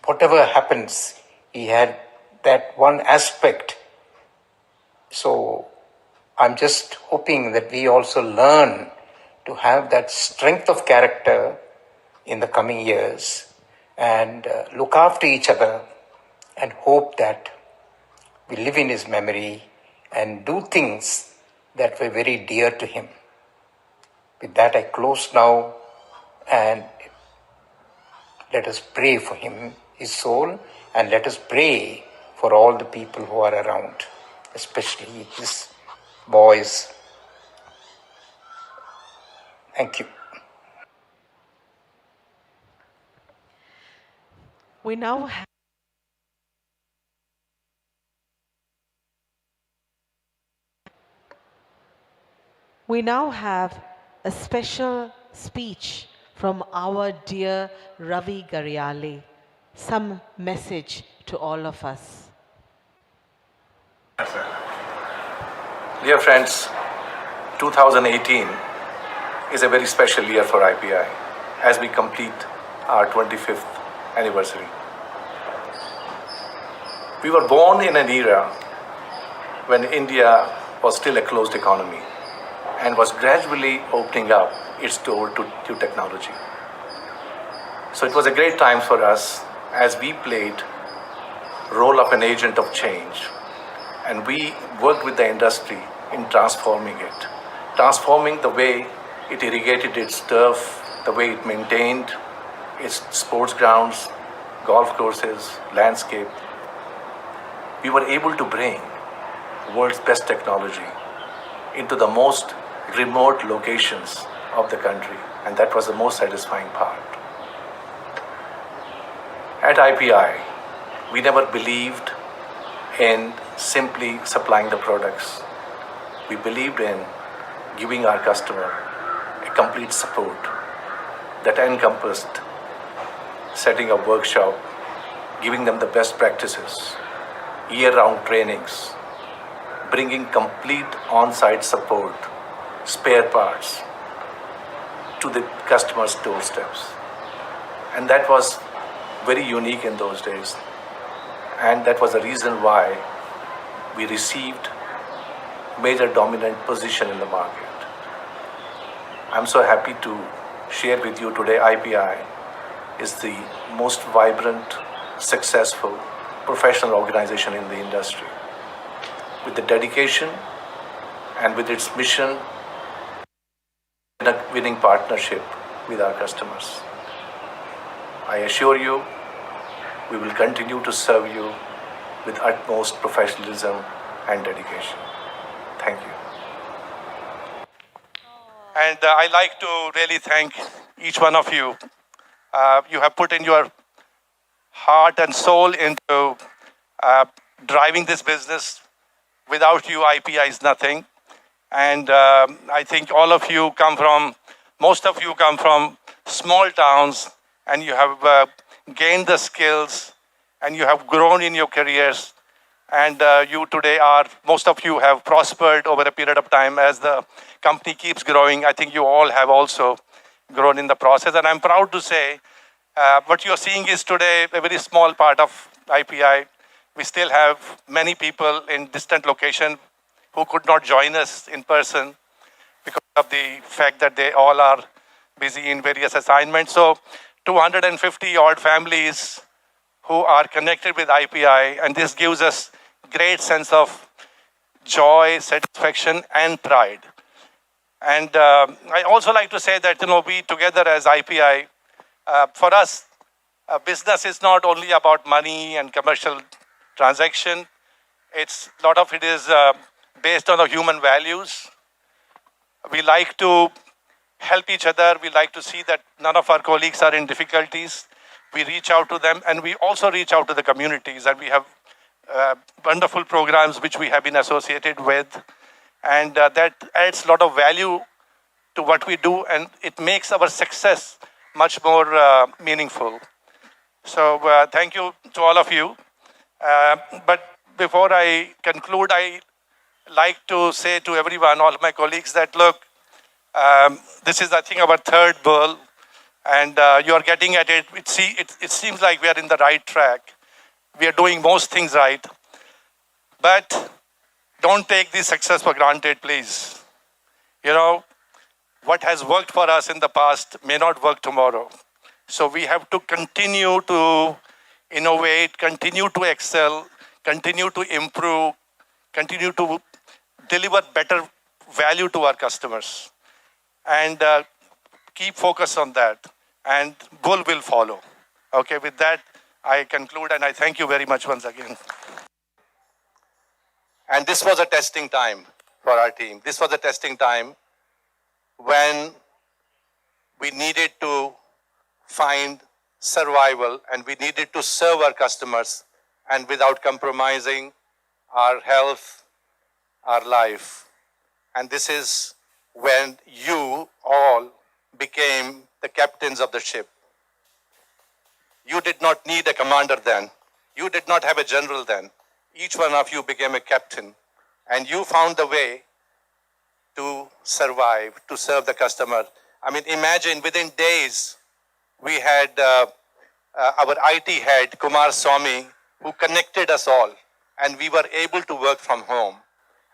Whatever happens, he had that one aspect. So I'm just hoping that we also learn to have that strength of character in the coming years and look after each other and hope that we live in his memory and do things that were very dear to him. With that, I close now, and let us pray for him, his soul, and let us pray for all the people who are around, especially his boys. Thank you. We now have a special speech from our dear Ravi Garyali. Some message to all of us. Dear friends, 2018 is a very special year for IPI as we complete our 25th anniversary. We were born in an era when India was still a closed economy and was gradually opening up its door to technology. So it was a great time for us as we played role of an agent of change, and we worked with the industry in transforming it, transforming the way it irrigated its turf, the way it maintained its sports grounds, golf courses, landscape. We were able to bring world's best technology into the most remote locations of the country, and that was the most satisfying part. At IPI, we never believed in simply supplying the products. We believed in giving our customer a complete support that encompassed setting up workshop, giving them the best practices, year-round trainings, bringing complete on-site support, spare parts to the customer's doorsteps. And that was very unique in those days. And that was the reason why we received major dominant position in the market. I'm so happy to share with you today IPI is the most vibrant, successful, professional organization in the industry. With the dedication and with its mission in a winning partnership with our customers. I assure you, we will continue to serve you with utmost professionalism and dedication. Thank you. And I like to really thank each one of you. You have put in your heart and soul into driving this business. Without you, IPI is nothing. And I think most of you come from small towns, and you have gained the skills, and you have grown in your careers. And most of you have prospered over a period of time as the company keeps growing. I think you all have also grown in the process. And I'm proud to say what you're seeing is today a very small part of IPI. We still have many people in distant location who could not join us in person because of the fact that they all are busy in various assignments. So 250 odd families who are connected with IPI, and this gives us great sense of joy, satisfaction, and pride. And I also like to say that, we together as IPI, for us, business is not only about money and commercial transaction. A lot of it is based on the human values. We like to help each other. We like to see that none of our colleagues are in difficulties. We reach out to them, and we also reach out to the communities, and we have wonderful programs which we have been associated with, and that adds a lot of value to what we do, and it makes our success much more meaningful. So thank you to all of you. But before I conclude, I like to say to everyone, all my colleagues, that look, this is, I think, our third bowl, and you are getting at it. It seems like we are in the right track. We are doing most things right. But don't take this success for granted, please. What has worked for us in the past may not work tomorrow. So we have to continue to innovate, continue to excel, continue to improve, continue to deliver better value to our customers, and keep focus on that, and bull will follow. Okay, with that, I conclude, and I thank you very much once again. And this was a testing time for our team. This was a testing time when we needed to find survival, and we needed to serve our customers, and without compromising our health, our life. And this is when you all became the captains of the ship. You did not need a commander then. You did not have a general then. Each one of you became a captain, and you found the way to survive, to serve the customer. I mean, imagine within days, we had our IT head, Kumar Swamy, who connected us all, and we were able to work from home,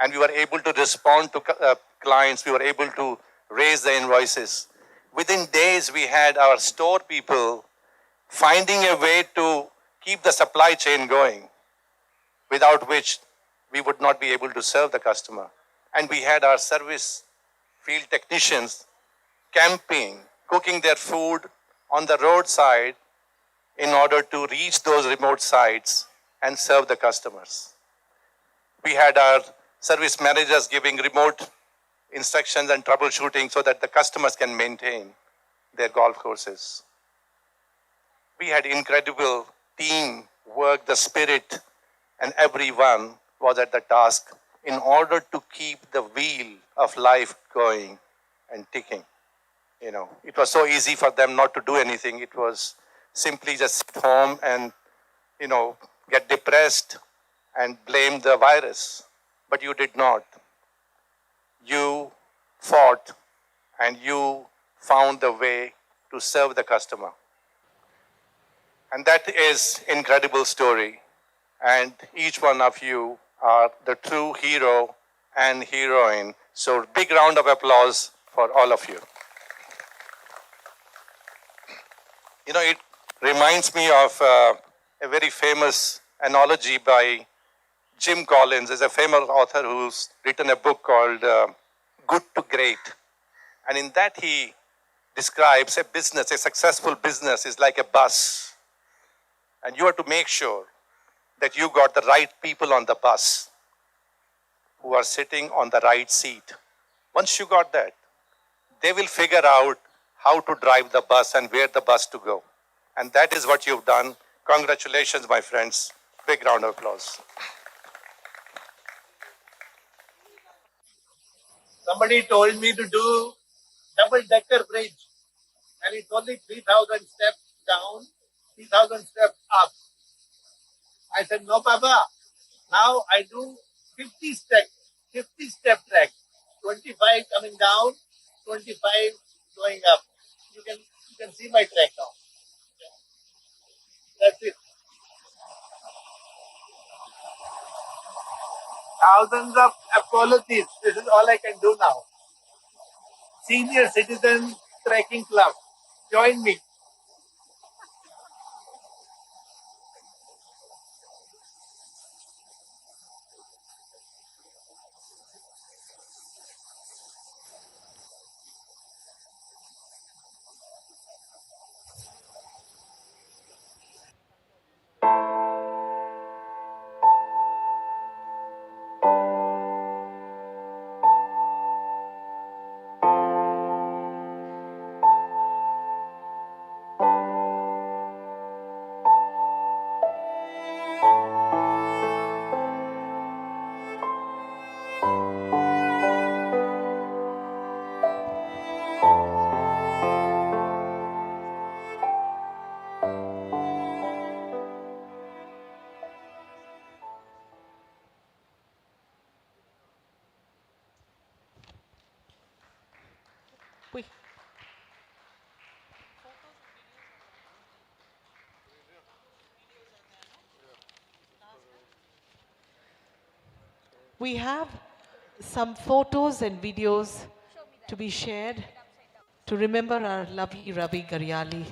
and we were able to respond to clients. We were able to raise the invoices. Within days, we had our store people finding a way to keep the supply chain going, without which we would not be able to serve the customer. And we had our service field technicians camping, cooking their food on the roadside in order to reach those remote sites and serve the customers. We had our service managers giving remote instructions and troubleshooting so that the customers can maintain their golf courses. We had incredible team work, the spirit, and everyone was at the task in order to keep the wheel of life going and ticking. It was so easy for them not to do anything. It was simply just sit home and, get depressed and blame the virus. But you did not. You fought, and you found the way to serve the customer. And that is an incredible story. And each one of you are the true hero and heroine. So big round of applause for all of you. It reminds me of a very famous analogy by Jim Collins. Is a famous author who's written a book called Good to Great. And in that he describes a successful business is like a bus. And you have to make sure that you got the right people on the bus who are sitting on the right seat. Once you got that, they will figure out how to drive the bus and where the bus to go. And that is what you've done. Congratulations, my friends. Big round of applause. Somebody told me to do double-decker bridge, and it's only 3,000 steps down, 3,000 steps up. I said, no, Baba. Now I do 50-step track, 25 coming down, 25 going up. You can see my track now. That's it. Thousands of apologies. This is all I can do now. Senior Citizen Trekking Club. Join me. We, we have some photos and videos to be shared to remember our lovely Ravi Garyali.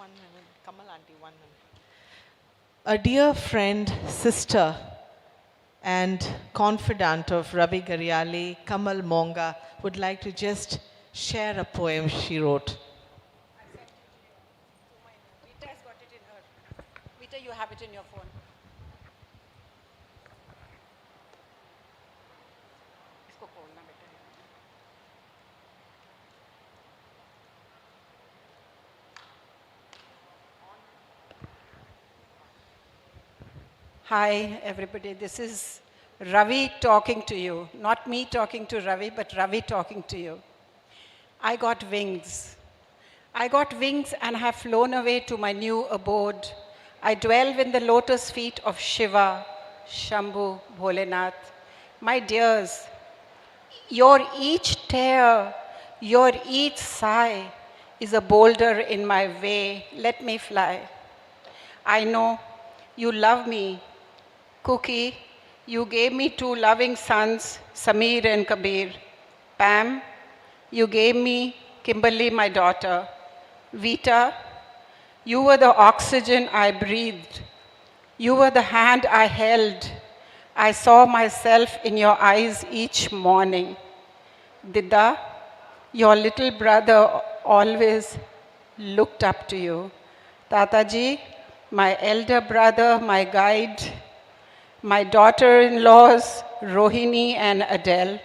1 minute. Kamal auntie, 1 minute. A dear friend, sister, and confidant of Ravi Garyali, Kamal Monga, would like to just share a poem she wrote. Vita has got it in her. Vita, you have it in your phone. इसको खोलना बेटा. Hi, everybody. This is Ravi talking to you. Not me talking to Ravi, but Ravi talking to you. I got wings. I got wings and have flown away to my new abode. I dwell in the lotus feet of Shiva, Shambhu, Bholenath. My dears, your each tear, your each sigh is a boulder in my way. Let me fly. I know you love me. Cookie, you gave me two loving sons, Sameer and Kabir. Pam, you gave me Kimberly, my daughter. Vita, you were the oxygen I breathed. You were the hand I held. I saw myself in your eyes each morning. Dida, your little brother always looked up to you. Tataji, my elder brother, my guide. My daughter-in-laws, Rohini and Adele.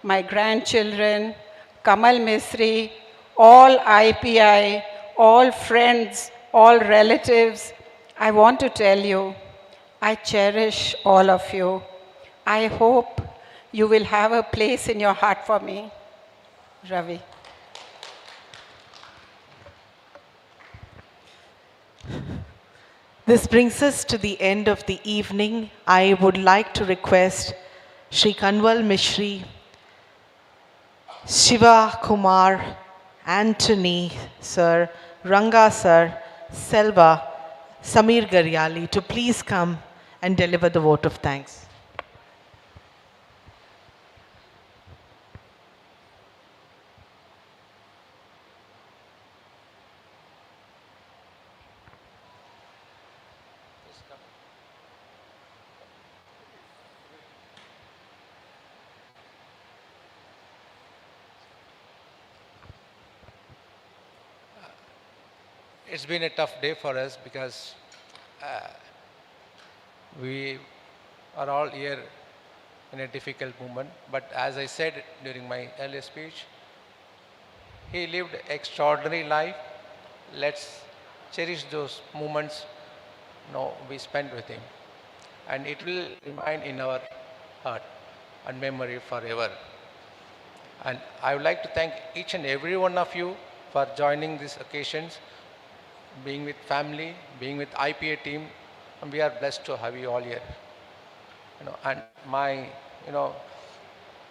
My grandchildren, Kamal Misri, all IPI, all friends, all relatives. I want to tell you, I cherish all of you. I hope you will have a place in your heart for me. Ravi. This brings us to the end of the evening. I would like to request Shri Kanwal Mishri, Shiva Kumar, Anthony sir, Ranga sir, Selva, Samir Garyali to please come and deliver the vote of thanks. It's been a tough day for us because we are all here in a difficult moment. But as I said during my earlier speech, he lived an extraordinary life. Let's cherish those moments we spent with him. And it will remain in our heart and memory forever. And I would like to thank each and every one of you for joining these occasions, being with family, being with IPA team, and we are blessed to have you all here. And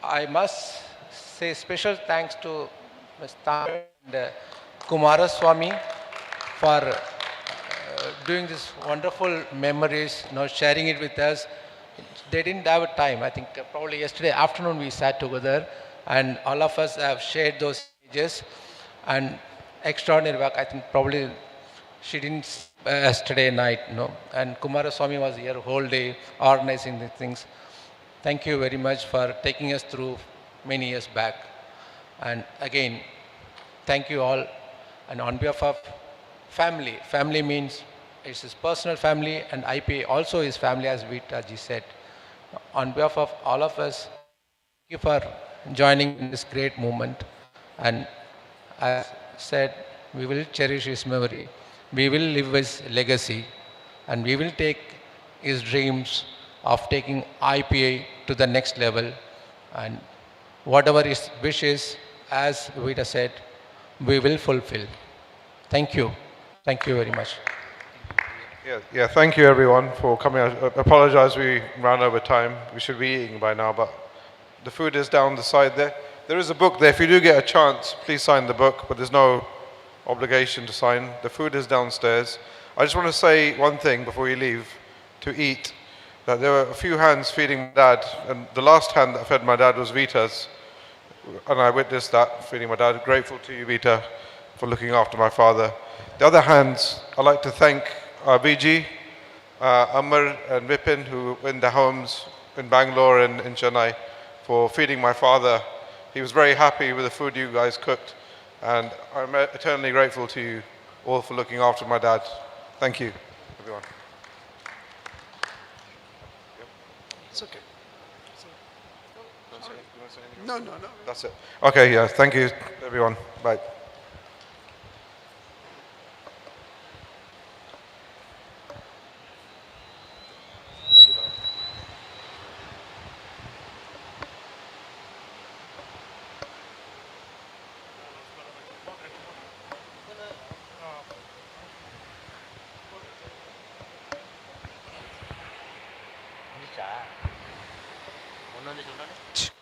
I must say special thanks to Ms. Tamil and Kumaraswamy for doing this wonderful memories, sharing it with us. They didn't have a time. I think probably yesterday afternoon we sat together and all of us have shared those images and extraordinary work. I think probably she didn't yesterday night, and Kumaraswamy was here whole day organizing the things. Thank you very much for taking us through many years back. And again, thank you all. And on behalf of family means it's his personal family and IPA also his family, as Vita ji said. On behalf of all of us, thank you for joining in this great moment. And as said, we will cherish his memory. We will live his legacy, and we will take his dreams of taking IPA to the next level. And whatever his wishes, as Vita said, we will fulfill. Thank you. Thank you very much. Yeah, thank you everyone for coming. I apologize we ran over time. We should be eating by now, but the food is down the side there. There is a book there. If you do get a chance, please sign the book, but there's no obligation to sign. The food is downstairs. I just want to say one thing before you leave to eat, that there were a few hands feeding my dad, and the last hand that fed my dad was Vita's, and I witnessed that, feeding my dad. Grateful to you, Vita, for looking after my father. the other hand, I'd like to thank Viji, Amar and Vipin, who in their homes in Bangalore and in Chennai, for feeding my father. He was very happy with the food you guys cooked, and I'm eternally grateful to you all for looking after my dad. Thank you, everyone. It's okay. No. That's it. Okay, yeah, thank you, everyone. Bye. ஒன்று வந்து சொல்கிறானே